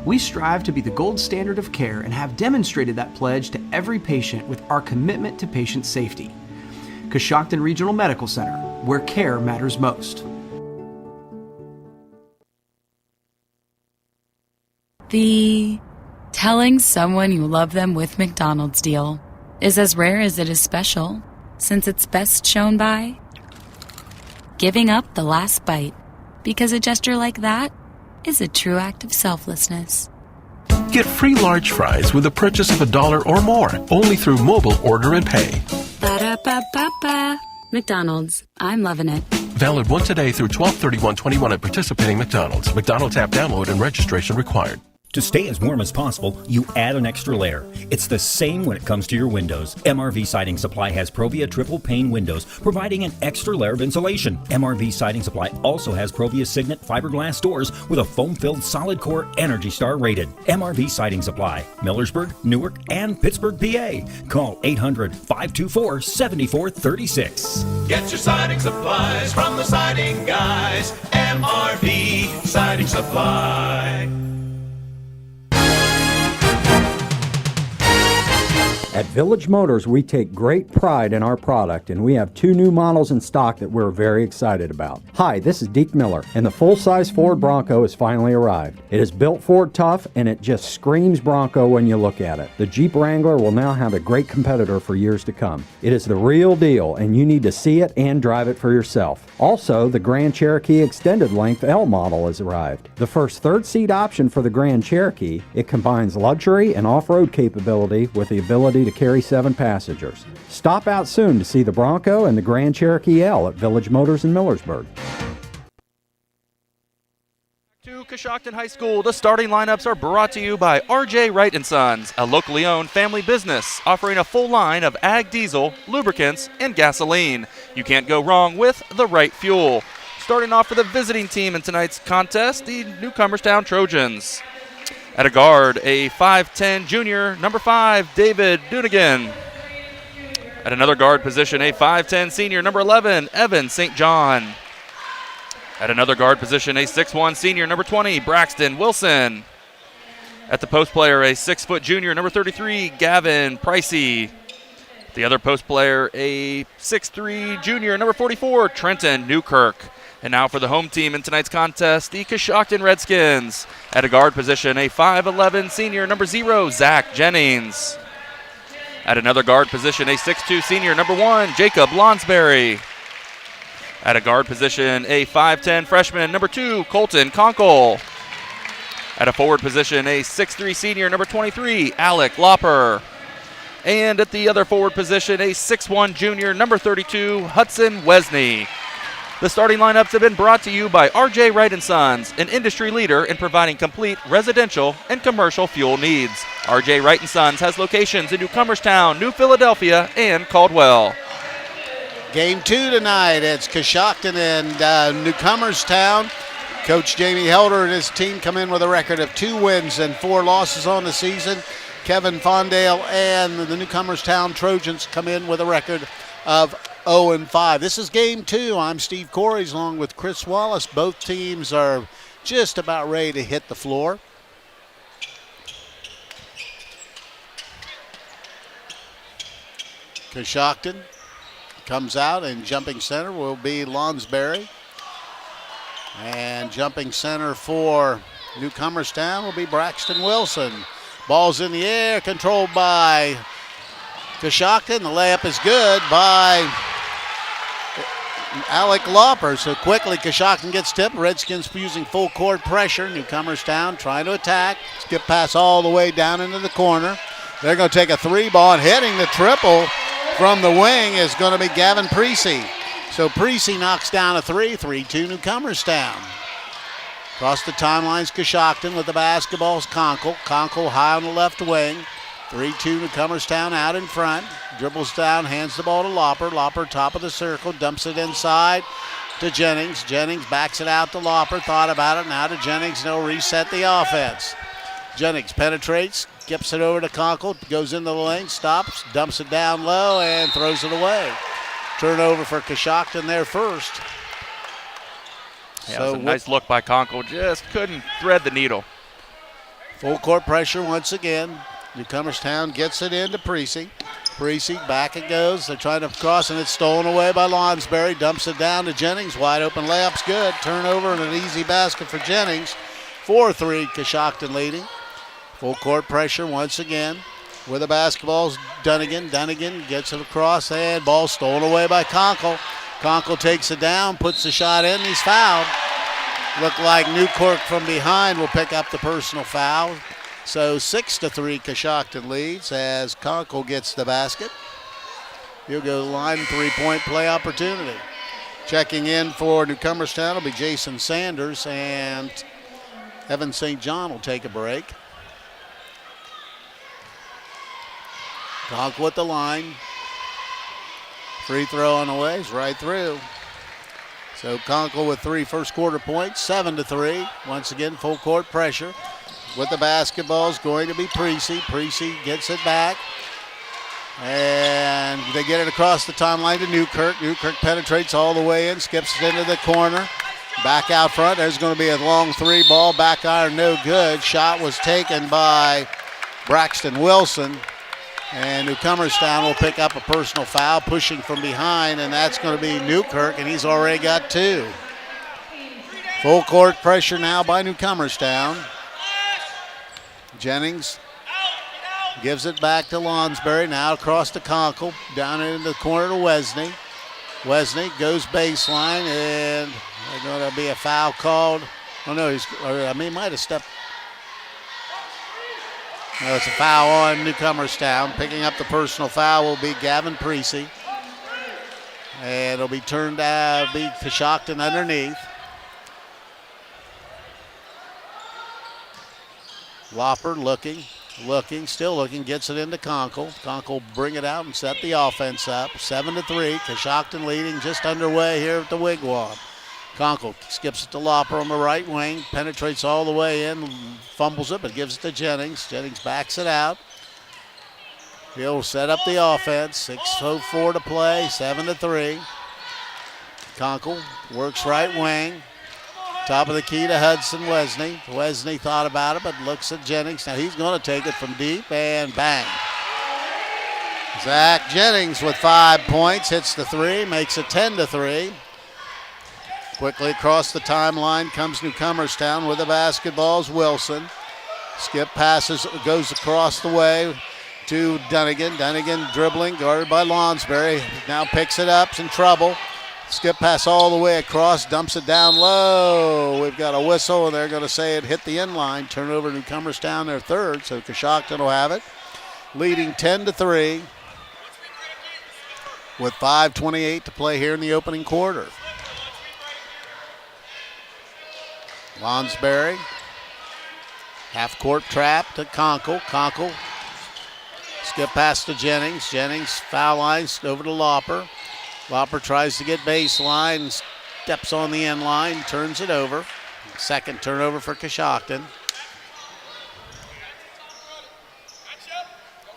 We strive to be the gold standard of care and have demonstrated that pledge to every patient with our commitment to patient safety. Coshocton Regional Medical Center, where care matters most. The telling someone you love them with McDonald's deal is as rare as it is special, since it's best shown by giving up the last bite, because a gesture like that is a true act of selflessness. Get free large fries with the purchase of $1 or more, only through mobile order and pay. Ba-da-ba-ba-ba. McDonald's. I'm loving it. Valid once a day through 12/31/21 at participating McDonald's. McDonald's app download and registration required. To stay as warm as possible, you add an extra layer. It's the same when it comes to your windows. MRV Siding Supply has Provia triple pane windows, providing an extra layer of insulation. MRV Siding Supply also has Provia Signet fiberglass doors with a foam-filled solid core Energy Star rated. MRV Siding Supply, Millersburg, Newark, and Pittsburgh, PA. Call 800-524-7436. Get your siding supplies from the siding guys. MRV Siding Supply. At Village Motors, we take great pride in our product, and we have 2 new models in stock that we're very excited about. Hi, this is Deke Miller, and the full-size Ford Bronco has finally arrived. It is built Ford tough, and it just screams Bronco when you look at it. The Jeep Wrangler will now have a great competitor for years to come. It is the real deal, and you need to see it and drive it for yourself. Also, the Grand Cherokee Extended Length L model has arrived. The first third-seat option for the Grand Cherokee, it combines luxury and off-road capability with the ability to carry 7 passengers. Stop out soon to see the Bronco and the Grand Cherokee L at Village Motors in Millersburg. To Coshocton High School, the starting lineups are brought to you by R.J. Wright & Sons, a locally owned family business offering a full line of ag diesel, lubricants, and gasoline. You can't go wrong with the right fuel. Starting off for the visiting team in tonight's contest, the Newcomerstown Trojans. At a guard, a 5'10 junior, number 5, David Dunigan. At another guard position, a 5'10 senior, number 11, Evan St. John. At another guard position, a 6'1 senior, number 20, Braxton Wilson. At the post player, a 6' junior, number 33, Gavin Pricey. The other post player, a 6'3 junior, number 44, Trenton Newkirk. And now for the home team in tonight's contest, the Coshocton Redskins. At a guard position, a 5'11 senior, number 0, Zach Jennings. At another guard position, a 6'2 senior, number 1, Jacob Lonsberry. At a guard position, a 5'10 freshman, number 2, Colton Conkle. At a forward position, a 6'3 senior, number 23, Alec Lopper. And at the other forward position, a 6'1 junior, number 32, Hudson Wesney. The starting lineups have been brought to you by R.J. Wright & Sons, an industry leader in providing complete residential and commercial fuel needs. R.J. Wright & Sons has locations in Newcomerstown, New Philadelphia, and Caldwell. Game 2 tonight. It's Coshocton and Newcomerstown. Coach Jamie Helder and his team come in with a record of 2 wins and 4 losses on the season. Kevin Fondale and the Newcomerstown Trojans come in with a record of 0-5. This is game 2. I'm Steve Corries along with Chris Wallace. Both teams are just about ready to hit the floor. Coshocton comes out, and jumping center will be Lonsberry. And jumping center for Newcomerstown will be Braxton Wilson. Ball's in the air, controlled by Coshocton. The layup is good by Alec Lopper. So quickly Coshocton gets tipped. Redskins using full court pressure. Newcomerstown trying to attack. Skip pass all the way down into the corner. They're going to take a 3-ball, and hitting the triple from the wing is going to be Gavin Precy. So Precy knocks down a 3-2 Newcomerstown. Across the timelines, Coshocton with the basketball is Conkle. Conkle high on the left wing. 3-2 Newcomerstown out in front. Dribbles down, hands the ball to Lopper. Lopper top of the circle, dumps it inside to Jennings. Jennings backs it out to Lopper. Thought about it, now to Jennings. They'll reset the offense. Jennings penetrates, skips it over to Conkle. Goes into the lane, stops, dumps it down low, and throws it away. Turnover for Coshocton there first. Yeah, so it was a nice look by Conkle. Just couldn't thread the needle. Full court pressure once again. Newcomerstown gets it into Precy. Precy, back it goes. They're trying to cross, and it's stolen away by Lonsberry. Dumps it down to Jennings. Wide open layup's good. Turnover and an easy basket for Jennings. 4-3, Coshocton leading. Full court pressure once again. With the basketball's Dunnigan. Dunnigan gets it across, and ball stolen away by Conkle. Conkle takes it down, puts the shot in, he's fouled. Look like Newkirk from behind will pick up the personal foul. So 6-3 Coshocton leads as Conkle gets the basket. He'll go to the line, 3-point play opportunity. Checking in for Newcomerstown will be Jason Sanders, and Evan St. John will take a break. Conkle at the line. Free throw on the way is right through. So Conkle with 3 first quarter points, 7-3. Once again, full court pressure. With the basketball is going to be Precy. Precy gets it back. And they get it across the timeline to Newkirk. Newkirk penetrates all the way in, skips it into the corner. Back out front, there's going to be a long 3-ball. Back iron, no good. Shot was taken by Braxton Wilson. And Newcomerstown will pick up a personal foul, pushing from behind, and that's going to be Newkirk, and he's already got 2. Full court pressure now by Newcomerstown. Jennings gives it back to Lonsberry, now across to Conkle, down into the corner to Wesney. Wesney goes baseline, and there's going to be a foul called. Oh, no, he might have stepped. No, it's a foul on Newcomerstown. Picking up the personal foul will be Gavin Precy. And it'll be turned out, be Coshocton underneath. Lopper looking, still looking, gets it into Conkle. Conkle bring it out and set the offense up. 7-3, Coshocton leading, just underway here at the Wigwam. Conkle skips it to Lopper on the right wing, penetrates all the way in, fumbles it, but gives it to Jennings. Jennings backs it out. He'll set up the offense. 6:04 to play, 7-3. Conkle works right wing. Top of the key to Hudson Wesney. Wesney thought about it, but looks at Jennings. Now he's going to take it from deep, and bang. Zach Jennings with 5 points, hits the 3, makes it 10-3. Quickly across the timeline comes Newcomerstown with the basketball is Wilson. Skip passes, goes across the way. to Dunnigan. Dunnigan dribbling, guarded by Lonsberry. Now picks it up, in trouble. Skip pass all the way across, dumps it down low. We've got a whistle, and they're going to say it hit the end line. Turnover to Newcomerstown, their third, so Coshocton will have it. Leading 10-3 with 5:28 to play here in the opening quarter. Lonsberry, half-court trap to Conkle. Conkle, skip pass to Jennings. Jennings foul line over to Lauper. Lauper tries to get baseline, steps on the end line, turns it over. Second turnover for Coshocton.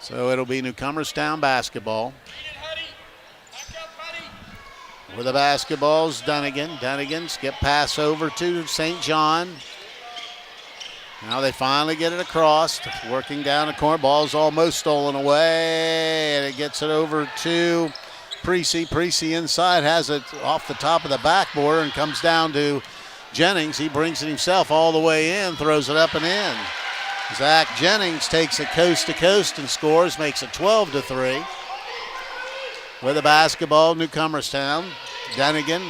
So it'll be Newcomerstown basketball. With the basketball's Dunnigan. Dunnigan, skip pass over to St. John. Now they finally get it across. Working down the corner. Ball's almost stolen away. And it gets it over to Precy. Precy inside has it off the top of the backboard and comes down to Jennings. He brings it himself all the way in, throws it up and in. Zach Jennings takes it coast to coast and scores, makes it 12-3. With the basketball, Newcomerstown. Dunnigan.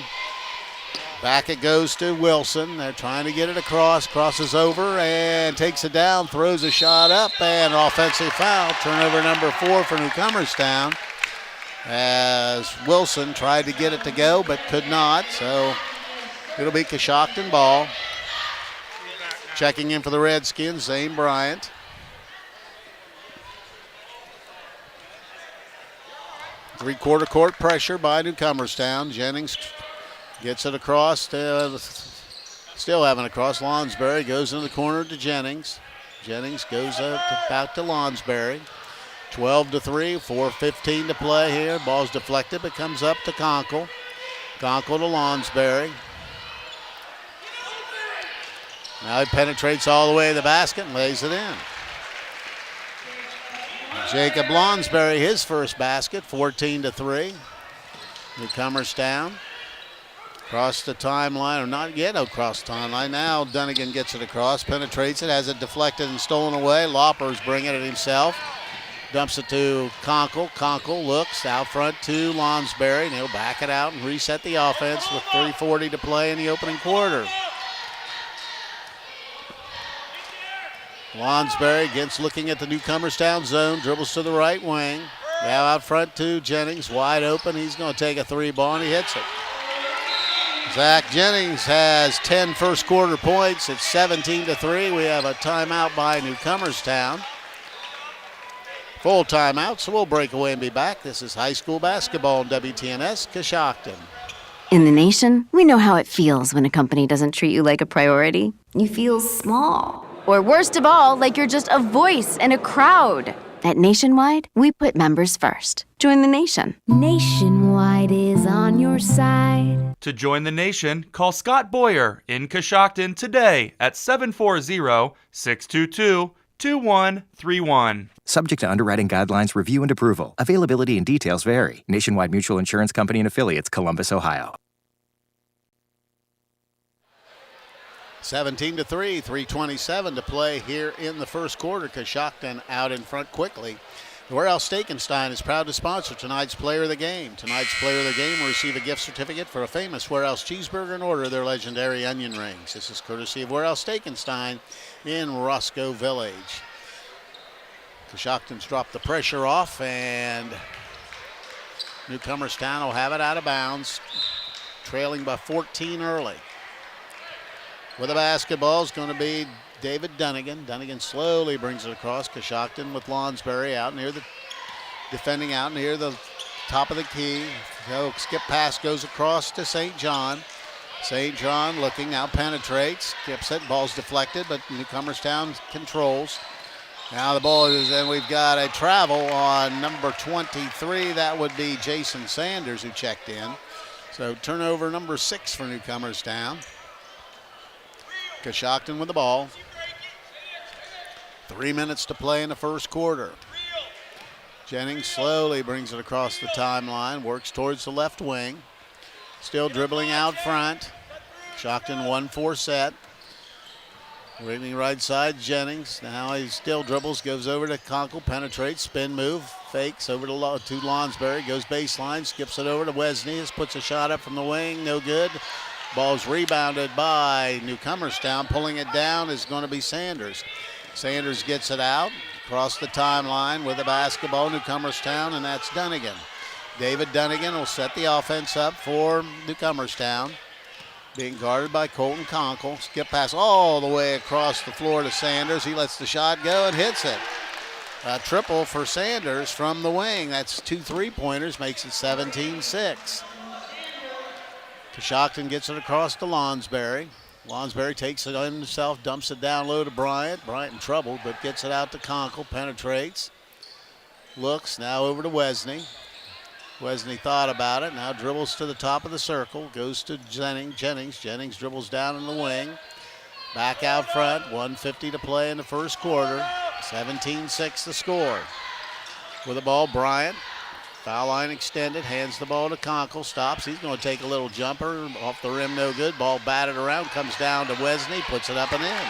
Back it goes to Wilson. They're trying to get it across. Crosses over and takes it down. Throws a shot up and an offensive foul. Turnover number 4 for Newcomerstown. As Wilson tried to get it to go but could not. So it'll be Coshocton ball. Checking in for the Redskins, Zane Bryant. Three-quarter court pressure by Newcomerstown. Jennings gets it across. Still having it across. Lonsberry goes into the corner to Jennings. Jennings goes back to Lonsberry. 12-3, 4:15 to play here. Ball's deflected, but comes up to Conkle. Conkle to Lonsberry. Now he penetrates all the way to the basket and lays it in. Jacob Lonsberry, his first basket, 14-3. Newcomerstown. Across the timeline, or not yet across the timeline. Now Dunnigan gets it across, penetrates it, has it deflected and stolen away. Lauper's bringing it himself. Dumps it to Conkle. Conkle looks out front to Lonsberry, and he'll back it out and reset the offense with 3:40 to play in the opening quarter. Lonsberry against looking at the Newcomerstown zone, dribbles to the right wing. Now out front to Jennings, wide open. He's going to take a three ball and he hits it. Zach Jennings has 10 first quarter points. It's 17-3. We have a timeout by Newcomerstown. Full timeout, so we'll break away and be back. This is high school basketball on WTNS Coshocton. In the nation, we know how it feels when a company doesn't treat you like a priority. You feel small. Or worst of all, like you're just a voice in a crowd. At Nationwide, we put members first. Join the nation. Nationwide is on your side. To join the nation, call Scott Boyer in Coshocton today at 740-622-2131. Subject to underwriting guidelines, review, and approval. Availability and details vary. Nationwide Mutual Insurance Company and Affiliates, Columbus, Ohio. 17-3, 3:27 to play here in the first quarter. Coshocton out in front quickly. The Warehouse Steakenstein is proud to sponsor tonight's Player of the Game. Tonight's Player of the Game will receive a gift certificate for a famous Warehouse cheeseburger and order their legendary onion rings. This is courtesy of Warehouse Steakenstein in Roscoe Village. Coshocton's dropped the pressure off, and Newcomerstown will have it out of bounds, trailing by 14 early. With the basketball is going to be David Dunnigan. Dunnigan slowly brings it across. Coshocton with Lonsberry out near the defending out near the top of the key. So skip pass goes across to St. John. St. John looking now, penetrates, skips it, ball's deflected, but Newcomerstown controls. Now the ball is, and we've got a travel on number 23. That would be Jason Sanders who checked in. So turnover number 6 for Newcomerstown. Coshocton with the ball. 3 minutes to play in the first quarter. Jennings slowly brings it across the timeline, works towards the left wing. Still dribbling out front. Coshocton 1-4 set. Waving right side, Jennings. Now he still dribbles, goes over to Conkle, penetrates, spin move, fakes over to Lonsberry, goes baseline, skips it over to Wesney, puts a shot up from the wing, no good. Ball's rebounded by Newcomerstown. Pulling it down is going to be Sanders. Sanders gets it out across the timeline with the basketball, Newcomerstown, and that's Dunnigan. David Dunnigan will set the offense up for Newcomerstown. Being guarded by Colton Conkle. Skip pass all the way across the floor to Sanders. He lets the shot go and hits it. A triple for Sanders from the wing. That's 2 3-pointers, makes it 17-6. Coshocton gets it across to Lonsberry. Lonsberry takes it on himself, dumps it down low to Bryant. Bryant in trouble, but gets it out to Conkle, penetrates. Looks, now over to Wesney. Wesney thought about it, now dribbles to the top of the circle, goes to Jennings. Jennings dribbles down in the wing. Back out front, 1:50 to play in the first quarter. 17-6 the score. With the ball, Bryant. Foul line extended, hands the ball to Conkle, stops. He's going to take a little jumper, off the rim, no good. Ball batted around, comes down to Wesney, puts it up and in.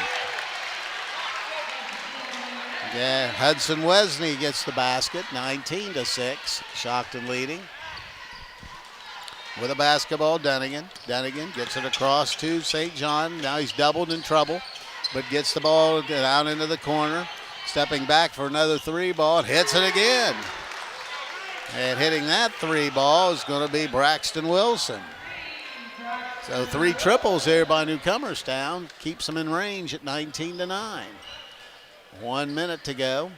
Yeah, Hudson Wesney gets the basket, 19-6. Coshocton leading. With a basketball, Dunnigan. Dunnigan gets it across to St. John. Now he's doubled in trouble, but gets the ball down into the corner. Stepping back for another three ball and hits it again. And hitting that three ball is going to be Braxton Wilson. So 3 triples here by Newcomerstown. Keeps them in range at 19-9. 1 minute to go.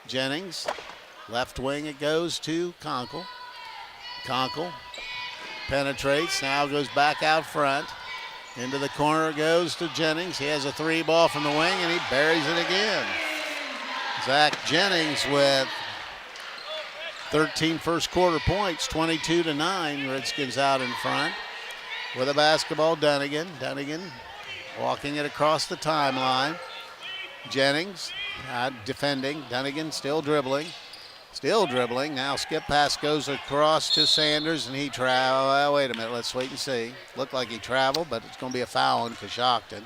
Jennings, left wing it goes to Conkle. Conkle penetrates, now goes back out front. Into the corner goes to Jennings. He has a 3 ball from the wing and he buries it again. Zach Jennings with 13 first quarter points, 22-9. Redskins out in front. With a basketball, Dunnigan. Dunnigan walking it across the timeline. Jennings defending. Dunnigan still dribbling. Now skip pass goes across to Sanders and he traveled. Well, wait a minute, let's wait and see. Looked like he traveled, but it's going to be a foul on Coshocton.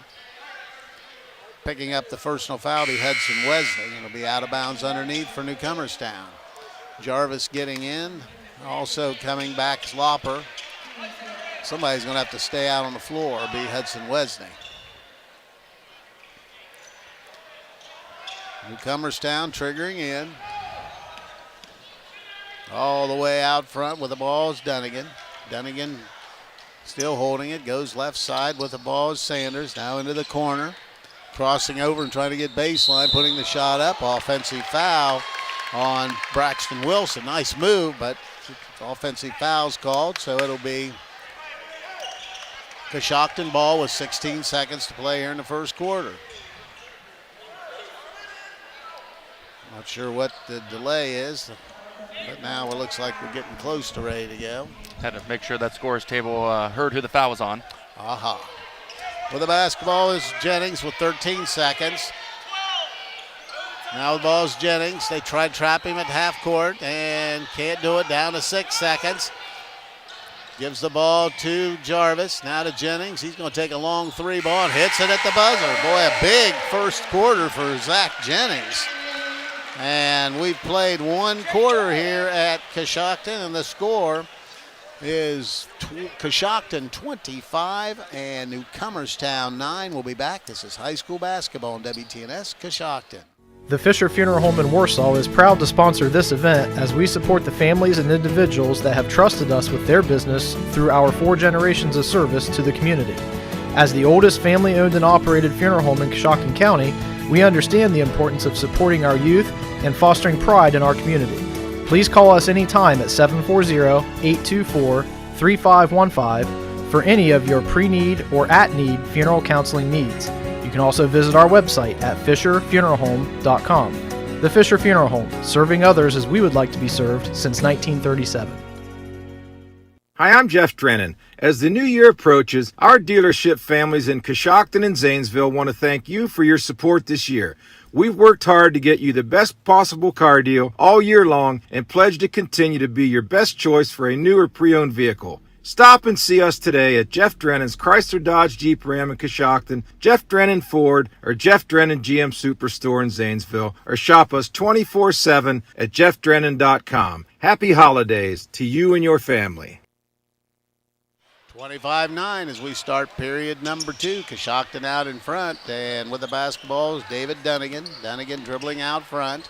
Picking up the personal foul be Hudson Wesney. It'll be out of bounds underneath for Newcomerstown. Jarvis getting in. Also coming back is Lopper. Somebody's going to have to stay out on the floor or be Hudson Wesney. Newcomerstown triggering in. All the way out front with the ball is Dunnigan. Dunnigan still holding it. Goes left side with the ball is Sanders. Now into the corner. Crossing over and trying to get baseline. Putting the shot up. Offensive foul on Braxton Wilson. Nice move, but offensive foul's called, so it'll be Coshocton ball with 16 seconds to play here in the first quarter. Not sure what the delay is, but now it looks like we're getting close to ready to go. Had to make sure that scores table heard who the foul was on. Aha. With the basketball is Jennings with 13 seconds. Now the ball is Jennings. They tried to trap him at half court and can't do it. Down to 6 seconds. Gives the ball to Jarvis. Now to Jennings. He's going to take a long 3 ball and hits it at the buzzer. Boy, a big first quarter for Zach Jennings. And we've played 1 quarter here at Coshocton, and the score is Coshocton 25 and Newcomerstown 9. We'll be back. This is high school basketball on WTNS Coshocton. The Fisher Funeral Home in Warsaw is proud to sponsor this event as we support the families and individuals that have trusted us with their business through our 4 generations of service to the community. As the oldest family-owned and operated funeral home in Coshocton County, we understand the importance of supporting our youth and fostering pride in our community. Please call us anytime at 740-824-3515 for any of your pre-need or at-need funeral counseling needs. You can also visit our website at fisherfuneralhome.com. The Fisher Funeral Home, serving others as we would like to be served since 1937. Hi, I'm Jeff Drennan. As the new year approaches, our dealership families in Coshocton and Zanesville want to thank you for your support this year. We've worked hard to get you the best possible car deal all year long and pledge to continue to be your best choice for a new or pre-owned vehicle. Stop and see us today at Jeff Drennan's Chrysler Dodge Jeep Ram in Coshocton, Jeff Drennan Ford, or Jeff Drennan GM Superstore in Zanesville, or shop us 24/7 at jeffdrennan.com. Happy holidays to you and your family. 25-9 as we start period number 2. Coshocton out in front, and with the basketball is David Dunnigan. Dunnigan dribbling out front.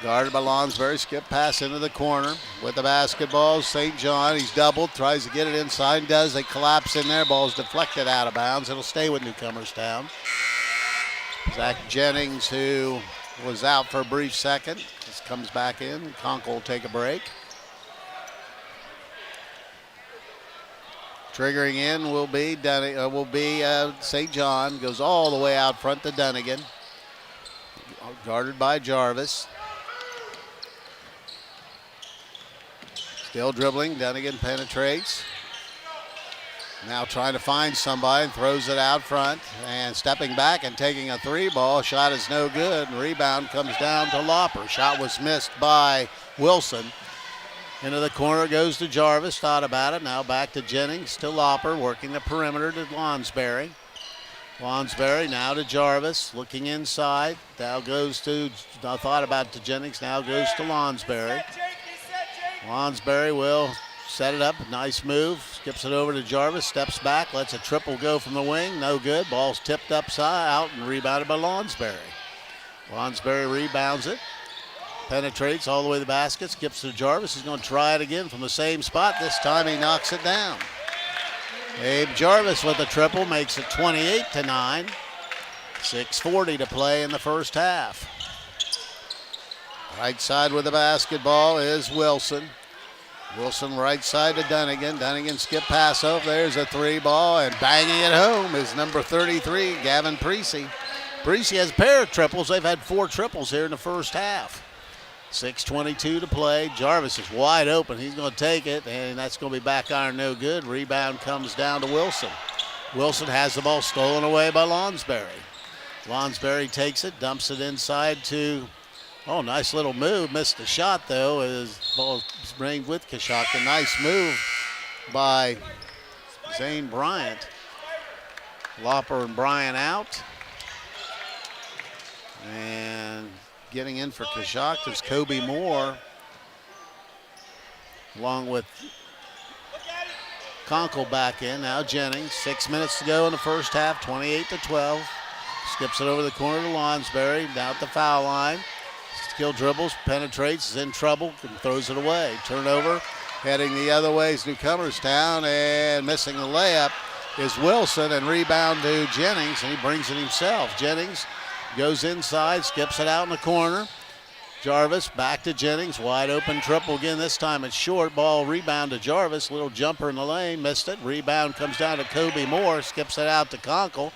Guarded by Lonsberry, skip pass into the corner. With the basketball, St. John, he's doubled, tries to get it inside, does. They collapse in there, ball's deflected out of bounds. It'll stay with Newcomerstown. Zach Jennings, who was out for a brief second, just comes back in. Conkle will take a break. Triggering in will be St. John, goes all the way out front to Dunnigan. Guarded by Jarvis. Still dribbling, Dunnigan penetrates. Now trying to find somebody and throws it out front. And stepping back and taking a 3-ball. Shot is no good. Rebound comes down to Lopper. Shot was missed by Wilson. Into the corner goes to Jarvis. Thought about it. Now back to Jennings to Lopper. Working the perimeter to Lonsberry. Lonsberry now to Jarvis. Looking inside. Now goes to, thought about to Jennings. Now goes to Lonsberry. Lonsberry will set it up. Nice move. Skips it over to Jarvis. Steps back. Lets a triple go from the wing. No good. Ball's tipped upside out and rebounded by Lonsberry. Lonsberry rebounds it. Penetrates all the way to the basket. Skips to Jarvis. He's going to try it again from the same spot. This time he knocks it down. Abe Jarvis with a triple makes it 28-9. 6:40 to play in the first half. Right side with the basketball is Wilson. Wilson right side to Dunnigan. Dunnigan skip pass over. There's a 3-ball, and banging it home is number 33, Gavin Precy. Precy has a pair of triples. They've had 4 triples here in the first half. 6:22 to play. Jarvis is wide open. He's going to take it, and that's going to be back iron, no good. Rebound comes down to Wilson. Wilson has the ball stolen away by Lonsberry. Lonsberry takes it, dumps it inside to, oh, nice little move. Missed the shot, though, as ball remained with Coshocton. Nice move by Zane Bryant. Lopper and Bryant out. And getting in for Coshocton is Kobe Moore, along with Conkle back in. Now Jennings, 6 minutes to go in the first half, 28-12. Skips it over the corner to Lonsberry, down at the foul line. Skill dribbles, penetrates, is in trouble, and throws it away. Turnover, heading the other way is Newcomerstown, and missing the layup is Wilson, and rebound to Jennings, and he brings it himself. Jennings goes inside, skips it out in the corner. Jarvis back to Jennings, wide open triple again. This time it's short. Ball rebound to Jarvis. Little jumper in the lane, missed it. Rebound comes down to Kobe Moore, skips it out to Conkle.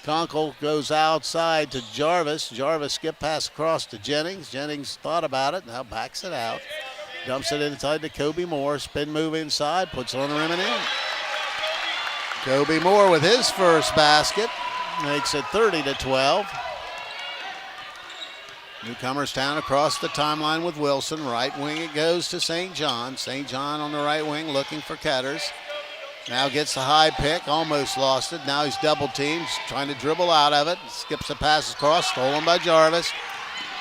Conkle goes outside to Jarvis. Jarvis skip pass across to Jennings. Jennings thought about it, now backs it out. Dumps it inside to Kobe Moore. Spin move inside, puts it on the rim and in. Kobe Moore with his first basket makes it 30-12. Newcomerstown across the timeline with Wilson. Right wing it goes to St. John. St. John on the right wing looking for cutters. Now gets the high pick, almost lost it. Now he's double teamed, trying to dribble out of it. Skips the pass across, stolen by Jarvis.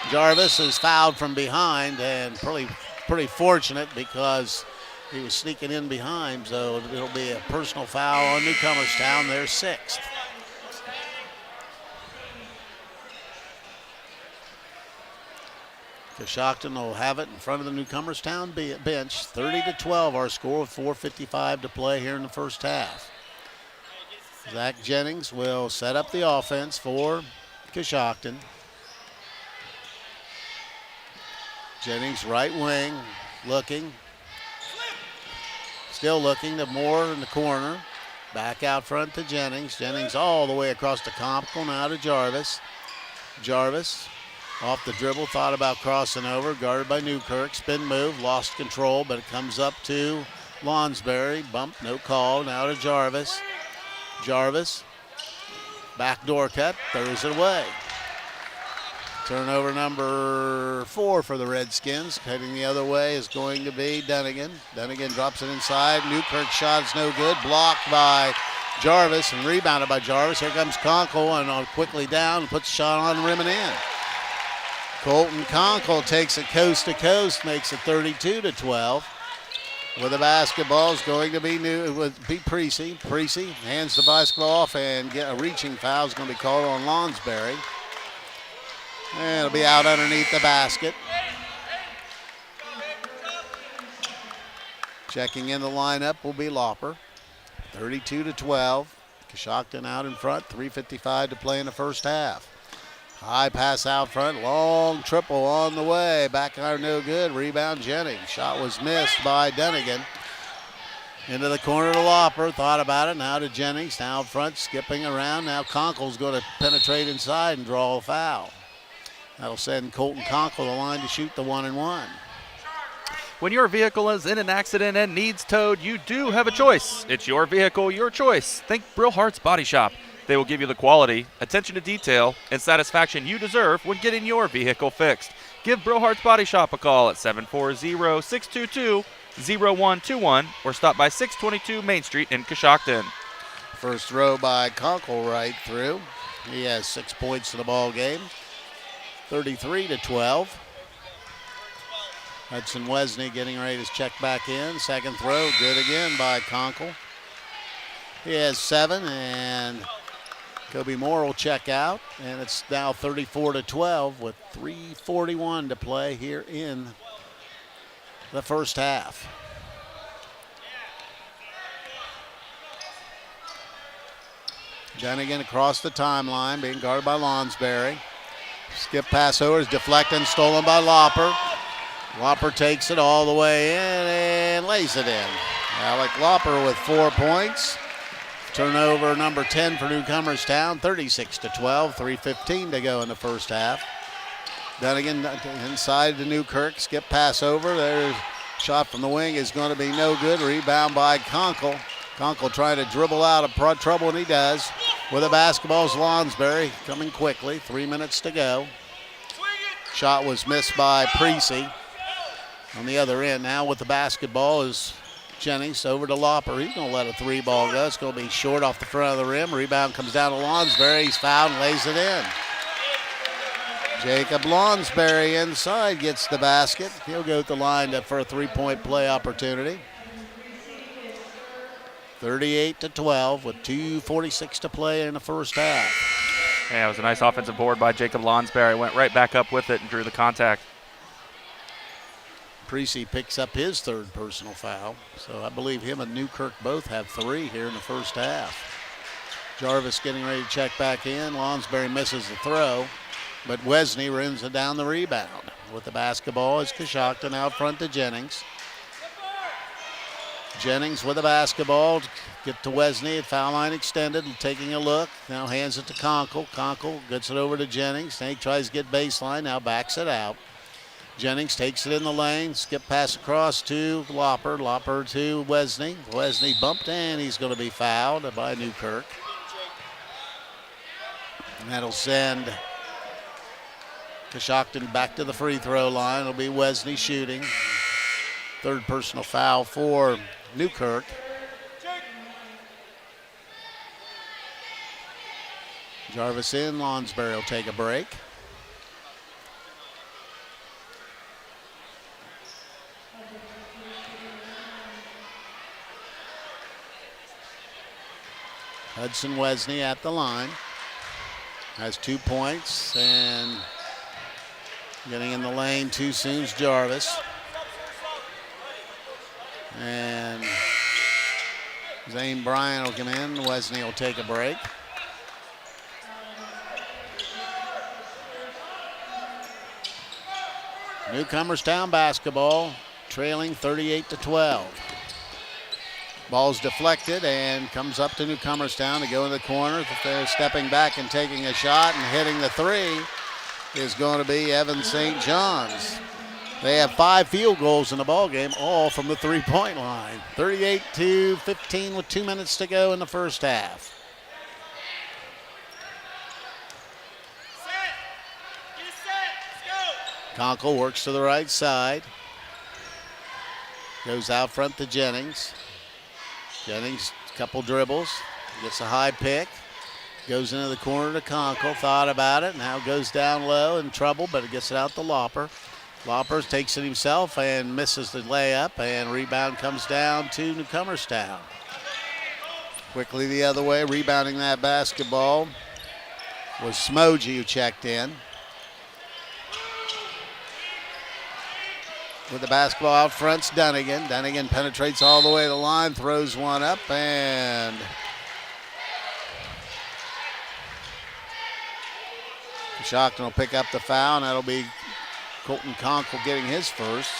Jarvis is fouled from behind, and pretty fortunate because he was sneaking in behind, so it'll be a personal foul on Newcomerstown, their 6th. Coshocton will have it in front of the Newcomerstown bench. 30-12 our score with 4:55 to play here in the first half. Zach Jennings will set up the offense for Coshocton. Jennings right wing, looking. Still looking to Moore in the corner. Back out front to Jennings. Jennings all the way across the Conkle, now to Jarvis. Jarvis off the dribble, thought about crossing over, guarded by Newkirk. Spin move, lost control, but it comes up to Lonsberry. Bump, no call, now to Jarvis. Jarvis, backdoor cut, throws it away. Turnover number 4 for the Redskins. Heading the other way is going to be Dunnigan. Dunnigan drops it inside. Newkirk's shot is no good. Blocked by Jarvis and rebounded by Jarvis. Here comes Conkle and quickly down and puts a shot on the rim and in. Colton Conkle takes it coast to coast, makes it 32-12. With the basketball is going to be Precy. Precy hands the basketball off and a reaching foul is going to be called on Lonsberry. And it'll be out underneath the basket. Checking in the lineup will be Lauper. 32-12. Coshocton out in front. 3:55 to play in the first half. High pass out front. Long triple on the way. Back iron no good. Rebound Jennings. Shot was missed by Dunnigan. Into the corner to Lauper. Thought about it. Now to Jennings. Now out front. Skipping around. Now Conkle's going to penetrate inside and draw a foul. That'll send Colton Conkle the line to shoot the 1-and-1. When your vehicle is in an accident and needs towed, you do have a choice. It's your vehicle, your choice. Think Brillhart's Body Shop. They will give you the quality, attention to detail, and satisfaction you deserve when getting your vehicle fixed. Give Brillhart's Body Shop a call at 740-622-0121 or stop by 622 Main Street in Coshocton. First throw by Conkle right through. He has 6 points in the ball game. 33-12. Hudson Wesney getting ready to check back in. Second throw, good again by Conkle. He has 7, and Kobe Moore will check out, and it's now 34-12 with 3:41 to play here in the first half. Dunnigan across the timeline, being guarded by Lonsberry. Skip pass over is deflected, stolen by Lauper. Lauper takes it all the way in and lays it in. Alec Lauper with 4 points. Turnover number 10 for Newcomerstown, 36-12, 3:15 to go in the first half. Dunnigan inside to Newkirk, skip pass over. There's shot from the wing is going to be no good. Rebound by Conkle. Conkle trying to dribble out of trouble, and he does. With the basketball is Lonsberry coming quickly. 3 minutes to go. Shot was missed by Precy. On the other end now with the basketball is Jennings over to Lauper. He's going to let a 3-ball go. It's going to be short off the front of the rim. Rebound comes down to Lonsberry. He's fouled and lays it in. Jacob Lonsberry inside gets the basket. He'll go to the line for a 3-point play opportunity. 38-12 with 2:46 to play in the first half. Yeah, it was a nice offensive board by Jacob Lonsberry. Went right back up with it and drew the contact. Precy picks up his 3rd personal foul. So I believe him and Newkirk both have 3 here in the first half. Jarvis getting ready to check back in. Lonsberry misses the throw, but Wesney runs it down the rebound. With the basketball is Coshocton out front to Jennings. Jennings with the basketball, get to Wesney at foul line extended, taking a look. Now hands it to Conkle. Conkle gets it over to Jennings. Then he tries to get baseline, now backs it out. Jennings takes it in the lane, skip pass across to Lauper. Lauper to Wesney. Wesney bumped and he's going to be fouled by Newkirk. And that'll send Coshocton back to the free throw line. It'll be Wesney shooting. 3rd personal foul for Newkirk. Jarvis in, Lonsberry will take a break. Hudson Wesney at the line. Has 2 points, and getting in the lane too soon is Jarvis. And Zane Bryan will come in. Wesney will take a break. Newcomerstown basketball trailing 38-12. Ball's deflected and comes up to Newcomerstown to go in the corner. They're stepping back and taking a shot, and hitting the 3 is going to be Evan St. John's. They have 5 field goals in the ball game, all from the 3-point line. 38-15 with 2 minutes to go in the first half. Conkle works to the right side. Goes out front to Jennings. Jennings, couple dribbles. Gets a high pick. Goes into the corner to Conkle. Thought about it. Now goes down low in trouble, but it gets it out to Lopper. Lopper takes it himself and misses the layup, and rebound comes down to Newcomerstown. Quickly the other way, rebounding that basketball was Smogy, who checked in. With the basketball out front's Dunnigan. Dunnigan penetrates all the way to the line, throws one up, and Coshocton will pick up the foul, and that'll be Colton Conkle getting his first.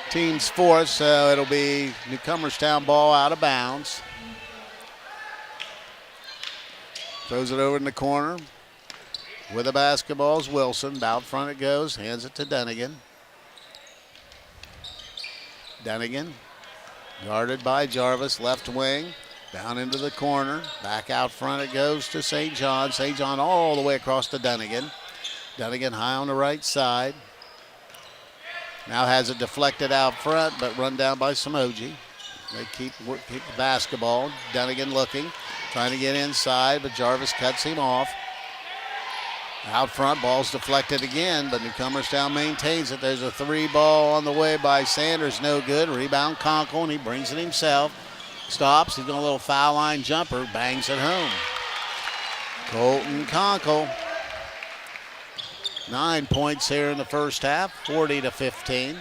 Team's fourth, so it'll be Newcomerstown ball out of bounds. Throws it over in the corner. With the basketball is Wilson. Out front it goes. Hands it to Dunnigan. Dunnigan guarded by Jarvis. Left wing. Down into the corner. Back out front it goes to St. John. St. John all the way across to Dunnigan. Dunnigan high on the right side. Now has it deflected out front, but run down by Samoji. They keep the basketball. Dunnigan looking. Trying to get inside, but Jarvis cuts him off. Out front, ball's deflected again, but Newcomerstown maintains it. There's a three ball on the way by Sanders, no good. Rebound Conkle, and he brings it himself. Stops, he's got a little foul line jumper, bangs it home. Colton Conkle. 9 points here in the first half, 40-15.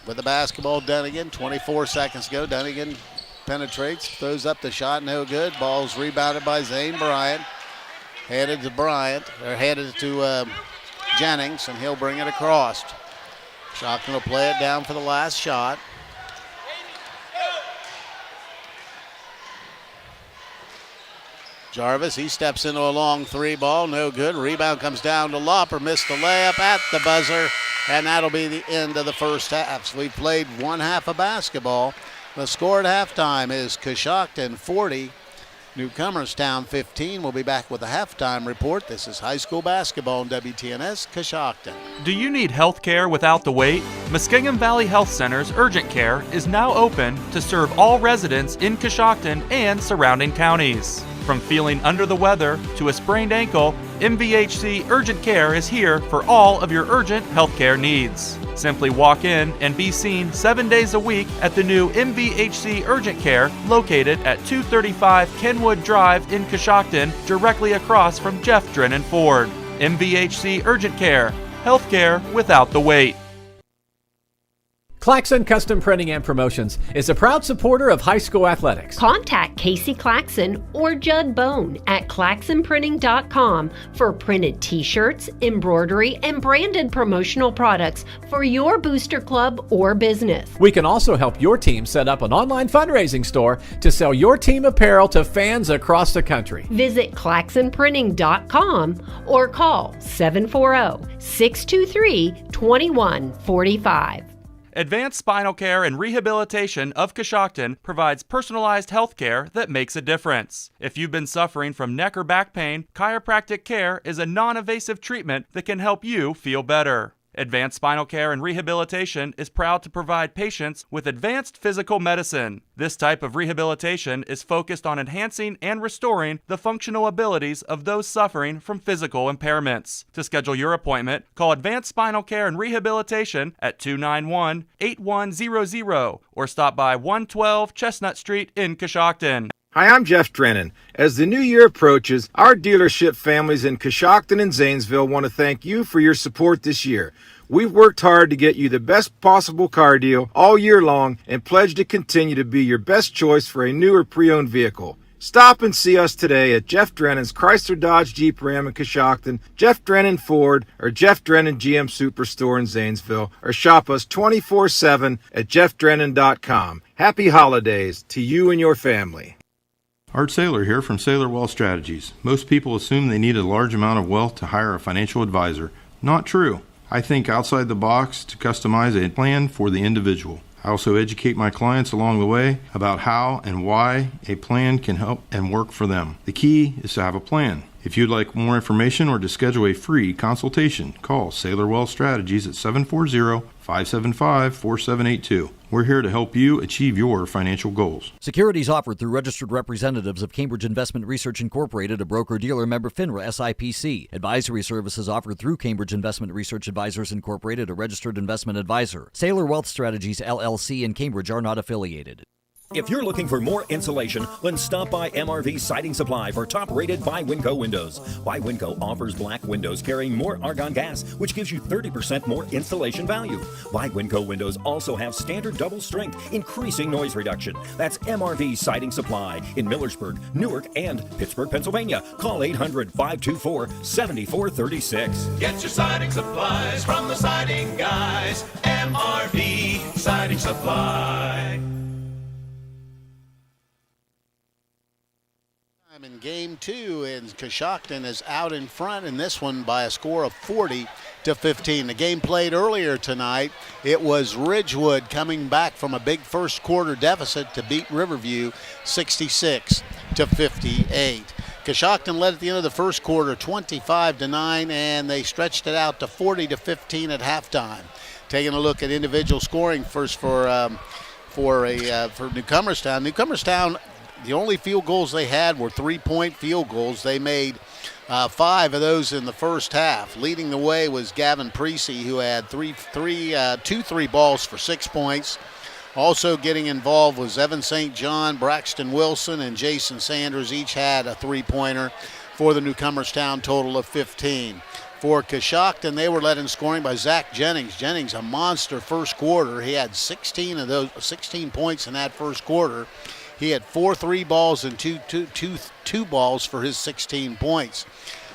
With the basketball, Dunnigan, 24 seconds ago. Dunnigan penetrates, throws up the shot, no good. Ball's rebounded by Zane Bryant. Handed to Jennings, and he'll bring it across. Coshocton will play it down for the last shot. Jarvis, he steps into a long three ball, no good. Rebound comes down to Lopper, missed the layup at the buzzer, and that'll be the end of the first half. So we played one half of basketball. The score at halftime is Coshocton 40, Newcomerstown 15. We'll be back with a halftime report. This is high school basketball on WTNS Coshocton. Do you need health care without the wait? Muskingum Valley Health Center's urgent care is now open to serve all residents in Coshocton and surrounding counties. From feeling under the weather to a sprained ankle, MVHC Urgent Care is here for all of your urgent healthcare needs. Simply walk in and be seen 7 days a week at the new MVHC Urgent Care located at 235 Kenwood Drive in Coshocton, directly across from Jeff Drennan Ford. MVHC Urgent Care, healthcare without the wait. Claxon Custom Printing and Promotions is a proud supporter of high school athletics. Contact Casey Claxon or Judd Bone at claxonprinting.com for printed t-shirts, embroidery, and branded promotional products for your booster club or business. We can also help your team set up an online fundraising store to sell your team apparel to fans across the country. Visit claxonprinting.com or call 740-623-2145. Advanced Spinal Care and Rehabilitation of Coshocton provides personalized health care that makes a difference. If you've been suffering from neck or back pain, chiropractic care is a non-invasive treatment that can help you feel better. Advanced Spinal Care and Rehabilitation is proud to provide patients with advanced physical medicine. This type of rehabilitation is focused on enhancing and restoring the functional abilities of those suffering from physical impairments. To schedule your appointment, call Advanced Spinal Care and Rehabilitation at 291-8100 or stop by 112 Chestnut Street in Coshocton. Hi, I'm Jeff Drennan. As the new year approaches, our dealership families in Coshocton and Zanesville want to thank you for your support this year. We've worked hard to get you the best possible car deal all year long and pledge to continue to be your best choice for a new or pre-owned vehicle. Stop and see us today at Jeff Drennan's Chrysler Dodge Jeep Ram in Coshocton, Jeff Drennan Ford, or Jeff Drennan GM Superstore in Zanesville, or shop us 24/7 at jeffdrennan.com. Happy holidays to you and your family. Art Saylor here from Saylor Wealth Strategies. Most people assume they need a large amount of wealth to hire a financial advisor. Not true. I think outside the box to customize a plan for the individual. I also educate my clients along the way about how and why a plan can help and work for them. The key is to have a plan. If you'd like more information or to schedule a free consultation, call Sailor Wealth Strategies at 740-575-4782. We're here to help you achieve your financial goals. Securities offered through registered representatives of Cambridge Investment Research Incorporated, a broker-dealer member FINRA SIPC. Advisory services offered through Cambridge Investment Research Advisors Incorporated, a registered investment advisor. Sailor Wealth Strategies LLC and Cambridge are not affiliated. If you're looking for more insulation, then stop by MRV Siding Supply for top-rated By Winco windows. By Winco offers black windows carrying more argon gas, which gives you 30% more insulation value. By Winco windows also have standard double strength, increasing noise reduction. That's MRV Siding Supply in Millersburg, Newark, and Pittsburgh, Pennsylvania. Call 800-524-7436. Get your siding supplies from the siding guys. MRV Siding Supply. In game 2, and Coshocton is out in front in this one by a score of 40-15. The game played earlier tonight. It was Ridgewood coming back from a big first quarter deficit to beat Riverview 66-58. Coshocton led at the end of the first quarter 25-9, and they stretched it out to 40-15 at halftime. Taking a look at individual scoring first for Newcomerstown. Newcomerstown, the only field goals they had were 3-point field goals. They made 5 of those in the first half. Leading the way was Gavin Precy, who had two three balls for 6 points. Also getting involved was Evan St. John, Braxton Wilson, and Jason Sanders. Each had a 3-pointer for the Newcomerstown total of 15. For Coshocton, they were led in scoring by Zach Jennings. Jennings, a monster first quarter. He had 16 points in that first quarter. He had 4 3 balls and two balls for his 16 points.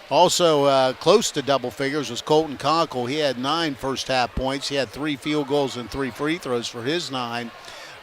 Also close to double figures was Colton Conkle. He had 9 first-half points. He had 3 field goals and 3 free throws for his 9.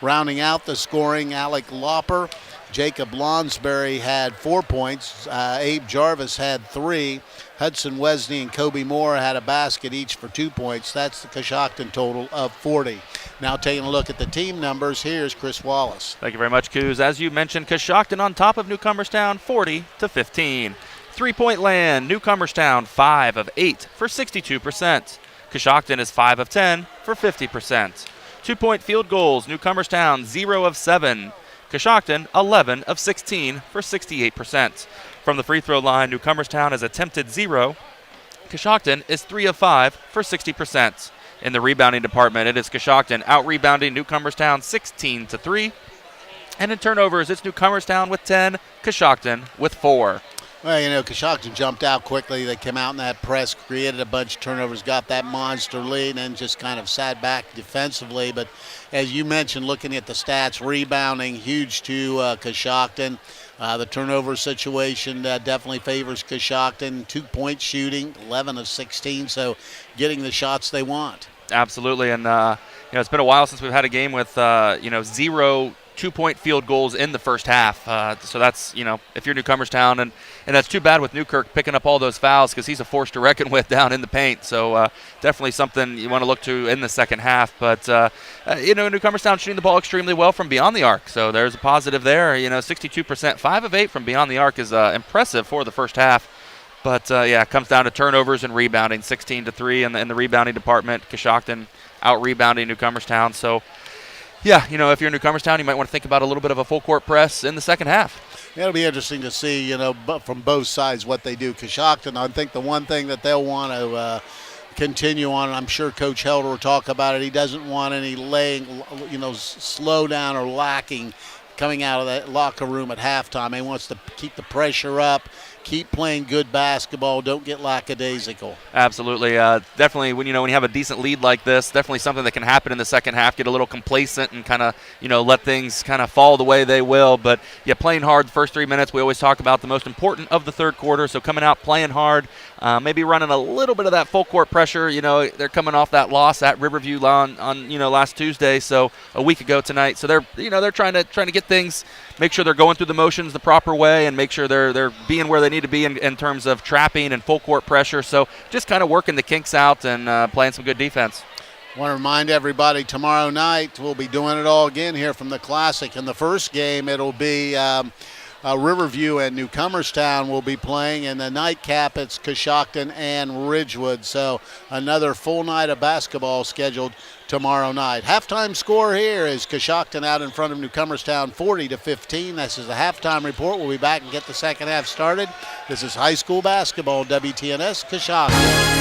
Rounding out the scoring, Alec Lauper, Jacob Lonsberry had 4 points. Abe Jarvis had 3. Hudson Wesney and Kobe Moore had a basket each for 2 points. That's the Coshocton total of 40. Now taking a look at the team numbers, here's Chris Wallace. Thank you very much, Coos. As you mentioned, Coshocton on top of Newcomerstown 40-15. 3-point land, Newcomerstown 5 of 8 for 62%. Coshocton is 5 of 10 for 50%. 2-point field goals, Newcomerstown 0 of 7. Coshocton 11 of 16 for 68%. From the free throw line, Newcomerstown has attempted 0. Coshocton is 3 of 5 for 60%. In the rebounding department, it is Coshocton out-rebounding Newcomerstown 16-3. And in turnovers, it's Newcomerstown with 10, Coshocton with 4. Well, Coshocton jumped out quickly. They came out in that press, created a bunch of turnovers, got that monster lead, and just kind of sat back defensively. But as you mentioned, looking at the stats, rebounding huge to Coshocton. The turnover situation definitely favors Coshocton. 2-point shooting, 11 of 16, so getting the shots they want. Absolutely, and it's been a while since we've had a game with 0 2-point field goals in the first half. So that's, if you're Newcomerstown, and that's too bad with Newkirk picking up all those fouls because he's a force to reckon with down in the paint. So definitely something you want to look to in the second half. But, Newcomerstown shooting the ball extremely well from beyond the arc. So there's a positive there. 62%, 5 of 8 from beyond the arc is impressive for the first half. But, it comes down to turnovers and rebounding, 16-3 in the rebounding department. Coshocton out-rebounding Newcomerstown. So, if you're Newcomerstown, you might want to think about a little bit of a full-court press in the second half. It'll be interesting to see, from both sides what they do. Coshocton, I think the one thing that they'll want to continue on, and I'm sure Coach Helder will talk about it, he doesn't want any slow down or lacking coming out of that locker room at halftime. He wants to keep the pressure up, keep playing good basketball, don't get lackadaisical. Absolutely. Definitely, when you have a decent lead like this, definitely something that can happen in the second half, get a little complacent and kind of, let things kind of fall the way they will. But, playing hard the first 3 minutes, we always talk about the most important of the third quarter. So coming out, playing hard, maybe running a little bit of that full court pressure. They're coming off that loss at Riverview on last Tuesday, so a week ago tonight. So they're trying to get things, make sure they're going through the motions the proper way, and make sure they're being where they need to be in terms of trapping and full court pressure. So just kind of working the kinks out and playing some good defense. I want to remind everybody, tomorrow night we'll be doing it all again here from the Classic. In the first game, it'll be Riverview and Newcomerstown will be playing. In the nightcap, it's Coshocton and Ridgewood. So another full night of basketball scheduled tomorrow night. Halftime score here is Coshocton out in front of Newcomerstown 40-15. This is the halftime report. We'll be back and get the second half started. This is high school basketball, WTNS Coshocton.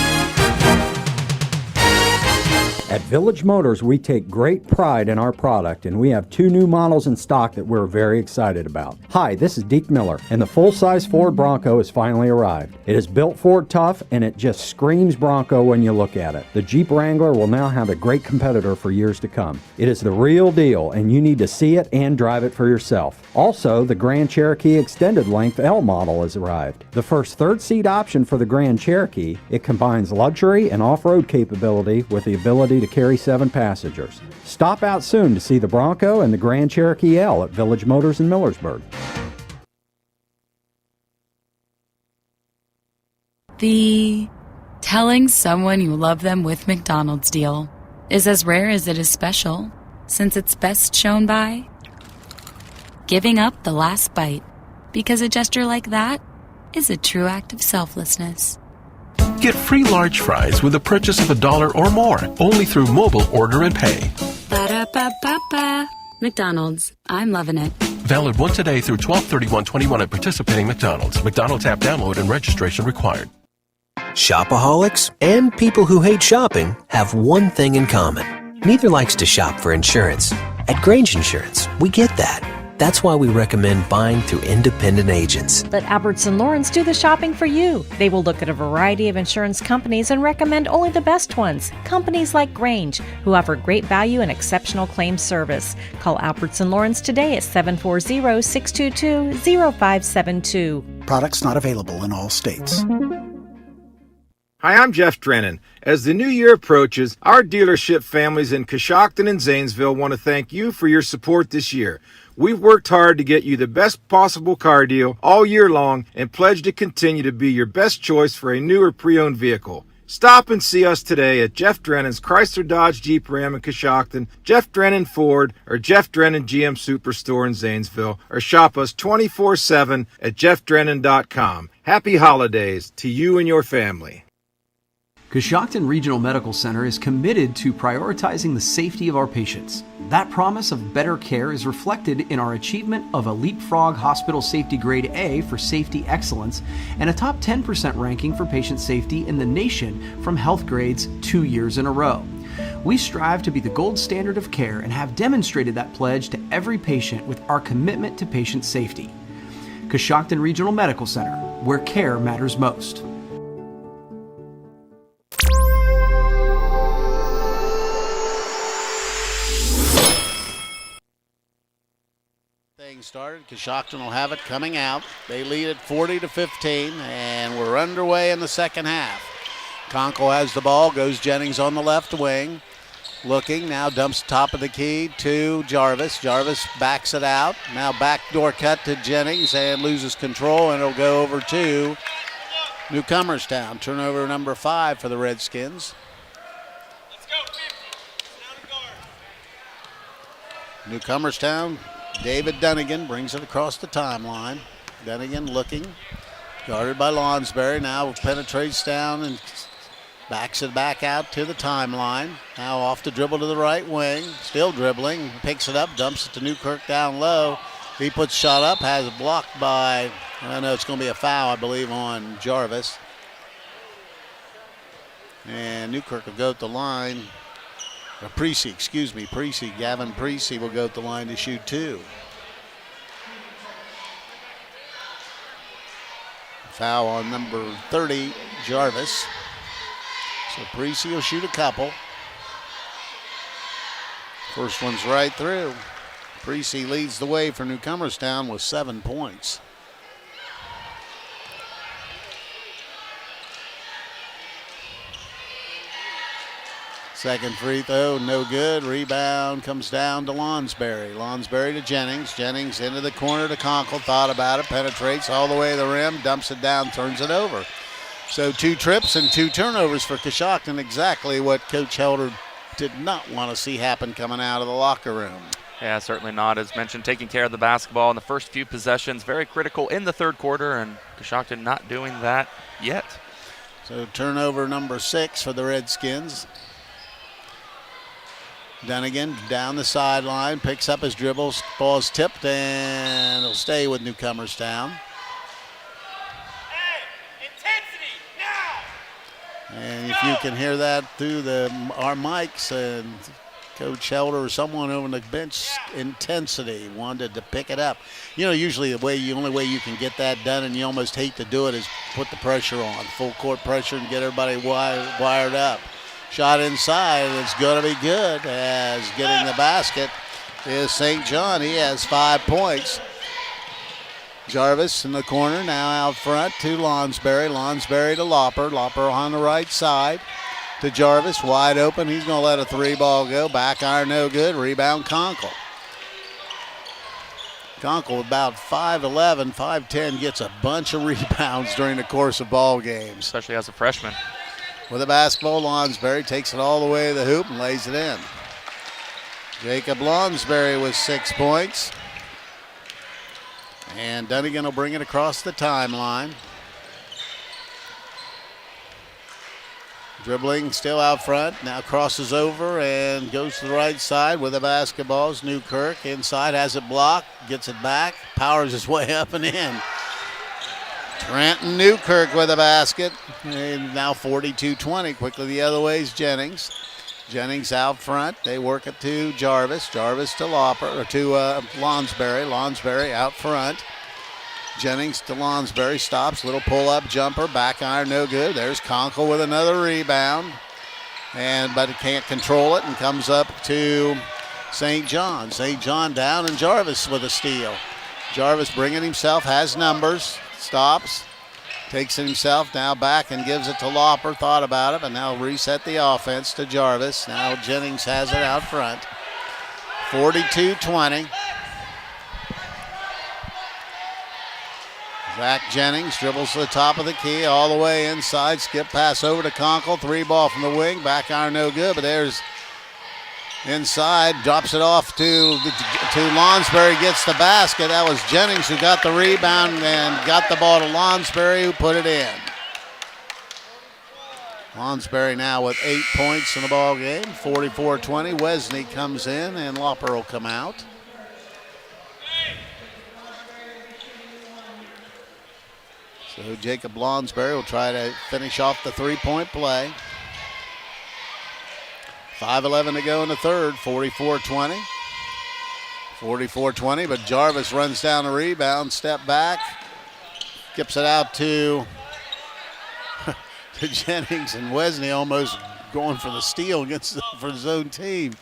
At Village Motors, we take great pride in our product, and we have 2 new models in stock that we're very excited about. Hi, this is Deke Miller, and the full-size Ford Bronco has finally arrived. It is built Ford tough, and it just screams Bronco when you look at it. The Jeep Wrangler will now have a great competitor for years to come. It is the real deal, and you need to see it and drive it for yourself. Also, the Grand Cherokee Extended Length L model has arrived. The first third-seat option for the Grand Cherokee, it combines luxury and off-road capability with the ability to carry 7 passengers. Stop out soon to see the Bronco and the Grand Cherokee L at Village Motors in Millersburg. The telling someone you love them with McDonald's deal is as rare as it is special, since it's best shown by giving up the last bite, because a gesture like that is a true act of selflessness. Get free large fries with the purchase of $1 or more, only through mobile order and pay. Ba-da-ba-ba-ba. McDonald's. I'm loving it. Valid 1 today through 12/31/21 at participating McDonald's. McDonald's app download and registration required. Shopaholics and people who hate shopping have one thing in common. Neither likes to shop for insurance. At Grange Insurance, we get that. That's why we recommend buying through independent agents. Let Albertson Lawrence do the shopping for you. They will look at a variety of insurance companies and recommend only the best ones. Companies like Grange, who offer great value and exceptional claim service. Call Albertson Lawrence today at 740-622-0572. Products not available in all states. Hi, I'm Jeff Drennan. As the new year approaches, our dealership families in Coshocton and Zanesville want to thank you for your support this year. We've worked hard to get you the best possible car deal all year long and pledge to continue to be your best choice for a new or pre-owned vehicle. Stop and see us today at Jeff Drennan's Chrysler Dodge Jeep Ram in Coshocton, Jeff Drennan Ford, or Jeff Drennan GM Superstore in Zanesville, or shop us 24/7 at jeffdrennan.com. Happy holidays to you and your family. Coshocton Regional Medical Center is committed to prioritizing the safety of our patients. That promise of better care is reflected in our achievement of a Leapfrog Hospital Safety Grade A for safety excellence and a top 10% ranking for patient safety in the nation from Health Grades 2 years in a row. We strive to be the gold standard of care and have demonstrated that pledge to every patient with our commitment to patient safety. Coshocton Regional Medical Center, where care matters most. Started. Coshocton will have it coming out. They lead at 40-15, and we're underway in the second half. Conkle has the ball, goes Jennings on the left wing. Looking, now dumps top of the key to Jarvis. Jarvis backs it out. Now backdoor cut to Jennings and loses control, and it'll go over to Newcomerstown. Turnover number 5 for the Redskins. Newcomerstown. David Dunnigan brings it across the timeline. Dunnigan looking, guarded by Lonsberry. Now penetrates down and backs it back out to the timeline. Now off the dribble to the right wing, still dribbling, picks it up, dumps it to Newkirk down low. He puts shot up, has it blocked by, I know it's going to be a foul, I believe, on Jarvis. And Newkirk will go at the line. Precy, Gavin Precy will go at the line to shoot 2. Foul on number 30, Jarvis. So Precy will shoot a couple. First one's right through. Precy leads the way for Newcomerstown with 7 points. Second free throw, no good. Rebound comes down to Lonsberry. Lonsberry to Jennings. Jennings into the corner to Conkle. Thought about it, penetrates all the way to the rim, dumps it down, turns it over. So 2 trips and 2 turnovers for Coshocton, exactly what Coach Helder did not want to see happen coming out of the locker room. Yeah, certainly not. As mentioned, taking care of the basketball in the first few possessions, very critical in the third quarter, and Coshocton not doing that yet. So turnover number 6 for the Redskins. Dunnigan down the sideline, picks up his dribbles, ball's tipped, and it'll stay with Newcomerstown. And if you can hear that through our mics, and Coach Helder or someone over the bench, intensity, wanted to pick it up. You know, usually the only way you can get that done, and you almost hate to do it, is put the pressure on, full court pressure, and get everybody wired up. Shot inside, it's going to be good, as getting the basket is St. John. He has 5 points. Jarvis in the corner, now out front to Lonsberry. Lonsberry to Lopper. Lopper on the right side to Jarvis, wide open. He's going to let a 3-ball go. Back iron, no good. Rebound, Conkle. Conkle, about 5'11", 5'10", gets a bunch of rebounds during the course of ball games. Especially as a freshman. With the basketball, Lonsberry takes it all the way to the hoop and lays it in. Jacob Lonsberry with 6 points. And Dunnigan will bring it across the timeline. Dribbling still out front. Now crosses over and goes to the right side with the basketball. It's Newkirk inside, has it blocked, gets it back, powers his way up and in. Trenton Newkirk with a basket. And now 42-20. Quickly the other way is Jennings. Jennings out front. They work it to Jarvis. Jarvis to Lopper, or to Lonsberry. Lonsberry out front. Jennings to Lonsberry. Stops. Little pull-up jumper. Back iron, no good. There's Conkle with another rebound. But it can't control it and comes up to St. John. St. John down, and Jarvis with a steal. Jarvis bringing himself, has numbers. Stops. Takes it himself, now back and gives it to Lopper. Thought about it, but now reset the offense to Jarvis. Now Jennings has it out front. 42-20. Zach Jennings dribbles to the top of the key, all the way inside. Skip pass over to Conkle. 3-ball from the wing. Back iron, no good, but there's inside. Drops it off to Lonsberry, gets the basket. That was Jennings who got the rebound and got the ball to Lonsberry, who put it in. Lonsberry now with 8 points in the ball game. 44-20. Wesney comes in, and Lopper will come out. So Jacob Lonsberry will try to finish off the 3-point play. 5:11 to go in the third, 44-20. 44-20, but Jarvis runs down the rebound, step back, skips it out to Jennings, and Wesney almost going for the steal for his own team.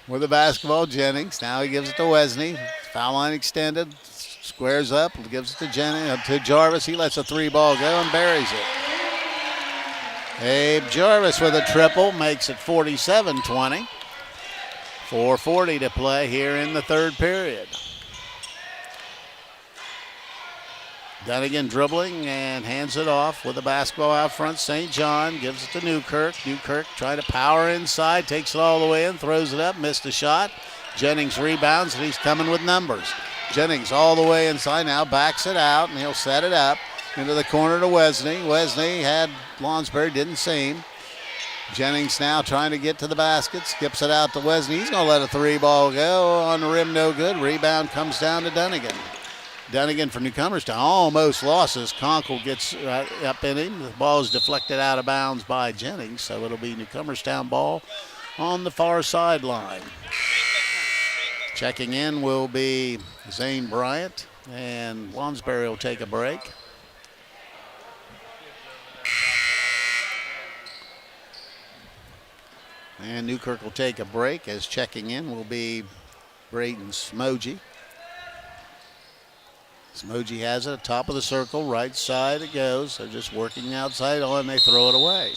With the basketball, Jennings, now he gives it to Wesney. Foul line extended, squares up, gives it to Jennings, to Jarvis. He lets a 3-ball go and buries it. Abe Jarvis with a triple makes it 47-20. 4:40 to play here in the third period. Dunnigan dribbling and hands it off with the basketball out front. St. John gives it to Newkirk. Newkirk trying to power inside, takes it all the way in, throws it up, missed a shot. Jennings rebounds, and he's coming with numbers. Jennings all the way inside, now backs it out, and he'll set it up into the corner to Wesney. Wesney had Lonsberry, didn't see him. Jennings now trying to get to the basket, skips it out to Wesney. He's going to let a 3-ball go on the rim, no good. Rebound comes down to Dunnigan. Dunnigan for Newcomerstown almost losses. Conkle gets right up in him. The ball is deflected out of bounds by Jennings, so it'll be Newcomerstown ball on the far sideline. Checking in will be Zane Bryant, and Lonsberry will take a break. And Newkirk will take a break, as checking in will be Braden Smogy. Smogy has it at top of the circle, right side it goes. They're just working outside on, they throw it away.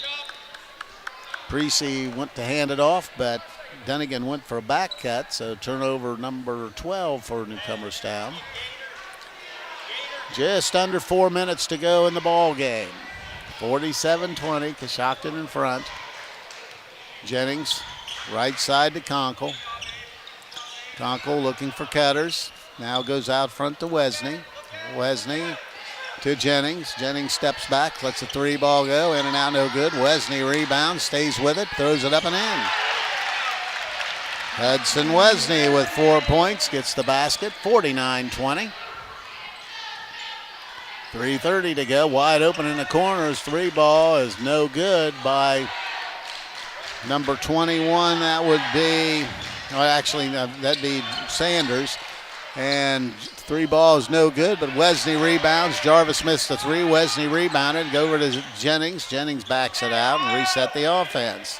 Precy went to hand it off, but Dunnigan went for a back cut, so turnover number 12 for Newcomerstown. Just under 4 minutes to go in the ball game. 47-20, Coshocton in front. Jennings, right side to Conkle. Conkle looking for cutters. Now goes out front to Wesney. Wesney to Jennings. Jennings steps back, lets the 3-ball go. In and out, no good. Wesney rebounds, stays with it, throws it up and in. Hudson Wesney with 4 points, gets the basket, 49-20. 3:30 to go, wide open in the corners. 3-ball is no good by number 21. That would be, well, actually, that'd be Sanders. And 3-ball is no good, but Wesney rebounds. Jarvis missed the 3. Wesney rebounded. Go over to Jennings. Jennings backs it out and reset the offense.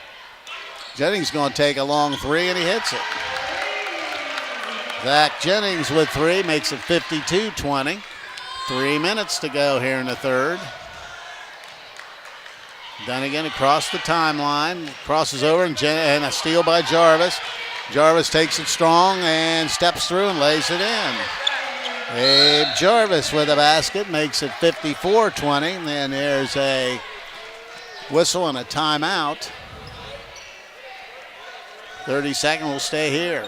Jennings going to take a long 3, and he hits it. Zach Jennings with 3 makes it 52-20. 3 minutes to go here in the third. Dunnigan across the timeline, crosses over, and a steal by Jarvis. Jarvis takes it strong and steps through and lays it in. Abe Jarvis with a basket makes it 54-20. And then there's a whistle and a timeout. 30-second will stay here.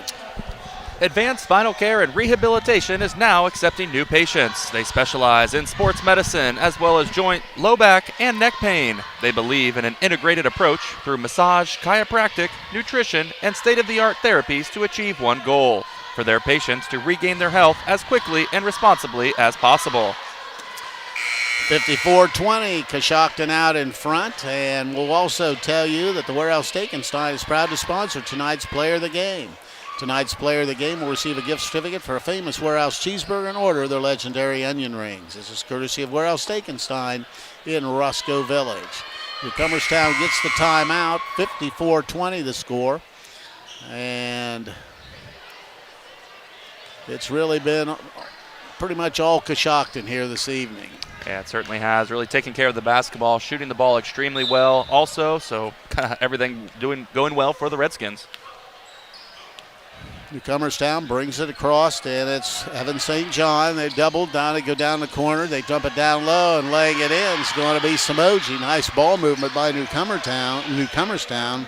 Advanced Spinal Care and Rehabilitation is now accepting new patients. They specialize in sports medicine as well as joint, low back, and neck pain. They believe in an integrated approach through massage, chiropractic, nutrition, and state-of-the-art therapies to achieve one goal: for their patients to regain their health as quickly and responsibly as possible. 54-20, Coshocton out in front, and we'll also tell you that the Warehouse Steak & Stein is proud to sponsor tonight's Player of the Game. Tonight's Player of the Game will receive a gift certificate for a famous Warehouse cheeseburger and order their legendary onion rings. This is courtesy of Warehouse Steak & Stein in Roscoe Village. Newcomerstown gets the timeout, 54-20 the score, and it's really been pretty much all Coshocton here this evening. Yeah, it certainly has. Really taking care of the basketball, shooting the ball extremely well also, so kind of everything going well for the Redskins. Newcomerstown brings it across, and it's Evan St. John. They doubled down, they go down the corner, they dump it down low, and laying it in is going to be Samoji. Nice ball movement by Newcomerstown,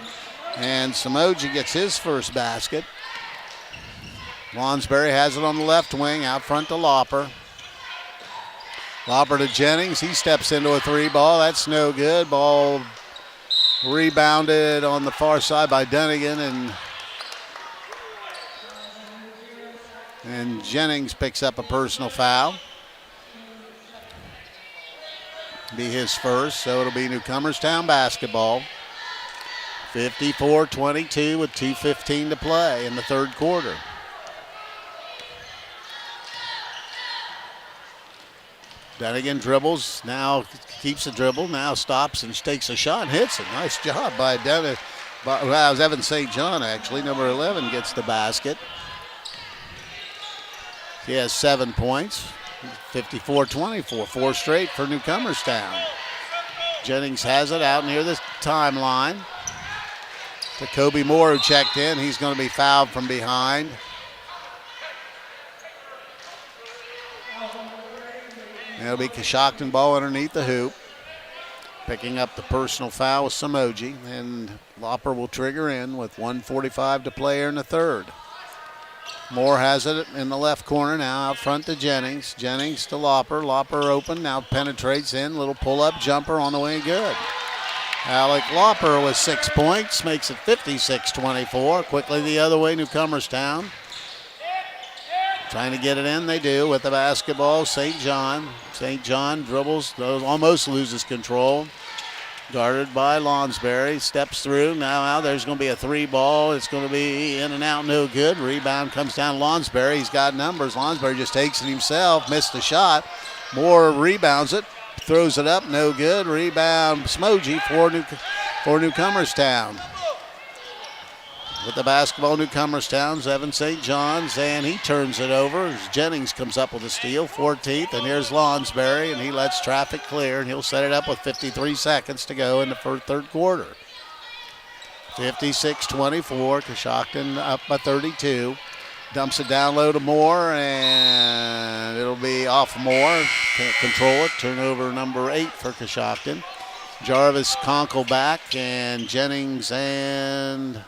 and Samoji gets his first basket. Lonsberry has it on the left wing, out front to Lauper. Lauper to Jennings, he steps into a 3-ball, that's no good. Ball rebounded on the far side by Dunnigan, and Jennings picks up a personal foul. Be his first, so it'll be Newcomerstown basketball. 54-22 with 2:15 to play in the third quarter. Dunnigan dribbles, now keeps the dribble, now stops and takes a shot and hits it. Nice job by Dunnigan. Well, it was Evan St. John, actually. Number 11 gets the basket. He has 7 points, 54-24, 4 straight for Newcomerstown. Jennings has it out near the timeline to Kobe Moore, who checked in. He's going to be fouled from behind. It'll be Coshocton ball underneath the hoop. Picking up the personal foul with Samoji, and Lauper will trigger in with 1:45 to play here in the third. Moore has it in the left corner now, out front to Jennings. Jennings to Lauper. Lauper open, now penetrates in. Little pull-up jumper on the way, good. Alec Lauper with 6 points, makes it 56-24. Quickly the other way, Newcomerstown. Trying to get it in, they do with the basketball. St. John. St. John dribbles, almost loses control. Guarded by Lonsberry, steps through. Now there's going to be a 3-ball. It's going to be in and out, no good. Rebound comes down to Lonsberry. He's got numbers. Lonsberry just takes it himself, missed the shot. Moore rebounds it, throws it up, no good. Rebound, Smoji for Newcomerstown. With the basketball, Newcomerstown's Evan St. John's, and he turns it over as Jennings comes up with a steal, 14th, and here's Lonsberry, and he lets traffic clear, and he'll set it up with 53 seconds to go in the third quarter. 56-24, Coshocton up by 32. Dumps it down low to Moore, and it'll be off Moore. Can't control it. Turnover number 8 for Coshocton. Jarvis Conkle back, and Jennings and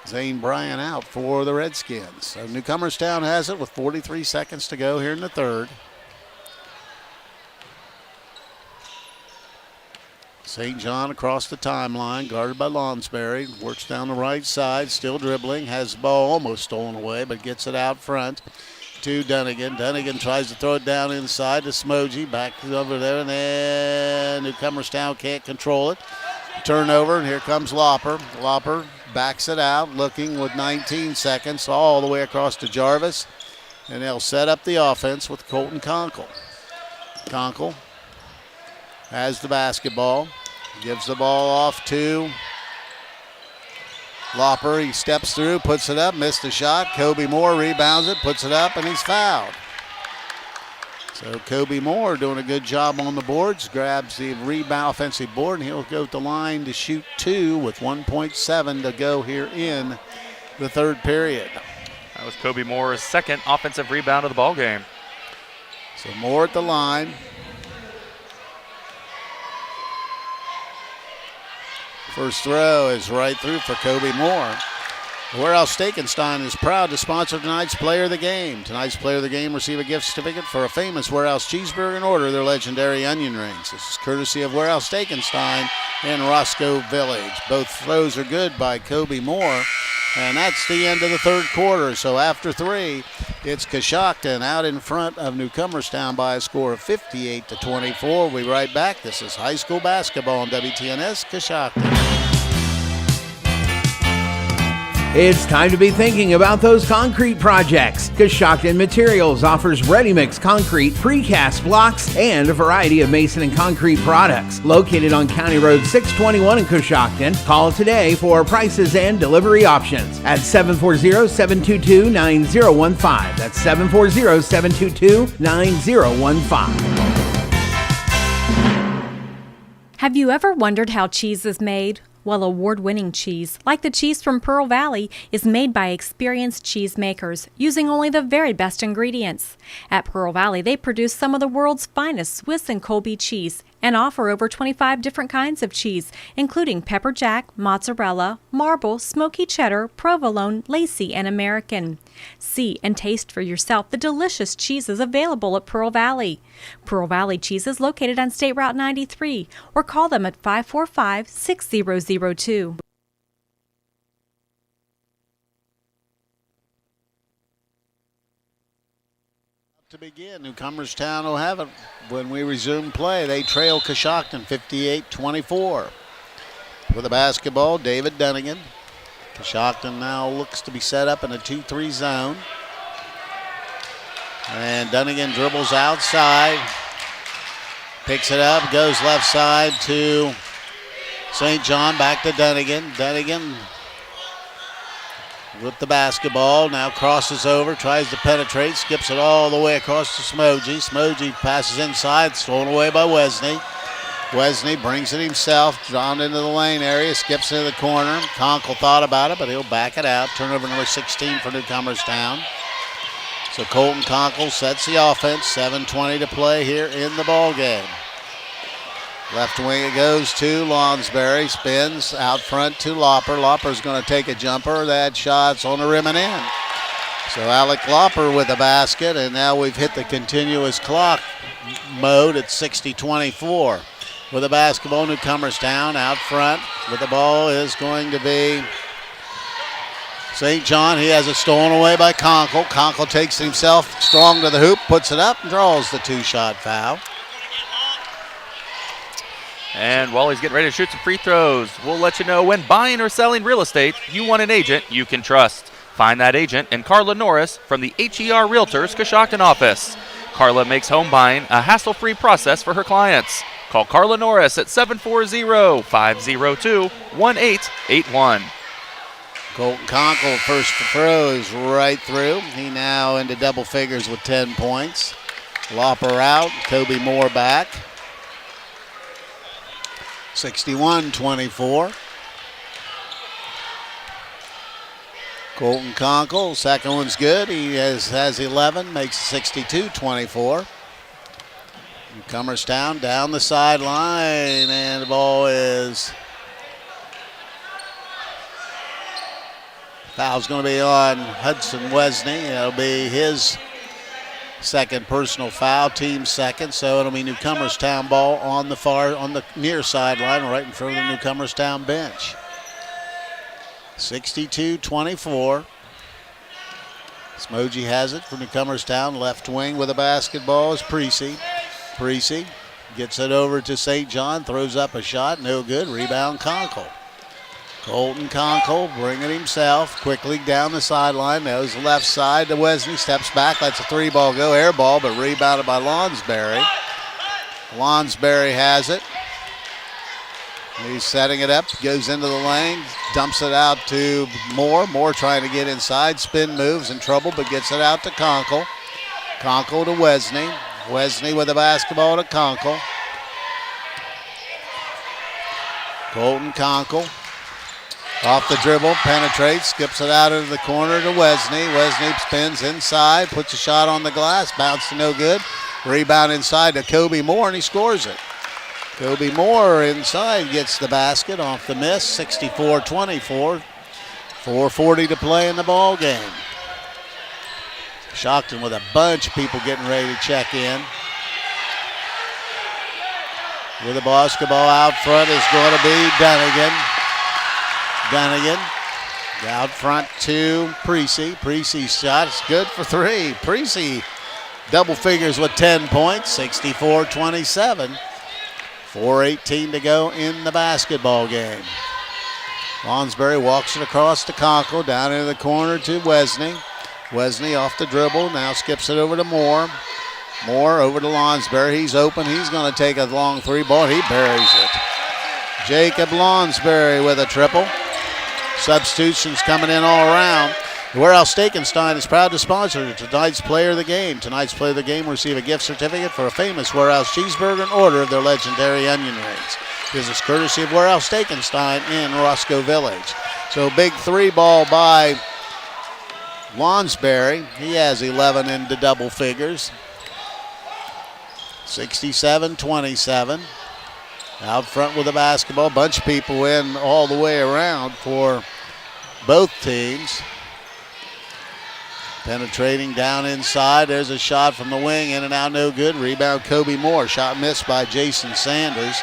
Zane Bryan out for the Redskins. So Newcomerstown has it with 43 seconds to go here in the third. St. John across the timeline, guarded by Lonsberry. Works down the right side, still dribbling. Has the ball almost stolen away, but gets it out front to Dunnigan. Dunnigan tries to throw it down inside to Smogy. Back over there, and then Newcomerstown can't control it. Turnover, and here comes Lopper. Lopper backs it out, looking with 19 seconds all the way across to Jarvis. And they'll set up the offense with Colton Conkle. Conkle has the basketball, gives the ball off to Lopper. He steps through, puts it up, missed the shot. Kobe Moore rebounds it, puts it up, and he's fouled. So Kobe Moore doing a good job on the boards, grabs the rebound offensive board, and he'll go to the line to shoot 2 with 1.7 to go here in the third period. That was Kobe Moore's second offensive rebound of the ball game. So Moore at the line. First throw is right through for Kobe Moore. Warehouse Steakenstein is proud to sponsor tonight's Player of the Game. Tonight's Player of the Game receive a gift certificate for a famous Warehouse cheeseburger and order their legendary onion rings. This is courtesy of Warehouse Steakenstein in Roscoe Village. Both throws are good by Kobe Moore. And that's the end of the third quarter. So after 3, it's Coshocton out in front of Newcomerstown by a score of 58-24. We'll be right back. This is high school basketball on WTNS Coshocton. It's time to be thinking about those concrete projects. Coshocton Materials offers ready-mix concrete, precast blocks, and a variety of mason and concrete products. Located on County Road 621 in Coshocton, call today for prices and delivery options at 740-722-9015. That's 740-722-9015. Have you ever wondered how cheese is made? Well, award-winning cheese, like the cheese from Pearl Valley, is made by experienced cheese makers using only the very best ingredients. At Pearl Valley, they produce some of the world's finest Swiss and Colby cheese and offer over 25 different kinds of cheese, including pepper jack, mozzarella, marble, smoky cheddar, provolone, Lacey, and American. See and taste for yourself the delicious cheeses available at Pearl Valley. Pearl Valley Cheese is located on State Route 93, or call them at 545-6002. To begin, Newcomerstown will have it when we resume play. They trail Coshocton 58-24. With the basketball, David Dunnigan. Coshocton now looks to be set up in a 2-3 zone. And Dunnigan dribbles outside. Picks it up, goes left side to St. John, back to Dunnigan. Dunnigan with the basketball, now crosses over, tries to penetrate, skips it all the way across to Smogy. Smogy passes inside, thrown away by Wesney. Wesney brings it himself, drawn into the lane area, skips into the corner. Conkle thought about it, but he'll back it out. Turnover number 16 for Newcomerstown. So Colton Conkle sets the offense, 7:20 to play here in the ball game. Left wing it goes to Lonsberry, spins out front to Lopper. Lopper's going to take a jumper. That shot's on the rim and in. So Alec Lopper with the basket, and now we've hit the continuous clock mode at 60-24. With the basketball, Newcomerstown out front. With the ball is going to be St. John. He has it stolen away by Conkle. Conkle takes it himself strong to the hoop, puts it up, and draws the 2-shot foul. And while he's getting ready to shoot some free throws, we'll let you know when buying or selling real estate, you want an agent you can trust. Find that agent in Carla Norris from the HER Realtors Coshocton office. Carla makes home buying a hassle-free process for her clients. Call Carla Norris at 740-502-1881. Colton Conkle, first throw is right through. He now into double figures with 10 points. Lopper out, Kobe Moore back. 61-24. Colton Conkle, second one's good. He has 11, makes 62-24. Newcomerstown down the sideline, and the ball is Foul's going to be on Hudson Wesney. It'll be his second personal foul, team second. So it'll be Newcomerstown ball on the near sideline, right in front of the Newcomerstown bench. 62-24. Smogy has it for Newcomerstown. Left wing with a basketball is Precy. Precy gets it over to St. John. Throws up a shot. No good. Rebound Conkle. Colton Conkle bringing it himself. Quickly down the sideline. Goes left side to Wesney. Steps back. Lets a three ball go. Air ball, but rebounded by Lonsberry. Lonsberry has it. He's setting it up, goes into the lane, dumps it out to Moore. Moore trying to get inside, spin moves, in trouble, but gets it out to Conkle. Conkle to Wesney. Wesney with the basketball to Conkle. Colton Conkle off the dribble, penetrates, skips it out into the corner to Wesney. Wesney spins inside, puts a shot on the glass, bounce to no good. Rebound inside to Kobe Moore, and he scores it. Kobe Moore inside gets the basket off the miss, 64-24. 4:40 to play in the ball game. Coshocton with a bunch of people getting ready to check in. With the basketball out front is going to be Dunnigan. Dunnigan out front to Precy. Precy's shot is good for three. Precy double figures with 10 points, 64-27. 4:18 to go in the basketball game. Lonsberry walks it across to Conkle, down into the corner to Wesney. Wesney off the dribble, now skips it over to Moore. Moore over to Lonsberry. He's open. He's going to take a long three ball. He buries it. Jacob Lonsberry with a triple. Substitutions coming in all around. Warehouse Steakenstein is proud to sponsor tonight's Player of the Game. Tonight's Player of the Game will receive a gift certificate for a famous Warehouse cheeseburger and order of their legendary onion rings. This is courtesy of Warehouse Steakenstein in Roscoe Village. So big three ball by Lonsberry. He has 11 into double figures. 67-27. Out front with the basketball. Bunch of people in all the way around for both teams. Penetrating down inside. There's a shot from the wing. In and out, no good. Rebound, Kobe Moore. Shot missed by Jason Sanders.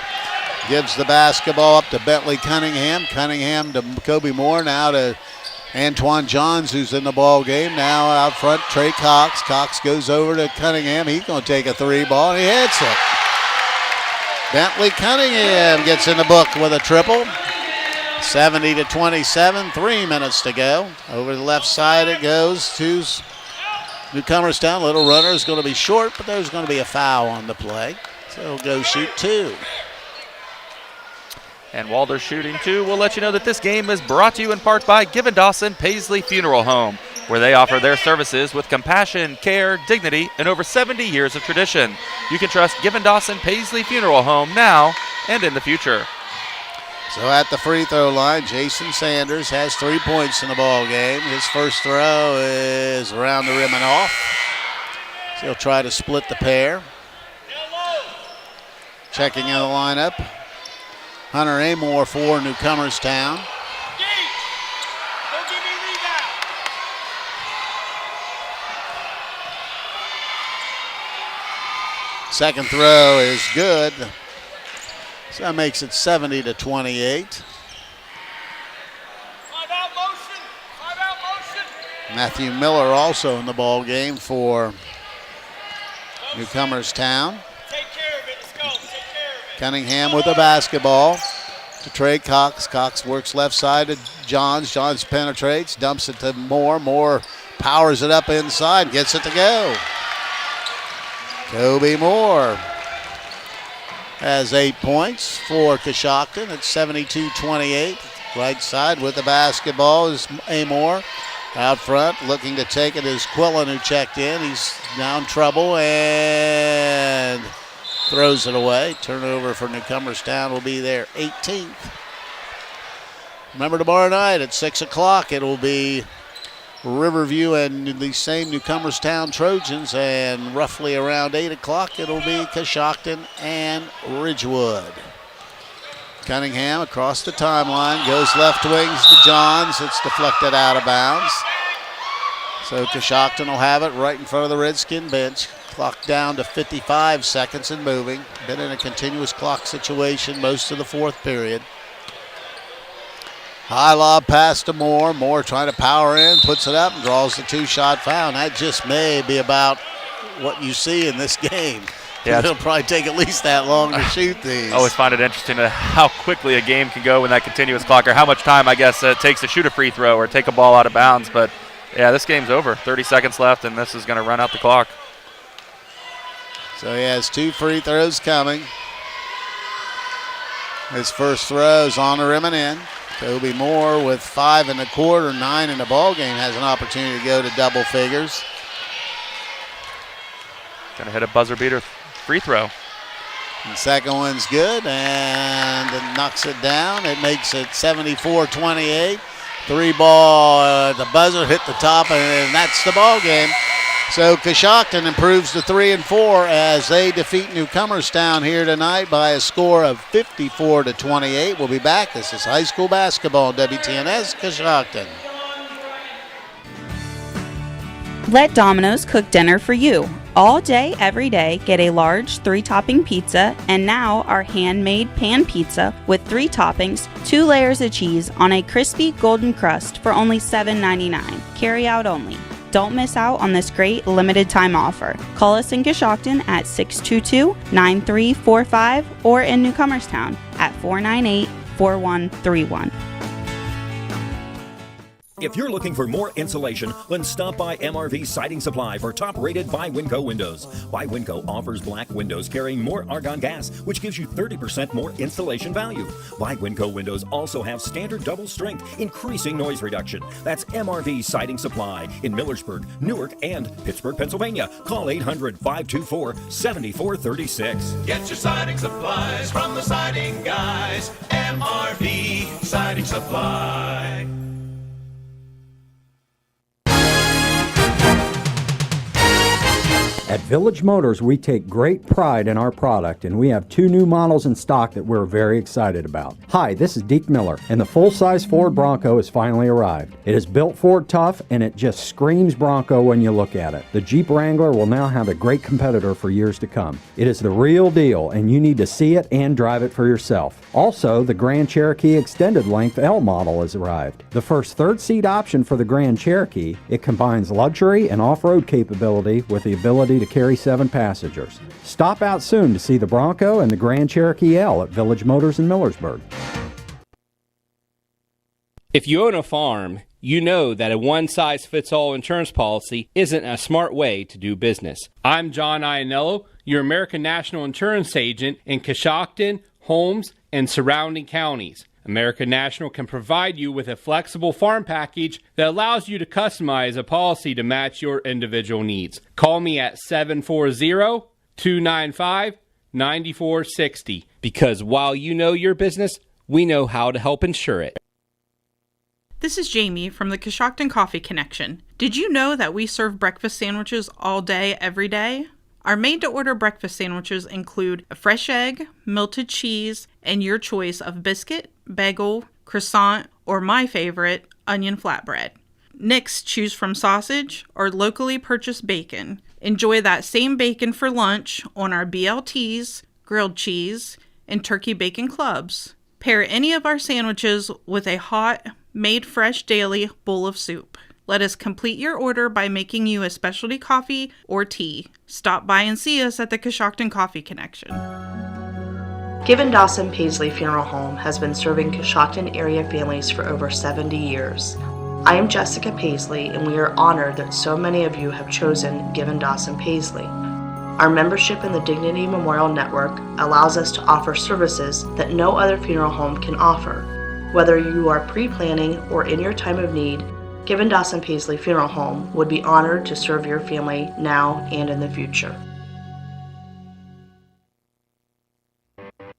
Gives the basketball up to Bentley Cunningham. Cunningham to Kobe Moore. Now to Antoine Johns, who's in the ball game. Now out front, Trey Cox. Cox goes over to Cunningham. He's going to take a three ball, and he hits it. Bentley Cunningham gets in the book with a triple. 70-27, 3 minutes to go. Over the left side it goes to Newcomerstown. Little runner is going to be short, but there's going to be a foul on the play. So he'll go shoot two. And while they're shooting two, we'll let you know that this game is brought to you in part by Given Dawson Paisley Funeral Home, where they offer their services with compassion, care, dignity, and over 70 years of tradition. You can trust Given Dawson Paisley Funeral Home now and in the future. So at the free throw line, Jason Sanders has 3 points in the ball game. His first throw is around the rim and off. So he'll try to split the pair. Checking in the lineup, Hunter Amore for Newcomerstown. Second throw is good. So that makes it 70-28. Matthew Miller also in the ball game for Newcomerstown. Cunningham with the basketball to Trey Cox. Cox works left side to Johns. Johns penetrates, dumps it to Moore. Moore powers it up inside, gets it to go. Kobe Moore has 8 points for Coshocton at 72-28. Right side with the basketball is Amore. Out front looking to take it is Quillen, who checked in. He's now in trouble and throws it away. Turnover for Newcomerstown will be their 18th. Remember, tomorrow night at 6 o'clock it will be Riverview and the same Newcomerstown Trojans, and roughly around 8 o'clock it'll be Coshocton and Ridgewood. Cunningham across the timeline, goes left wings to Johns. It's deflected out of bounds. So Coshocton will have it right in front of the Redskin bench. Clock down to 55 seconds and moving. Been in a continuous clock situation most of the fourth period. High lob pass to Moore. Moore trying to power in, puts it up and draws the two-shot foul. And that just may be about what you see in this game. Yeah, it'll probably take at least that long to shoot these. I always find it interesting how quickly a game can go in that continuous clock, or how much time, I guess, it takes to shoot a free throw or take a ball out of bounds. But, yeah, this game's over. 30 seconds left, and this is going to run out the clock. So he has 2 free throws coming. His first throw is on the rim and in. Kobe Moore with 5 1/4, 9 in the ball game, has an opportunity to go to double figures. Going to hit a buzzer beater free throw. The second one's good and it knocks it down. It makes it 74-28. 3 ball, the buzzer hit the top, and that's the ball game. So Coshocton improves to 3-4 as they defeat Newcomerstown here tonight by a score of 54-28. We'll be back. This is high school basketball, WTNS Coshocton. Let Domino's cook dinner for you. All day, every day, get a large 3-topping pizza, and now our handmade pan pizza with 3 toppings, 2 layers of cheese on a crispy golden crust for only $7.99. Carry out only. Don't miss out on this great limited time offer. Call us in Coshocton at 622-9345 or in Newcomerstown at 498-4131. If you're looking for more insulation, then stop by MRV Siding Supply for top-rated By Winco windows. By Winco offers black windows carrying more argon gas, which gives you 30% more installation value. By Winco windows also have standard double strength, increasing noise reduction. That's MRV Siding Supply in Millersburg, Newark, and Pittsburgh, Pennsylvania. Call 800-524-7436. Get your siding supplies from the siding guys. MRV Siding Supply. At Village Motors, we take great pride in our product, and we have 2 new models in stock that we're very excited about. Hi, this is Deke Miller, and the full-size Ford Bronco has finally arrived. It is built Ford tough, and it just screams Bronco when you look at it. The Jeep Wrangler will now have a great competitor for years to come. It is the real deal, and you need to see it and drive it for yourself. Also, the Grand Cherokee Extended Length L model has arrived. The first third-seat option for the Grand Cherokee, it combines luxury and off-road capability with the ability to carry 7 passengers. Stop out soon to see the Bronco and the Grand Cherokee L at Village Motors in Millersburg. If you own a farm, you know that a one-size-fits-all insurance policy isn't a smart way to do business. I'm John Iannello, your American National Insurance agent in Coshocton, Holmes, and surrounding counties. American National can provide you with a flexible farm package that allows you to customize a policy to match your individual needs. Call me at 740-295-9460 because while you know your business, we know how to help insure it. This is Jamie from the Coshocton Coffee Connection. Did you know that we serve breakfast sandwiches all day, every day? Our made-to-order breakfast sandwiches include a fresh egg, melted cheese, and your choice of biscuit, bagel, croissant, or my favorite, onion flatbread. Next, choose from sausage or locally purchased bacon. Enjoy that same bacon for lunch on our BLTs, grilled cheese, and turkey bacon clubs. Pair any of our sandwiches with a hot, made fresh daily bowl of soup. Let us complete your order by making you a specialty coffee or tea. Stop by and see us at the Coshocton Coffee Connection. Given Dawson Paisley Funeral Home has been serving Coshocton area families for over 70 years. I am Jessica Paisley, and we are honored that so many of you have chosen Given Dawson Paisley. Our membership in the Dignity Memorial Network allows us to offer services that no other funeral home can offer. Whether you are pre-planning or in your time of need, Given Dawson Paisley Funeral Home would be honored to serve your family now and in the future.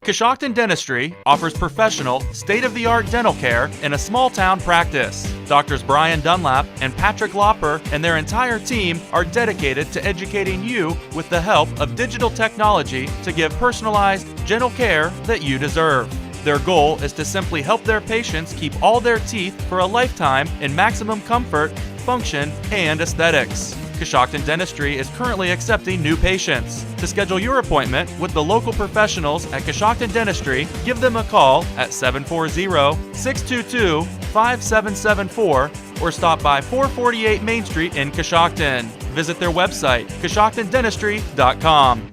Coshocton Dentistry offers professional, state-of-the-art dental care in a small-town practice. Doctors Brian Dunlap and Patrick Lopper and their entire team are dedicated to educating you with the help of digital technology to give personalized, gentle care that you deserve. Their goal is to simply help their patients keep all their teeth for a lifetime in maximum comfort, function, and aesthetics. Coshocton Dentistry is currently accepting new patients. To schedule your appointment with the local professionals at Coshocton Dentistry, give them a call at 740-622-5774 or stop by 448 Main Street in Coshocton. Visit their website, CoshoctonDentistry.com.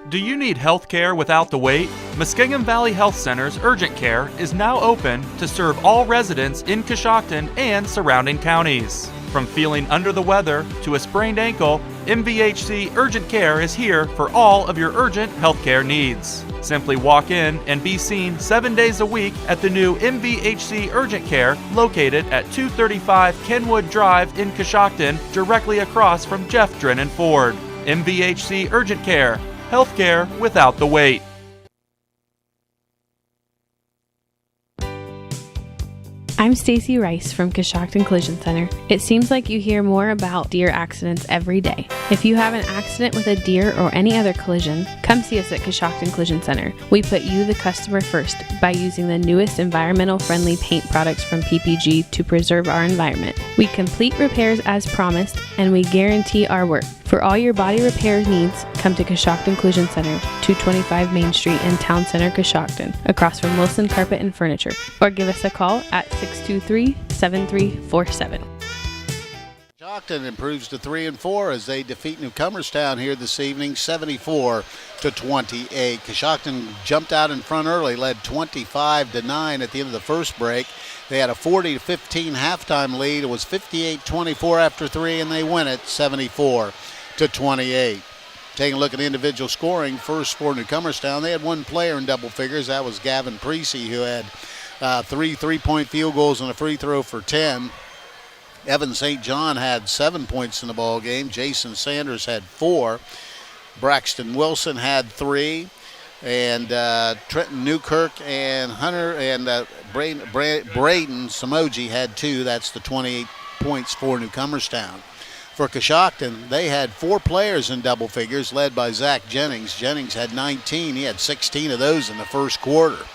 Do you need health care without the wait? Muskingum Valley Health Center's Urgent Care is now open to serve all residents in Coshocton and surrounding counties. From feeling under the weather to a sprained ankle, MVHC Urgent Care is here for all of your urgent healthcare needs. Simply walk in and be seen 7 days a week at the new MVHC Urgent Care located at 235 Kenwood Drive in Coshocton, directly across from Jeff Drennan Ford. MVHC Urgent Care, healthcare without the wait. I'm Stacy Rice from Coshocton Collision Center. It seems like you hear more about deer accidents every day. If you have an accident with a deer or any other collision, come see us at Coshocton Collision Center. We put you, the customer, first by using the newest environmental-friendly paint products from PPG to preserve our environment. We complete repairs as promised, and we guarantee our work. For all your body repair needs, come to Coshocton Collision Center, 225 Main Street in Town Center, Coshocton, across from Wilson Carpet and Furniture, or give us a call at 623-7347. Coshocton improves to 3-4 as they defeat Newcomerstown here this evening, 74-28. Coshocton jumped out in front early, led 25-9 at the end of the first break. They had a 40-15 halftime lead. It was 58-24 after 3, and they win it 74-28. Taking a look at individual scoring, first for Newcomerstown, they had one player in double figures. That was Gavin Precy, who had 3 3-point field goals and a free throw for 10. Evan St. John had 7 points in the ball game. Jason Sanders had 4. Braxton Wilson had 3. And Trenton Newkirk and Hunter and Braden Samoji had 2. That's the 28 points for Newcomerstown. For Coshocton, they had 4 players in double figures, led by Zach Jennings. Jennings had 19. He had 16 of those in the first quarter.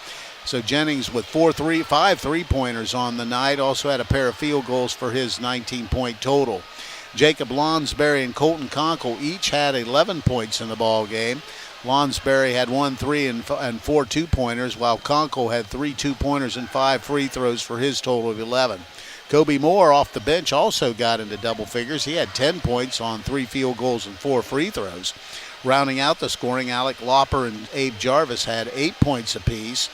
So Jennings with 5 3-pointers on the night, also had a pair of field goals for his 19-point total. Jacob Lonsberry and Colton Conkle each had 11 points in the ball game. Lonsberry had 1 3 and 4 2-pointers, while Conkle had 3 2-pointers and 5 free throws for his total of 11. Kobe Moore off the bench also got into double figures. He had 10 points on 3 field goals and 4 free throws. Rounding out the scoring, Alec Lopper and Abe Jarvis had 8 points apiece.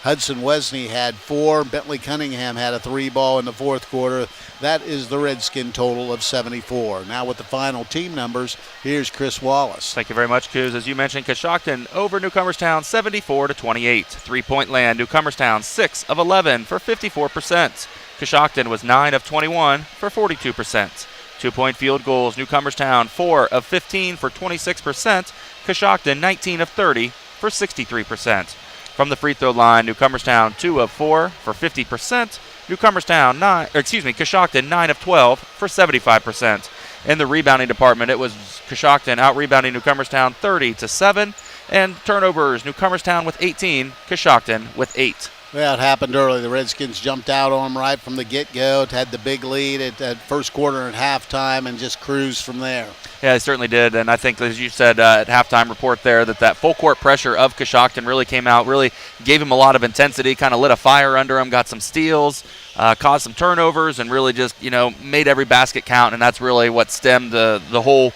Hudson Wesney had 4. Bentley Cunningham had a 3-ball in the fourth quarter. That is the Redskin total of 74. Now with the final team numbers, here's Chris Wallace. Thank you very much, Coos. As you mentioned, Coshocton over Newcomerstown 74-28. 3-point land, Newcomerstown 6 of 11 for 54%. Coshocton was 9 of 21 for 42%. 2-point field goals, Newcomerstown 4 of 15 for 26%. Coshocton 19 of 30 for 63%. From the free throw line, Newcomerstown 2 of 4 for 50%. Coshocton 9 of 12 for 75%. In the rebounding department, it was Coshocton out-rebounding Newcomerstown 30-7. And turnovers, Newcomerstown with 18, Coshocton with 8. Well, it happened early. The Redskins jumped out on them right from the get-go. It had the big lead at first quarter and halftime and just cruised from there. Yeah, they certainly did. And I think, as you said at halftime report there, that full court pressure of Coshocton really came out, really gave him a lot of intensity, kind of lit a fire under him, got some steals, caused some turnovers, and really just, made every basket count. And that's really what stemmed the whole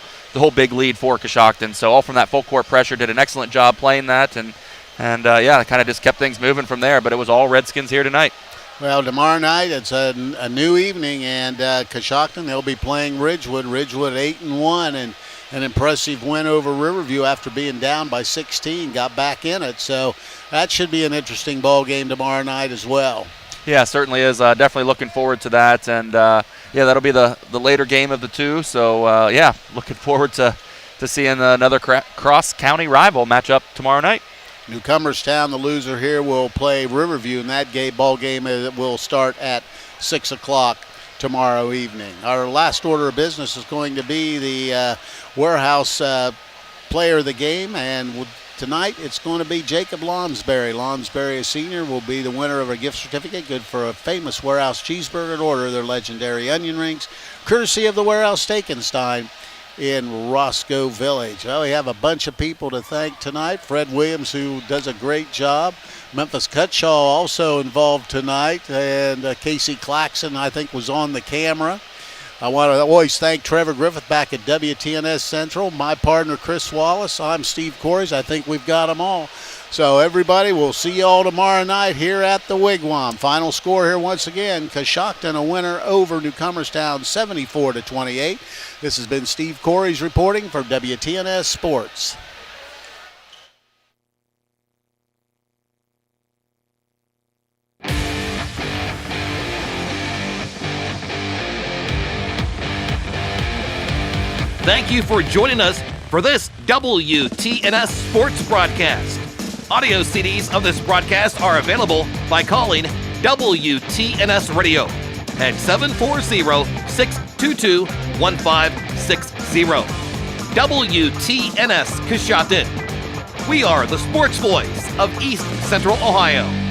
big lead for Coshocton. So all from that full court pressure, did an excellent job playing that. And kind of just kept things moving from there. But it was all Redskins here tonight. Well, tomorrow night it's a new evening, and Coshocton, they'll be playing Ridgewood. Ridgewood 8-1, and an impressive win over Riverview after being down by 16, got back in it. So that should be an interesting ball game tomorrow night as well. Yeah, certainly is. Definitely looking forward to that. And, that'll be the later game of the two. So, looking forward to seeing another cross-county rival match up tomorrow night. Newcomerstown, the loser here, will play Riverview, and that ball game will start at 6 o'clock tomorrow evening. Our last order of business is going to be the warehouse player of the game, and Tonight, it's going to be Jacob Lonsberry. Lonsberry, a senior, will be the winner of a gift certificate, good for a famous Warehouse cheeseburger and order their legendary onion rings, courtesy of the Warehouse Steakenstein in Roscoe Village. Well, we have a bunch of people to thank tonight. Fred Williams, who does a great job. Memphis Cutshaw also involved tonight. And Casey Claxon, I think, was on the camera. I want to always thank Trevor Griffith back at WTNS Central. My partner, Chris Wallace. I'm Steve Corys. I think we've got them all. So, everybody, we'll see you all tomorrow night here at the Wigwam. Final score here once again, Coshocton a winner over Newcomerstown 74-28. This has been Steve Corys reporting for WTNS Sports. Thank you for joining us for this WTNS Sports broadcast. Audio CDs of this broadcast are available by calling WTNS Radio at 740-622-1560. WTNS Coshocton. We are the sports voice of East Central Ohio.